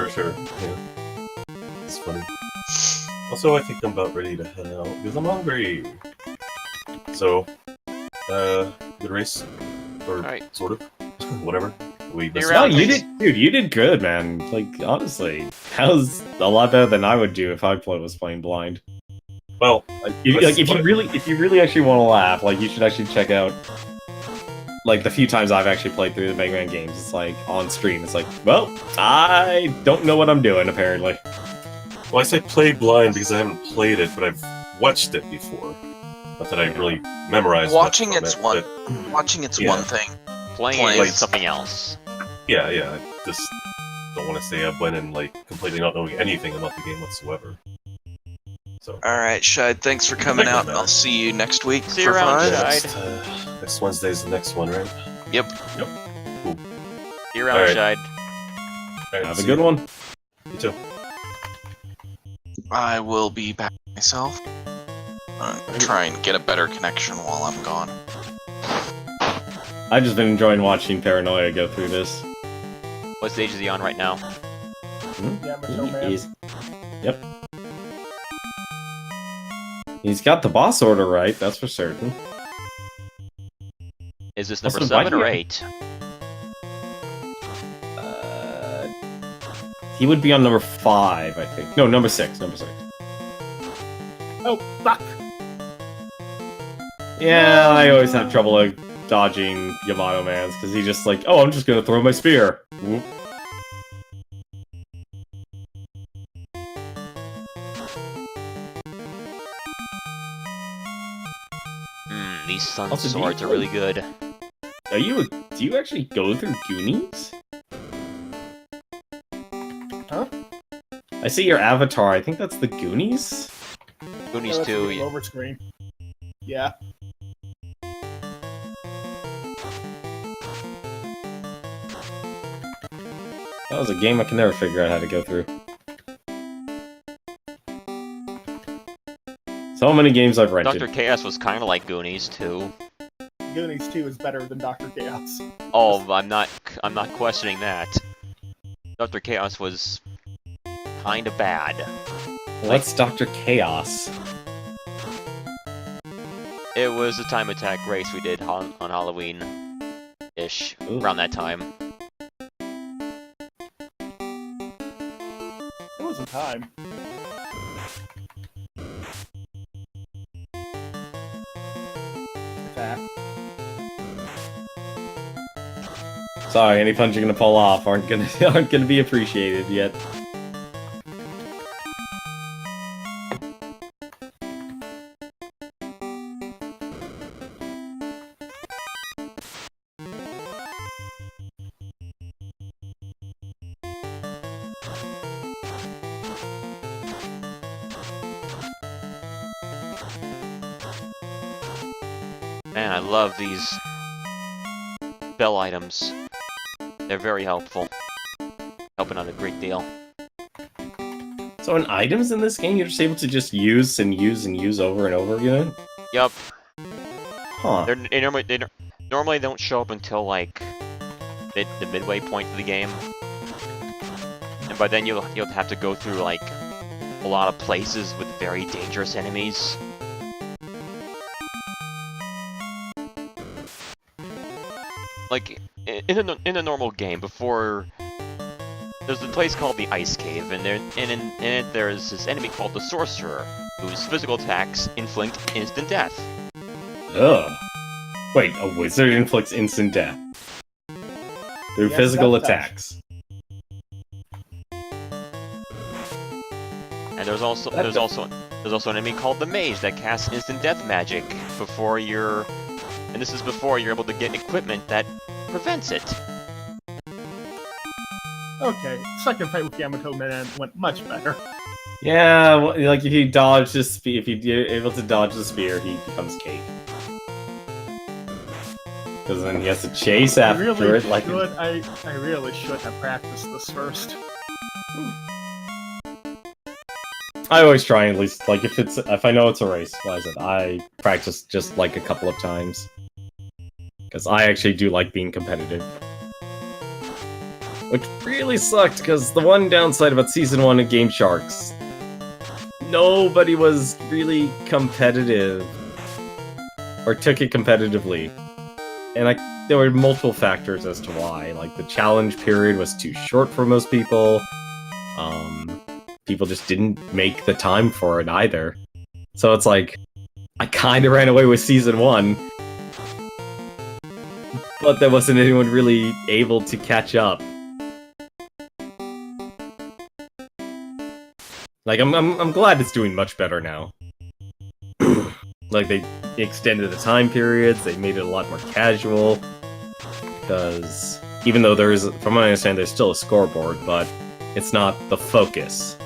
Sure. Yeah. It's funny. Also, I think I'm about ready to head out because I'm hungry. So, good race, or Alright. sort of, whatever. No, you did good, man. Like, honestly, that was a lot better than I would do if I was playing blind. Well, If you really actually want to laugh, like, you should actually check out like the few times I've actually played through the Mega Man games, it's like on stream. It's like, well, I don't know what I'm doing apparently. Well, I say play blind because I haven't played it, but I've watched it before. Not that I really memorized. Watching much it's from one. it, but Watching it's Yeah. one thing. Playing Playing- is something else. yeah. I just don't want to say I went in like completely not knowing anything about the game whatsoever. So. All right, Schide, thanks for coming Thank you, out. man. I'll see you next week. See you for around, five. Schide. Next Wednesday's the next one, right? Yep. You're out, Alright. Schide. Alright, Have a see good you. one. You too. I will be back myself. Try and get a better connection while I'm gone. I've just been enjoying watching Paranoia go through this. What stage is he on right now? Yeah, Macho Man. Yep. He's got the boss order right, that's for certain. Is this Also, number why 7 do or you- 8? He would be on number 5, I think. No, number 6. Number 6. Oh, fuck! Yeah, I always have trouble like dodging Yamato Man's because he just like, oh, I'm just gonna throw my spear. Whoop. These sun Also, do you swords are play- really good. Do you actually go through Goonies? Huh? I see your avatar. I think that's the Goonies. Goonies Yeah, that's 2, the over screen. Yeah. That was a game I can never figure out how to go through. So many games I've rented. Dr. Chaos was kind of like Goonies 2. Goonies 2 is better than Dr. Chaos. Oh, I'm not questioning that. Dr. Chaos was kind of bad. What's Dr. Chaos? It was a time attack race we did on Halloween-ish, Ooh. around that time. It wasn't time. Attack. Sorry, any punch you're gonna pull off aren't gonna be appreciated yet. Man, I love these bell items. They're very helpful. Helping out a great deal. So in items in this game, you're just able to just use and use and use over and over again? Yup. Huh. They normally don't show up until like the midway point of the game, and by then you'll have to go through like a lot of places with very dangerous enemies. Like in a normal game, before there's a place called the Ice Cave, and in it there's this enemy called the Sorcerer, whose physical attacks inflict instant death. Ugh. Wait, a wizard inflicts instant death through Yes, physical death touch. attacks. And there's also an enemy called the Mage that casts instant death magic before you're, and this is before you're able to get equipment that prevents it. Okay, second fight with Yamato Man went much better. Yeah, well, like if you dodge the spear, if you're able to dodge the spear, he becomes cake. Because then he has to chase after it like. I really should have practiced this first. I always try at least like if I know it's a race, why is it? I practice just like a couple of times. Because I actually do like being competitive. Which really sucked, because the one downside about Season 1 of Game Sharks, nobody was really competitive. Or took it competitively. And there were multiple factors as to why. Like, the challenge period was too short for most people. People just didn't make the time for it either. So it's like, I kind of ran away with Season 1. but there wasn't anyone really able to catch up. Like, I'm glad it's doing much better now. Like, they extended the time periods, they made it a lot more casual. Because even though there is, from what I understand, there's still a scoreboard, but it's not the focus.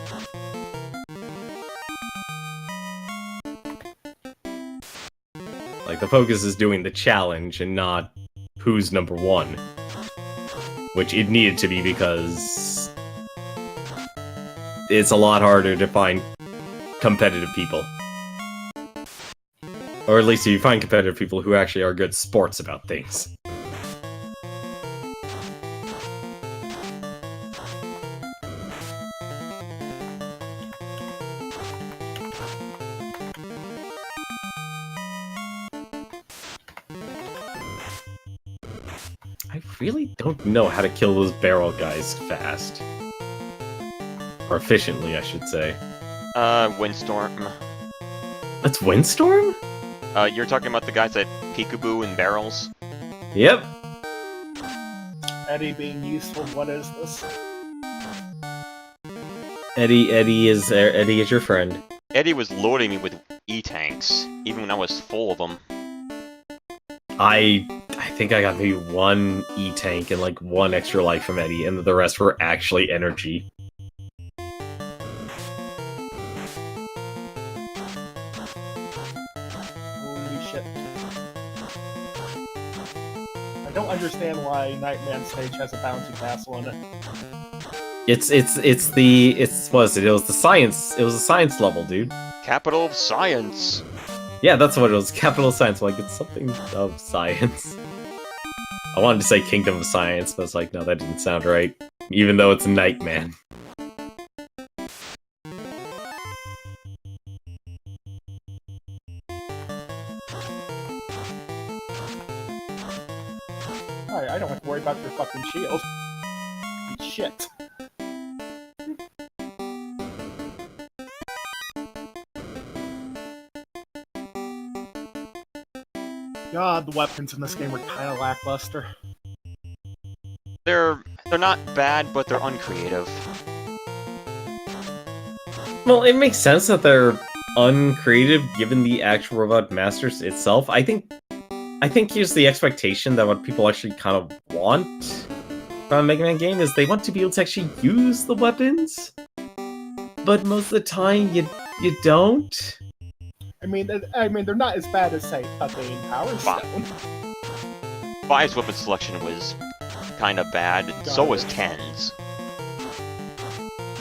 Like, the focus is doing the challenge and not who's number one. Which it needed to be because it's a lot harder to find competitive people. Or at least you find competitive people who actually are good sports about things. I really don't know how to kill those barrel guys fast. Or efficiently, I should say. Windstorm. That's Windstorm? You're talking about the guys that peekaboo in barrels? Yep. Eddie being useful, what is this? Eddie is your friend. Eddie was loading me with E-tanks, even when I was full of them. I think I got maybe one E-tank and like one extra life from Eddie, and the rest were actually energy. Holy shit. I don't understand why Nightman stage has a bouncy castle in it. It was the science. It was a science level, dude. Capital of Science! Yeah, that's what it was. Capital Science. Like, it's something of science. I wanted to say Kingdom of Science, but it's like, no, that didn't sound right. Even though it's Nightman. Alright, I don't have to worry about your fucking shield. Eat shit. God, the weapons in this game were kind of lackluster. They're not bad, but they're uncreative. Well, it makes sense that they're uncreative given the actual Robot Masters itself. I think here's the expectation that what people actually kind of want from a Mega Man game is they want to be able to actually use the weapons. But most of the time, you don't. I mean, they're not as bad as, say, Tucky and Power Stone. 5's weapon selection was kind of bad, and so was 10's.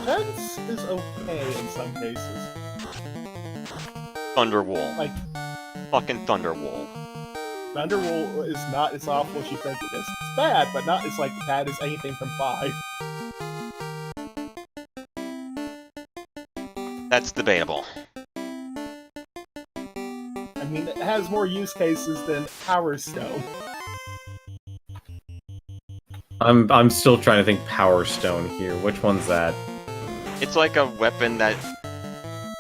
Tense is okay in some cases. Thunderwall. Like, Fucking Thunderwall. Thunderwall is not as awful as you think it is. It's bad, but not as, like, bad as anything from 5. That's debatable. I mean, it has more use cases than Power Stone. I'm still trying to think Power Stone here. Which one's that? It's like a weapon that...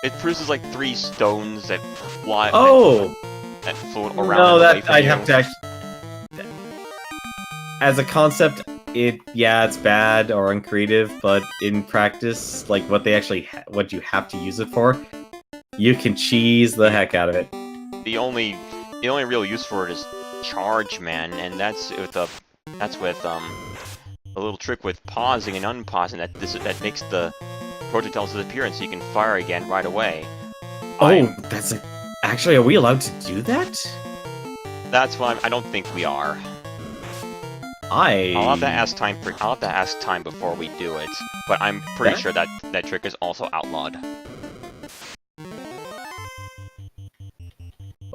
It produces like 3 stones that fly... Oh! That float around. No, away that from I'd you. have to actually... As a concept, it's bad or uncreative, but in practice, like what they actually what you have to use it for, you can cheese the heck out of it. The only real use for it is Charge Man, and that's with a little trick with pausing and unpausing that makes the projectiles disappear, and so you can fire again right away. Oh, actually, are we allowed to do that? That's why I don't think we are. I'll have to ask Time before we do it, but I'm pretty sure that trick is also outlawed.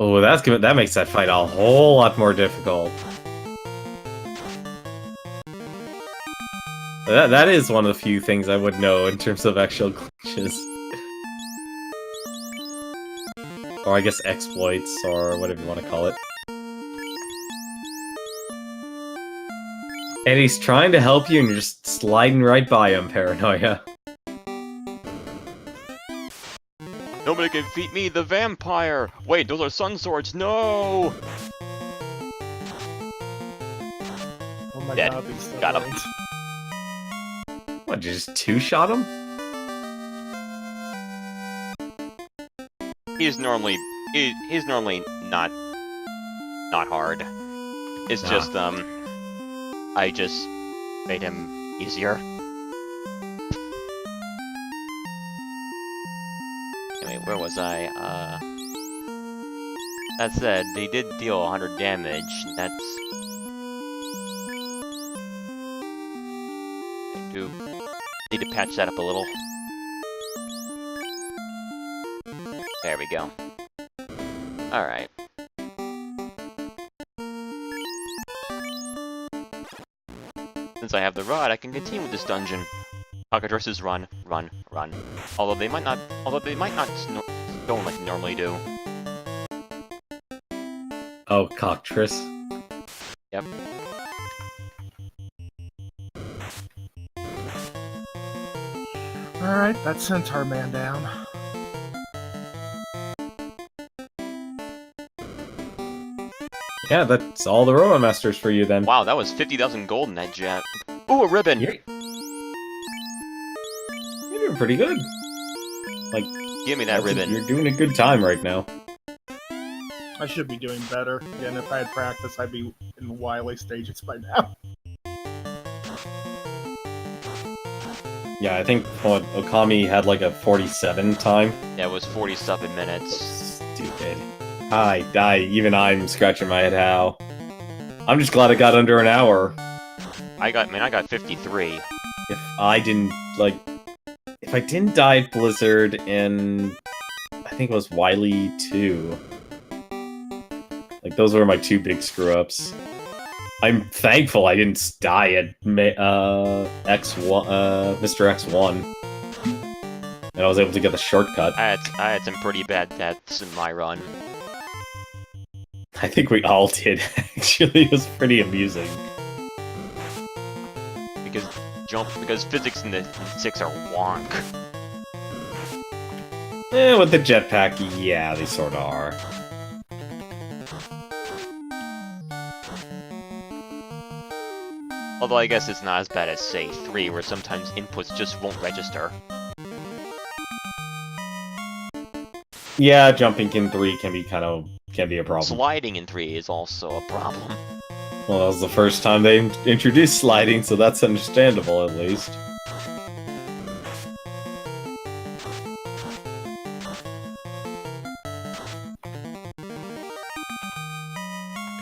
Oh, that makes that fight a whole lot more difficult. That is one of the few things I would know in terms of actual glitches. Or I guess exploits, or whatever you want to call it. And he's trying to help you and you're just sliding right by him, Paranoia. Nobody can defeat me, the vampire! Wait, those are sun swords, no! my Dead. god, these stuff Got him. brains. What, you just two-shot him? He's normally not hard. It's Ah. just I just made him easier. Anyway, where was I? That said, they did deal 100 damage. That's I do need to patch that up a little. There we go. Alright. Since I have the rod, I can continue with this dungeon. Cockatrices run, run, run. Although they might not stone like they normally do. Oh, cockatrice. Yep. Alright, that Centaur man down. Yeah, that's all the Robot Masters for you then. Wow, that was 50,000 gold in that jet. Ooh, a ribbon! You're doing pretty good. Like, Give me that ribbon. You're doing a good time right now. I should be doing better. Again, if I had practice, I'd be in the Wily stages by now. Yeah, I think Okami had like a 47 time. Yeah, it was 47 minutes. Stupid. Even I'm scratching my head how. I'm just glad I got under an hour. I got 53. If I didn't die at Blizzard and I think it was Wily 2. Like, those were my two big screw-ups. I'm thankful I didn't die at X1, Mr. X1. And I was able to get the shortcut. I had some pretty bad deaths in my run. I think we all did, actually. It was pretty amusing. Because physics in the 6 are wonk. With the jetpack, yeah, they sorta are. Although I guess it's not as bad as, say, 3, where sometimes inputs just won't register. Yeah, jumping in 3 can be a problem. Sliding in 3 is also a problem. Well, that was the first time they introduced sliding, so that's understandable, at least.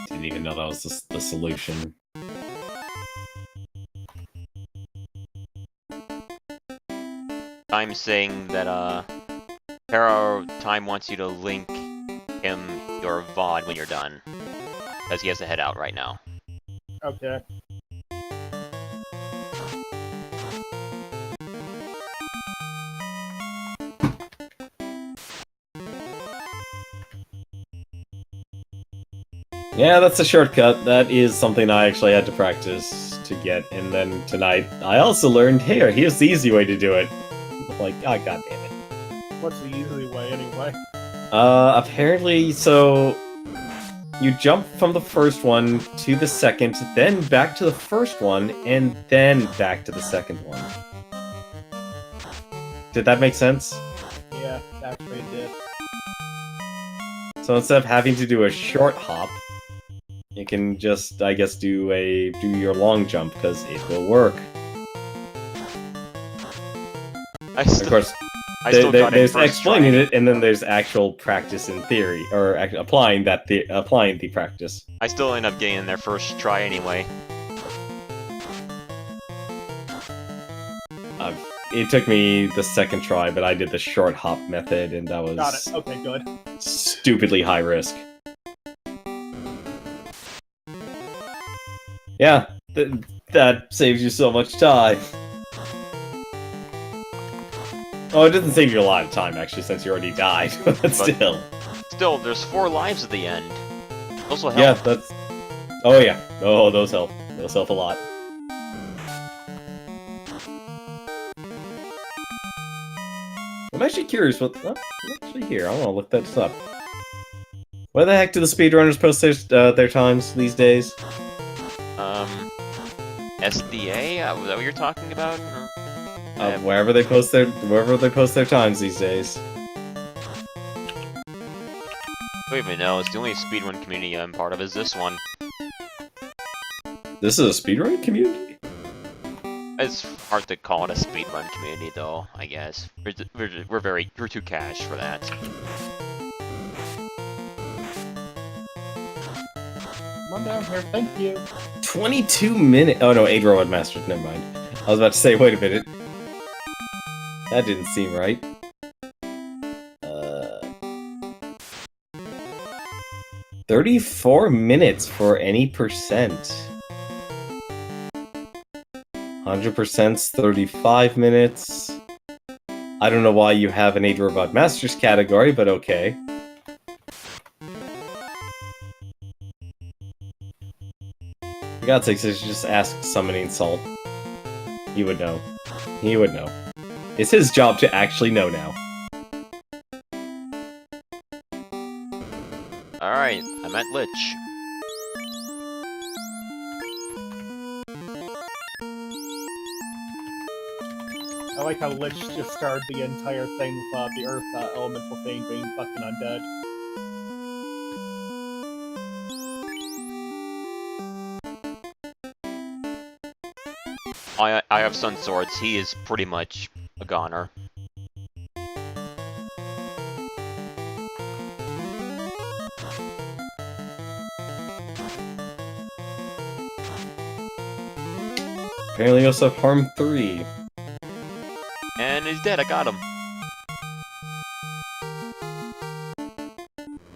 Didn't even know that was the solution. I'm saying that, Tyme wants you to link him your VOD when you're done. Because he has to head out right now. Okay. Yeah, that's a shortcut. That is something I actually had to practice to get, and then tonight I also learned, hey, here's the easy way to do it. I'm like, oh, god damn it. What's the easy way, anyway? Apparently, so you jump from the first one to the second, then back to the first one, and then back to the second one. Did that make sense? Yeah, actually it did. So instead of having to do a short hop, you can just, I guess, do your long jump, because it will work. Of course, there's explaining it, and then there's actual practice in theory, or applying the practice. I still end up getting in there first try anyway. It took me the second try, but I did the short hop method, and that was Got it. Okay, good. stupidly high risk. Yeah, that saves you so much time. Oh, it doesn't save you a lot of time, actually, since you already died, but still. Still, there's 4 lives at the end. Those will help. Yeah, that's... Oh, yeah. Oh, those help. Those help a lot. I'm actually curious what's actually here. I want to look that up. Where the heck do the speedrunners post their times these days? SDA? Was that what you're talking about? Or- Wherever they post their times these days. I don't even know. It's the only speedrun community I'm part of is this one. This is a speedrun community? It's hard to call it a speedrun community, though. I guess we're too cash for that. Come on down here, thank you. 22 minutes. Oh no, 8 Robot Masters. Never mind. I was about to say, wait a minute. That didn't seem right. 34 minutes for any percent. 100%'s 35 minutes. I don't know why you have an 8 Robot Masters category, but okay. For God's sakes, I should just ask Summoning Salt. He would know. He would know. It's his job to actually know now. Alright, I'm at Lich. I like how Lich just started the entire thing with the Earth elemental thing being fucking undead. I have Sun Swords. He is pretty much a goner. Apparently you also have Harm 3. And he's dead, I got him.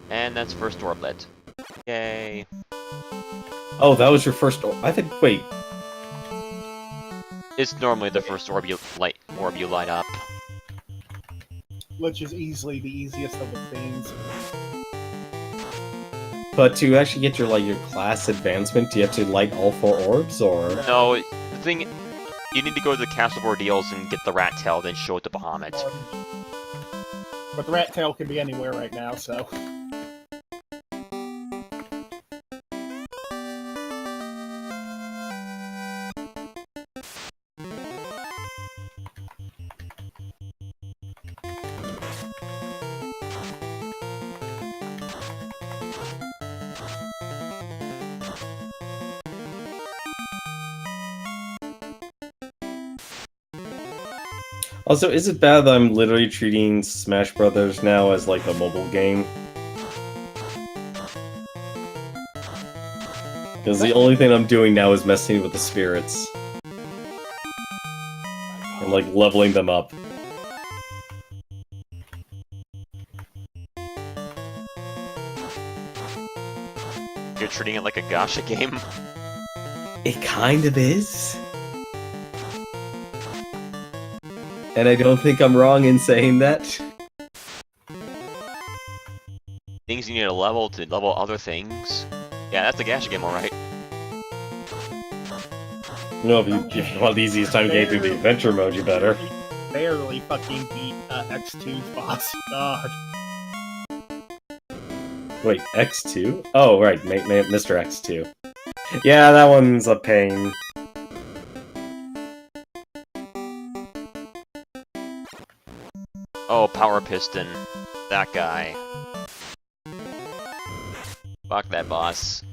And that's first orblet. Yay. Oh, that was your first I think, wait. It's normally the first orb you light up. Lich is easily the easiest of the things. But to actually get your class advancement, do you have to light all 4 orbs, or? No, the thing, you need to go to the Castle of Ordeals and get the rat tail, then show it to Bahamut. But the rat tail can be anywhere right now, so... Also, is it bad that I'm literally treating Smash Brothers now as like a mobile game? Because the only thing I'm doing now is messing with the spirits. And like leveling them up. You're treating it like a gacha game? It kind of is. And I don't think I'm wrong in saying that. Things you need to level other things. Yeah, that's a gacha game, alright. No, if you want the easiest time getting through the adventure mode, you better. Barely fucking beat X2's boss. God. Wait, X2? Oh, right, Mr. X2. Yeah, that one's a pain. Oh, Power Piston. That guy. Fuck that boss.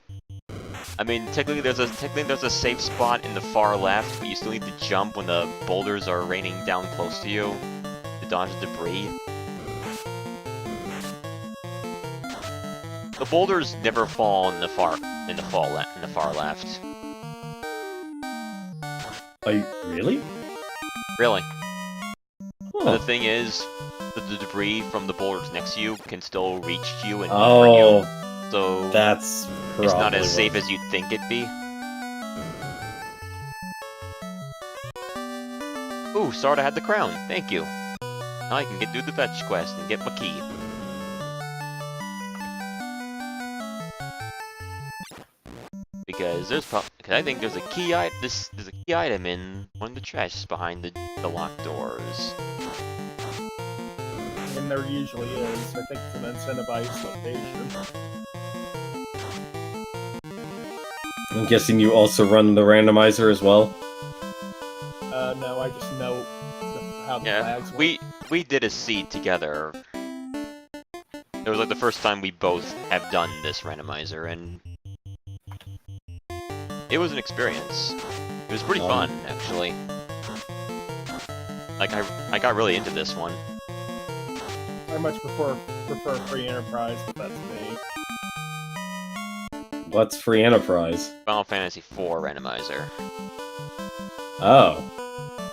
I mean, technically there's a safe spot in the far left, but you still need to jump when the boulders are raining down close to you to dodge debris. The boulders never fall in the far left. Really? Really. Huh. But the thing is, the debris from the boulders next to you can still reach you and bring you. Oh, So that's probably it's not as safe as you'd think it'd be. Ooh, Sarda had the crown. Thank you. Now I can do the fetch quest and get my key. Because I think there's a key there's a key item in one of the chests behind the locked doors. And there usually is. I think it's an incentivized location. I'm guessing you also run the randomizer as well? No, I just know how the flags work. We did a seed together. It was like the first time we both have done this randomizer, and it was an experience. It was pretty fun, actually. Like, I got really into this one. I much prefer free enterprise, but that's me. What's free enterprise? Final Fantasy IV randomizer. Oh.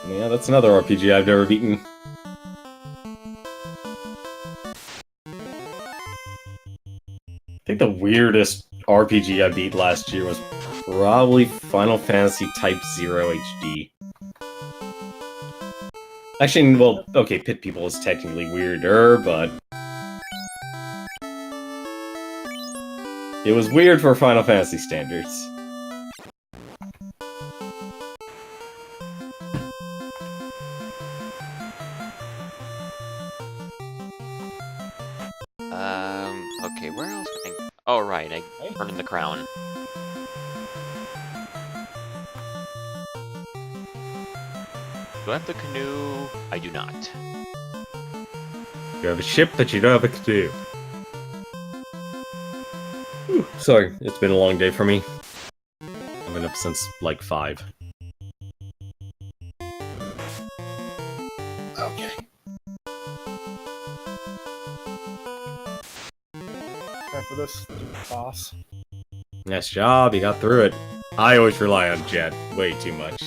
Yeah, that's another RPG I've never beaten. I think the weirdest RPG I beat last year was probably Final Fantasy Type 0 HD. Actually, well, okay, Pit People is technically weirder, but... it was weird for Final Fantasy standards. Okay, where else can I... Oh, right, I turned in the crown. Do I have the canoe? I do not. You have a ship, but you don't have a canoe. Whew, sorry, it's been a long day for me. I've been up since, like, 5. Okay. Time for this stupid boss. Nice job, you got through it. I always rely on Jet way too much.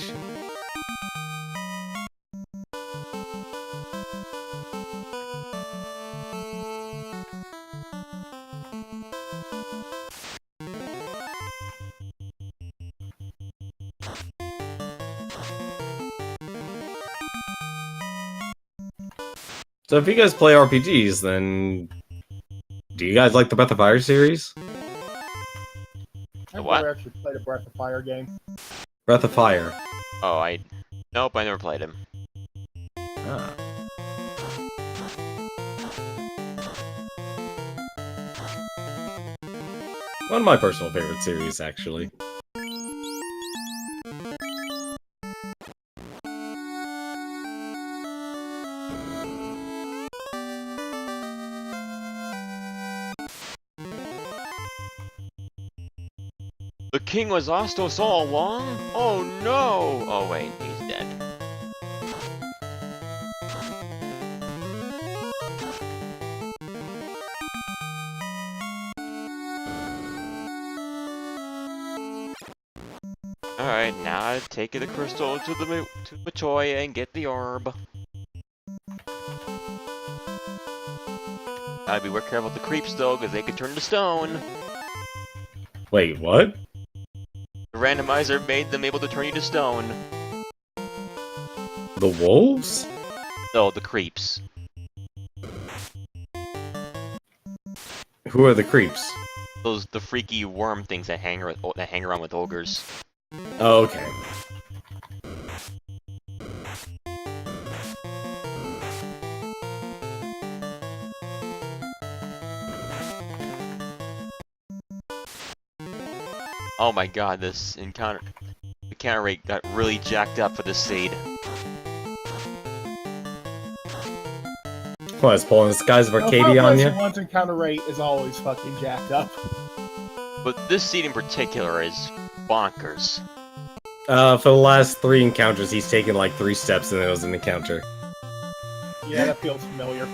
So if you guys play RPGs, then... do you guys like the Breath of Fire series? I've what? never actually played a Breath of Fire game. Breath of Fire. Oh, nope, I never played him. Ah. One of my personal favorite series, actually. The king was Astos all along? Oh no! Oh wait, he's dead. Alright, now take the crystal to the toy and get the orb. Gotta be careful with the creeps though, because they could turn to stone. Wait, what? The randomizer made them able to turn you to stone. The wolves? No, the creeps. Who are the creeps? The freaky worm things that hang around with ogres. Oh, okay. Oh my god, this encounter rate got really jacked up for this seed. What, is pulling the skies of Arcadia on Final you? Fantasy 1's encounter rate is always fucking jacked up. But this seed in particular is bonkers. For the last 3 encounters, he's taken like 3 steps and it was an encounter. Yeah, that feels familiar.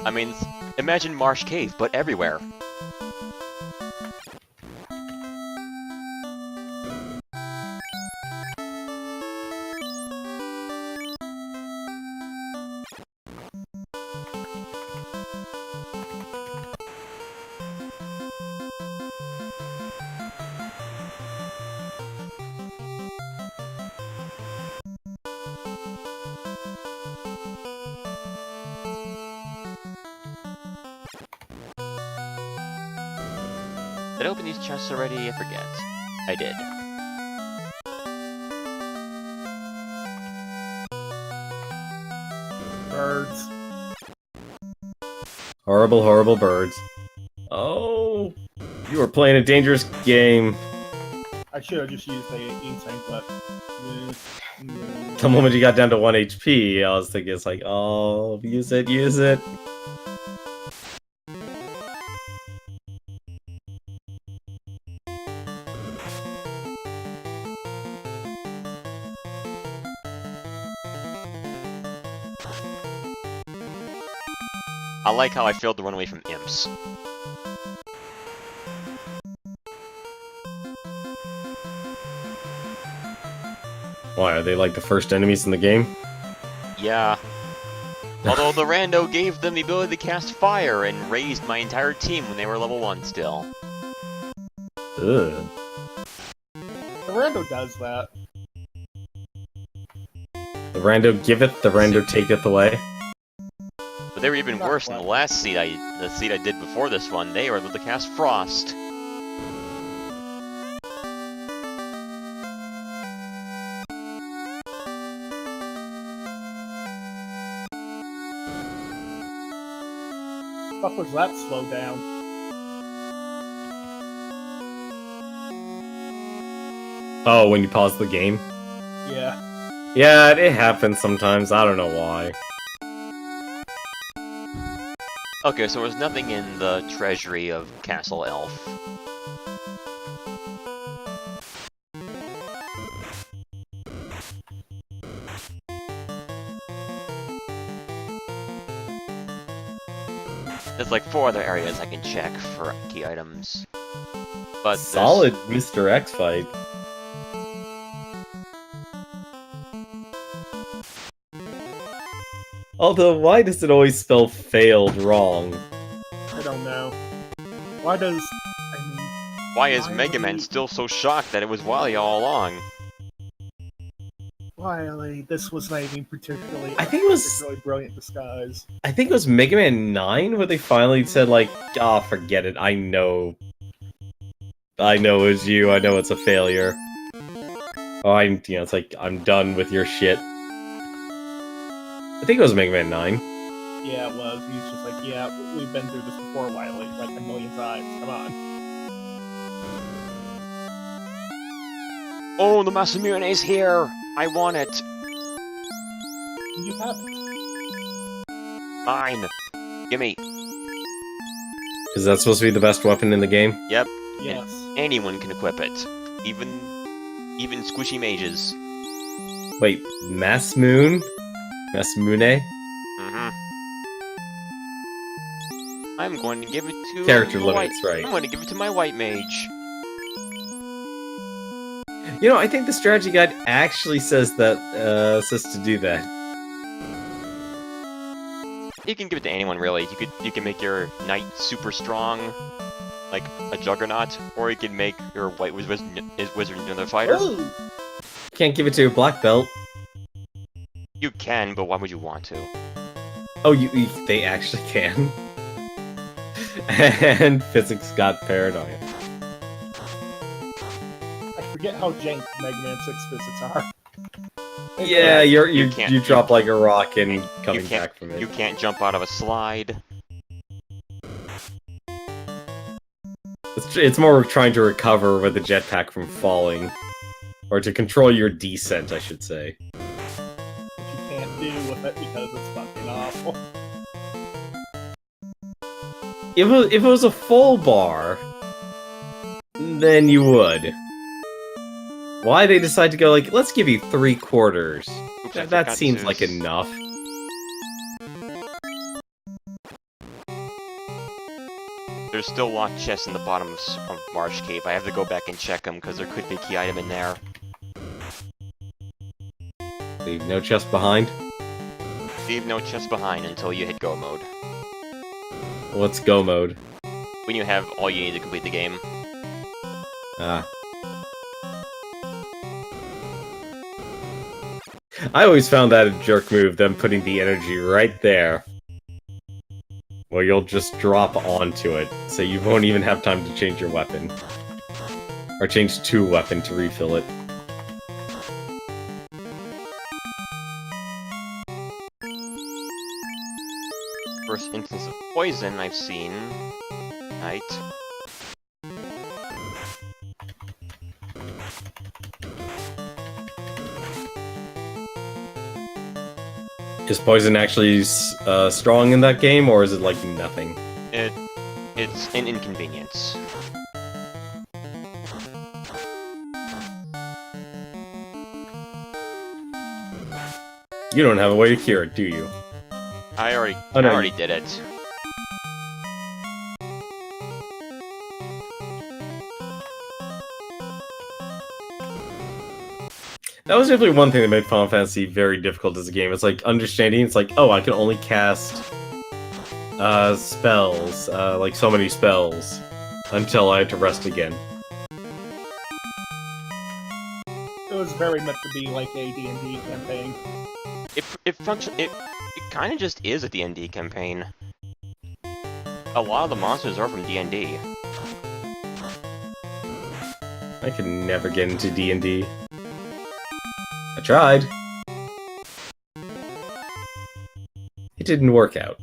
I mean, imagine Marsh Cave, but everywhere. Did I open these chests already? I forget. I did. Birds. Horrible, horrible birds. You were playing a dangerous game. I should have just used the insane, but. The moment you got down to 1 HP, I was thinking it's like, oh, use it, use it. I like how I failed to run away from imps. Why, are they like the first enemies in the game? Yeah. Although the rando gave them the ability to cast fire and raised my entire team when they were level 1 still. Ugh. The rando does that. The rando giveth, the rando taketh away. But they were even Not worse than the quite. last seed the seed I did before this one. They were able to cast frost. Fuck was that slow down? Oh, when you pause the game? Yeah. Yeah, it happens sometimes, I don't know why. Okay, so there's nothing in the treasury of Castle Elf. There's like 4 other areas I can check for key items. But there's- Solid Mr. X fight. Although, why does it always spell failed wrong? I don't know. Why does... I mean... Why is Why Mega would Man he- still so shocked that it was Wily all along? Wily, this was not even particularly... I think it was- particularly brilliant disguise. I think it was Mega Man 9 where they finally said, like, ah, forget it, I know it's you, I know it's a failure. Oh, it's like, I'm done with your shit. I think it was Mega Man 9. Yeah, it was. He's just like, yeah, we've been through this before, Wily, like a million times. Come on. Oh, the Masamune is here! I want it! You have it. Mine! Gimme! Is that supposed to be the best weapon in the game? Yep, Yes. anyone can equip it. Even squishy mages. Wait, Masamune? Masamune? Mm-hmm. I'm going to give it to Character my limits, white- right. I'm going to give it to my white mage. You know, I think the strategy guide actually says that, says to do that. You can give it to anyone really. You can make your knight super strong, like a juggernaut, or you can make your white wizard another fighter. Ooh! Can't give it to a black belt. You can, but why would you want to? Oh, they actually can. And physics got paranoia. I forget how jank Mega Man 6 physics are. Yeah, You can't- you drop like a rock and coming you can't, back from it. You can't jump out of a slide. It's more trying to recover with the jetpack from falling. Or to control your descent, I should say. Which you can't do with it because it's fucking awful. If it was a full bar, then you would. Why they decide to go like, let's give you 3/4? Oops, I That forgot to seems use- like enough. There's still locked chests in the bottom of Marsh Cave. I have to go back and check them because there could be a key item in there. Leave no chest behind. Leave no chest behind until you hit go mode. What's go mode? When you have all you need to complete the game. Ah. I always found that a jerk move, them putting the energy right there. Well, you'll just drop onto it, so you won't even have time to change your weapon. Or change to weapon to refill it. First instance of poison I've seen. Right. Is poison actually strong in that game, or is it like nothing? It's an inconvenience. You don't have a way to cure it, do you? I already Oh, no, I already did it. That was definitely one thing that made Final Fantasy very difficult as a game. It's like understanding. It's like, oh, I can only cast spells, like so many spells, until I had to rest again. It was very meant to be like a D&D campaign. It kind of just is a D&D campaign. A lot of the monsters are from D&D. I could never get into D&D. I tried. It didn't work out.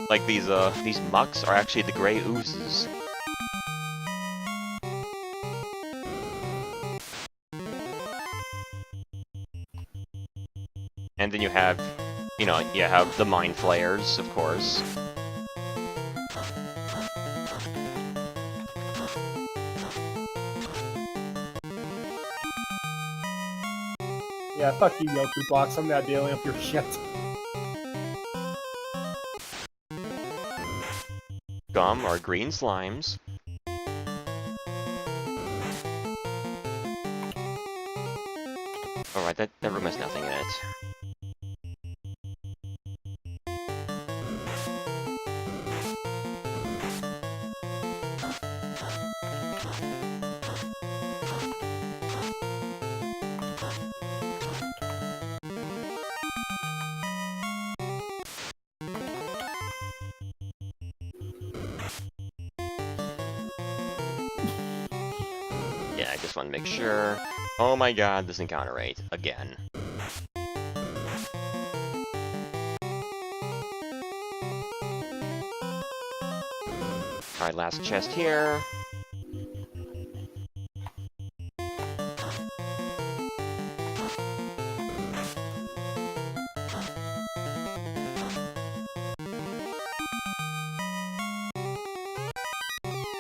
Like these mucks are actually the gray oozes. And then you have, you have the mind flayers, of course. Yeah, fuck you, Yoku Blocks. I'm not dealing with your shit. Gum are green slimes. Alright, that room has nothing in it. Yeah, I just want to make sure. Oh my god, this encounter rate. Again. Alright, last chest here.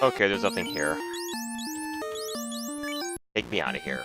Okay, there's nothing here. Take me out of here.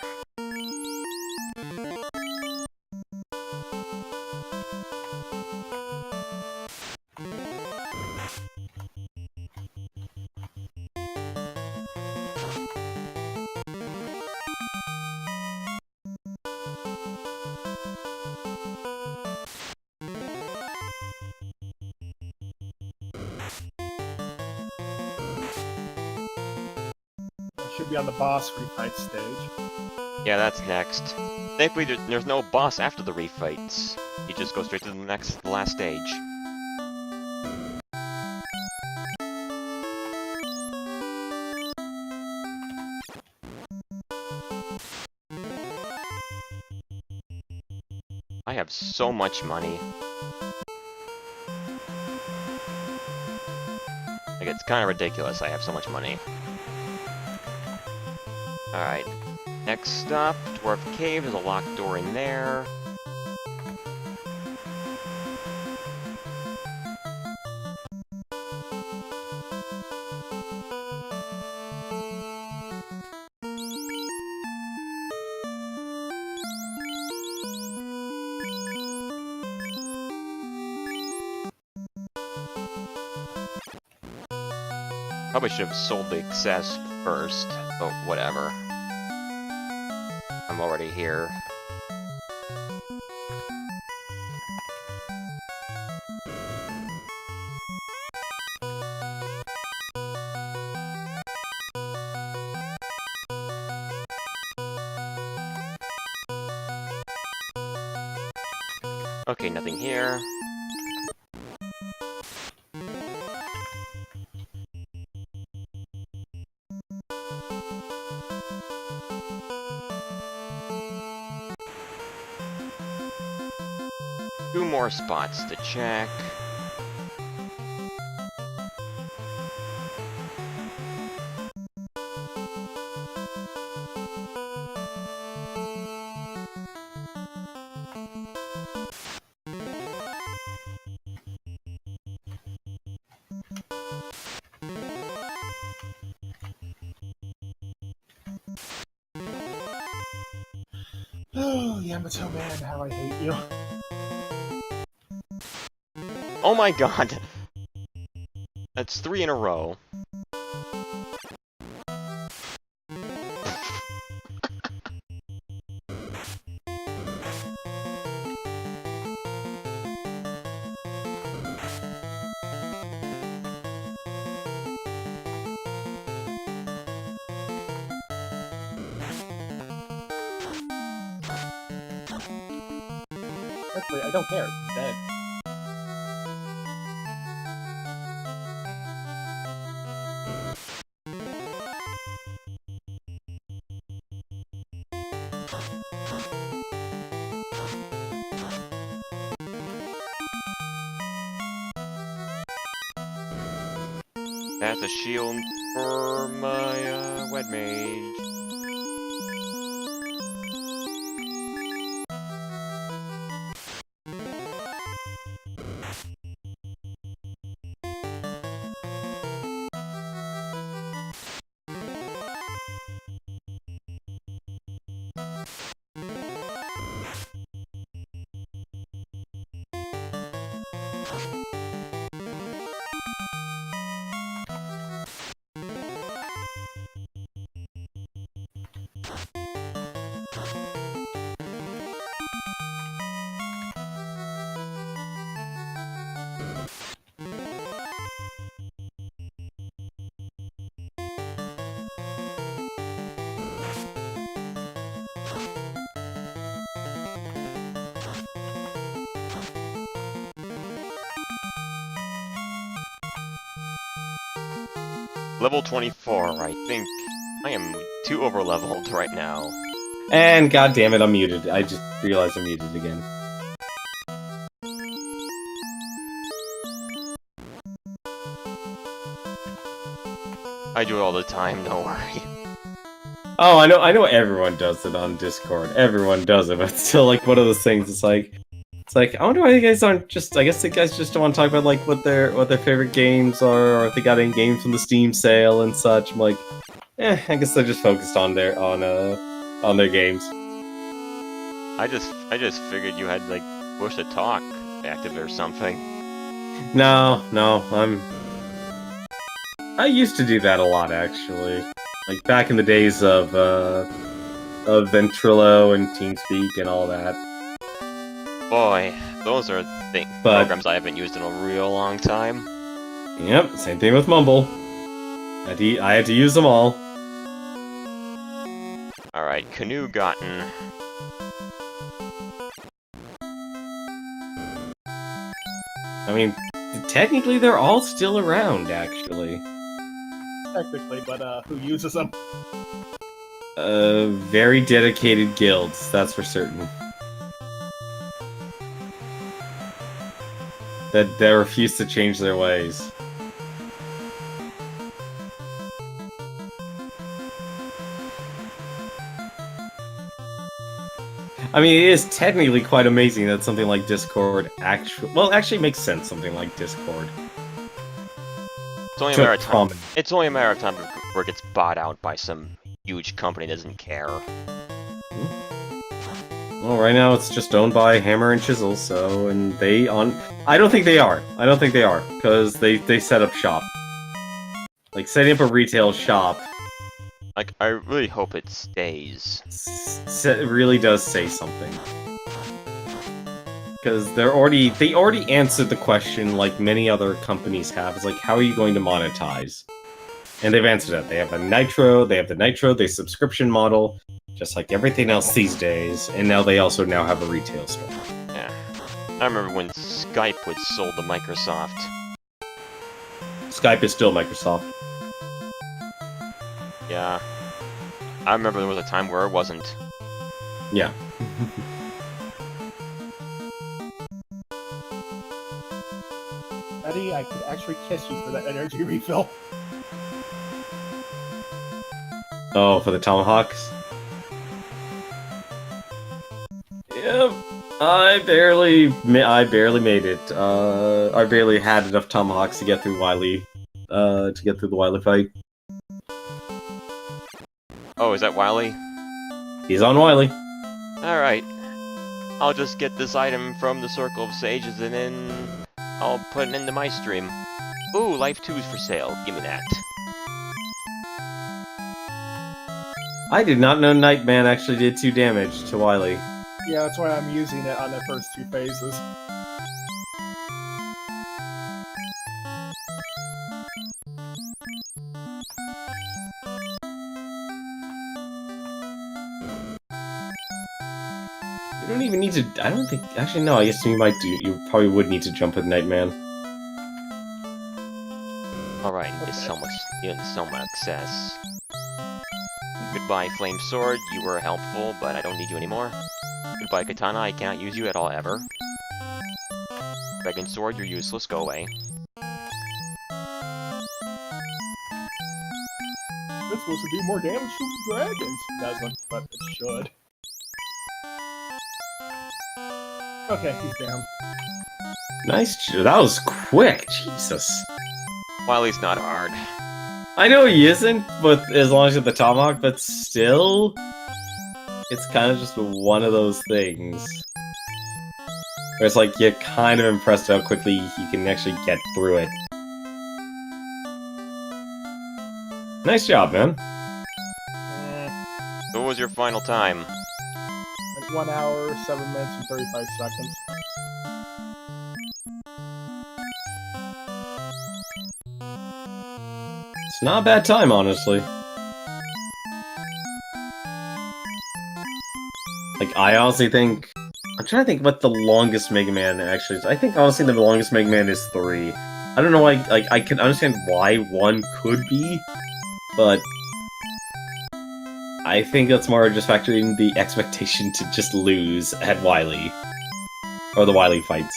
Should be on the boss refight stage. Yeah, that's next. Thankfully, there's no boss after the refights. You just go straight to the last stage. I have so much money. Like, it's kind of ridiculous I have so much money. Alright. Next up, Dwarf Cave. There's a locked door in there. Probably should have sold the excess first, but whatever. I'm already here. Okay, nothing here. Two more spots to check. Oh, Yamato man, how I hate you. Oh my god! That's 3 in a row. Actually, I don't care. He's dead. That's a shield for my wed mage. Level 24, I think. I am too over-leveled right now. And god damn it, I'm muted. I just realized I'm muted again. I do it all the time, don't worry. Oh, I know everyone does it on Discord. Everyone does it, but it's still like one of those things. It's like I wonder why you guys aren't just. I guess the guys just don't want to talk about like what their favorite games are, or if they got any games from the Steam sale and such. I'm like, I guess they're just focused on their games. I just figured you had like push to talk active or something. No, I used to do that a lot actually. Like back in the days of Ventrilo and TeamSpeak and all that. Boy, those are programs I haven't used in a real long time. Yep, same thing with Mumble. I had to use them all. Alright, Canoe gotten. I mean, technically they're all still around, actually. Technically, but who uses them? Very dedicated guilds, that's for certain. That refuse to change their ways. I mean, it is technically quite amazing that something like Discord actually makes sense, something like Discord. It's only a matter of time. It's only a matter of time before it gets bought out by some huge company that doesn't care. Well, right now it's just owned by Hammer and Chisel, so, and I don't think they are, because they set up shop. Like, setting up a retail shop... Like, I really hope it stays. It really does say something. Because they already answered the question like many other companies have. It's like, how are you going to monetize? And they've answered it. They have the Nitro, they subscription model, just like everything else these days, and now they also have a retail store. Yeah. I remember when Skype was sold to Microsoft. Skype is still Microsoft. Yeah. I remember there was a time where it wasn't. Yeah. Eddie, I could actually kiss you for that energy refill. Oh, for the tomahawks? Yep. I barely made it. I barely had enough tomahawks to get through Wily. To get through the Wily fight. Oh, is that Wily? He's on Wily. Alright. I'll just get this item from the Circle of Sages and then I'll put it into my stream. Ooh, Life 2's for sale. Give me that. I did not know Nightman actually did 2 damage to Wily. Yeah, that's why I'm using it on the first 2 phases. You don't even need to. I don't think. Actually, no. I guess you might do. You probably would need to jump with Nightman. Alright, into Soma access. Goodbye, Flame Sword. You were helpful, but I don't need you anymore. Goodbye, Katana. I can't use you at all, ever. Dragon Sword, you're useless. Go away. It's supposed to do more damage to dragons. It doesn't, but it should. Okay, he's down. Nice. That was quick. Jesus. Wily's not hard. I know he isn't, but as long as you have the tomahawk, but still, it's kind of just one of those things. Where it's like, you're kind of impressed how quickly you can actually get through it. Nice job, man. So what was your final time? Like 1 hour, 7 minutes, and 35 seconds. It's not a bad time, honestly. Like, I honestly think... I'm trying to think what the longest Mega Man actually is. I think, honestly, the longest Mega Man is 3. I don't know why... Like, I can understand why 1 could be, but... I think that's more just factoring the expectation to just lose at Wily. Or the Wily fights.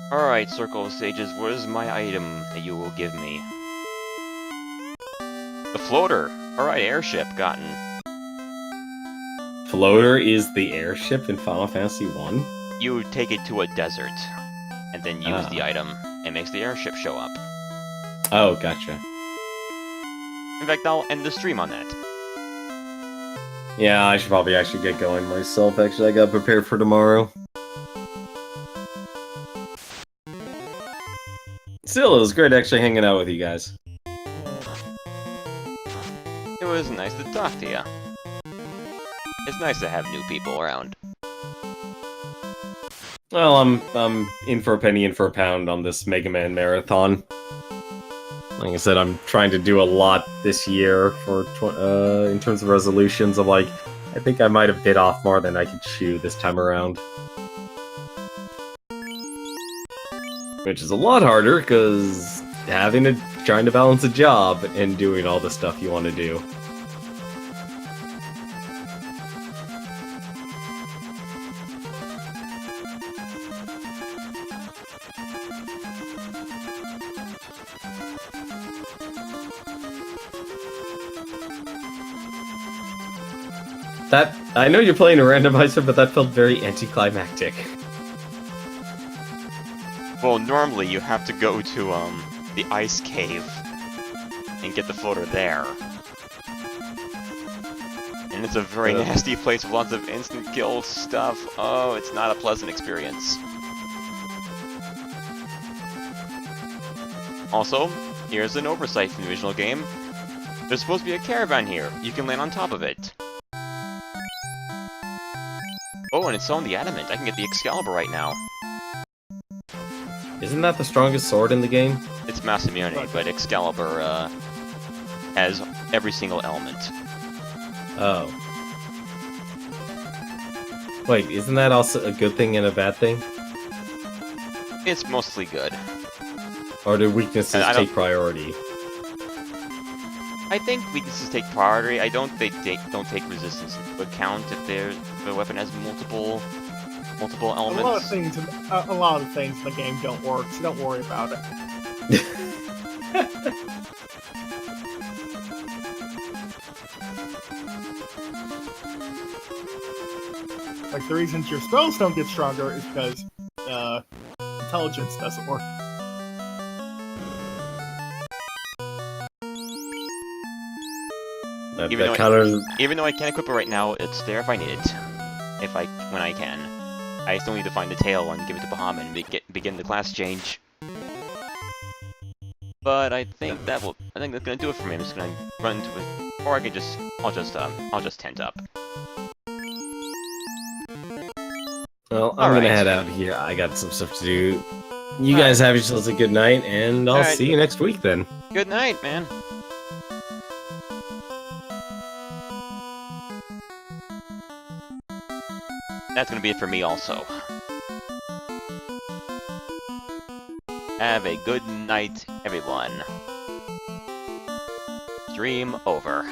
Alright, Circle of Sages, what is my item that you will give me? The floater! Alright, airship, gotten. Floater is the airship in Final Fantasy 1? You take it to a desert, and then use the item. It makes the airship show up. Oh, gotcha. In fact, I'll end the stream on that. Yeah, I should probably actually get going myself. Actually, I gotta prepare for tomorrow. Still, it was great actually hanging out with you guys. It was nice to talk to you. It's nice to have new people around. Well, I'm in for a penny, in for a pound on this Mega Man marathon. Like I said, I'm trying to do a lot this year for in terms of resolutions. I'm like, I think I might have bit off more than I could chew this time around. Which is a lot harder, because trying to balance a job and doing all the stuff you want to do. I know you're playing a randomizer, but that felt very anticlimactic. Well, normally you have to go to, the ice cave and get the floater there. And it's a very nasty place with lots of instant kill stuff. Oh, it's not a pleasant experience. Also, here's an oversight from the original game. There's supposed to be a caravan here. You can land on top of it. Oh, and it's on the adamant. I can get the Excalibur right now. Isn't that the strongest sword in the game? It's Masamune, but Excalibur has every single element. Oh. Wait, isn't that also a good thing and a bad thing? It's mostly good. Or do weaknesses I don't- take priority? I think weaknesses take priority. I don't think they don't take resistance into account if the weapon has multiple elements. A lot of things in the game don't work, so don't worry about it. Like, the reasons your spells don't get stronger is because intelligence doesn't work. Even That though counters... Even though I can't equip it right now, it's there if I need it. When I can. I still need to find the tail and give it to Bahamut and begin the class change. But I think that's gonna do it for me. I'm just gonna run to it, or I can just, I'll just tent up. Well, I'm Alright. gonna head out here. I got some stuff to do. You guys have yourselves a good night, and I'll Alright. see you next week then. Good night, man. That's gonna be it for me also. Have a good night, everyone. Stream over.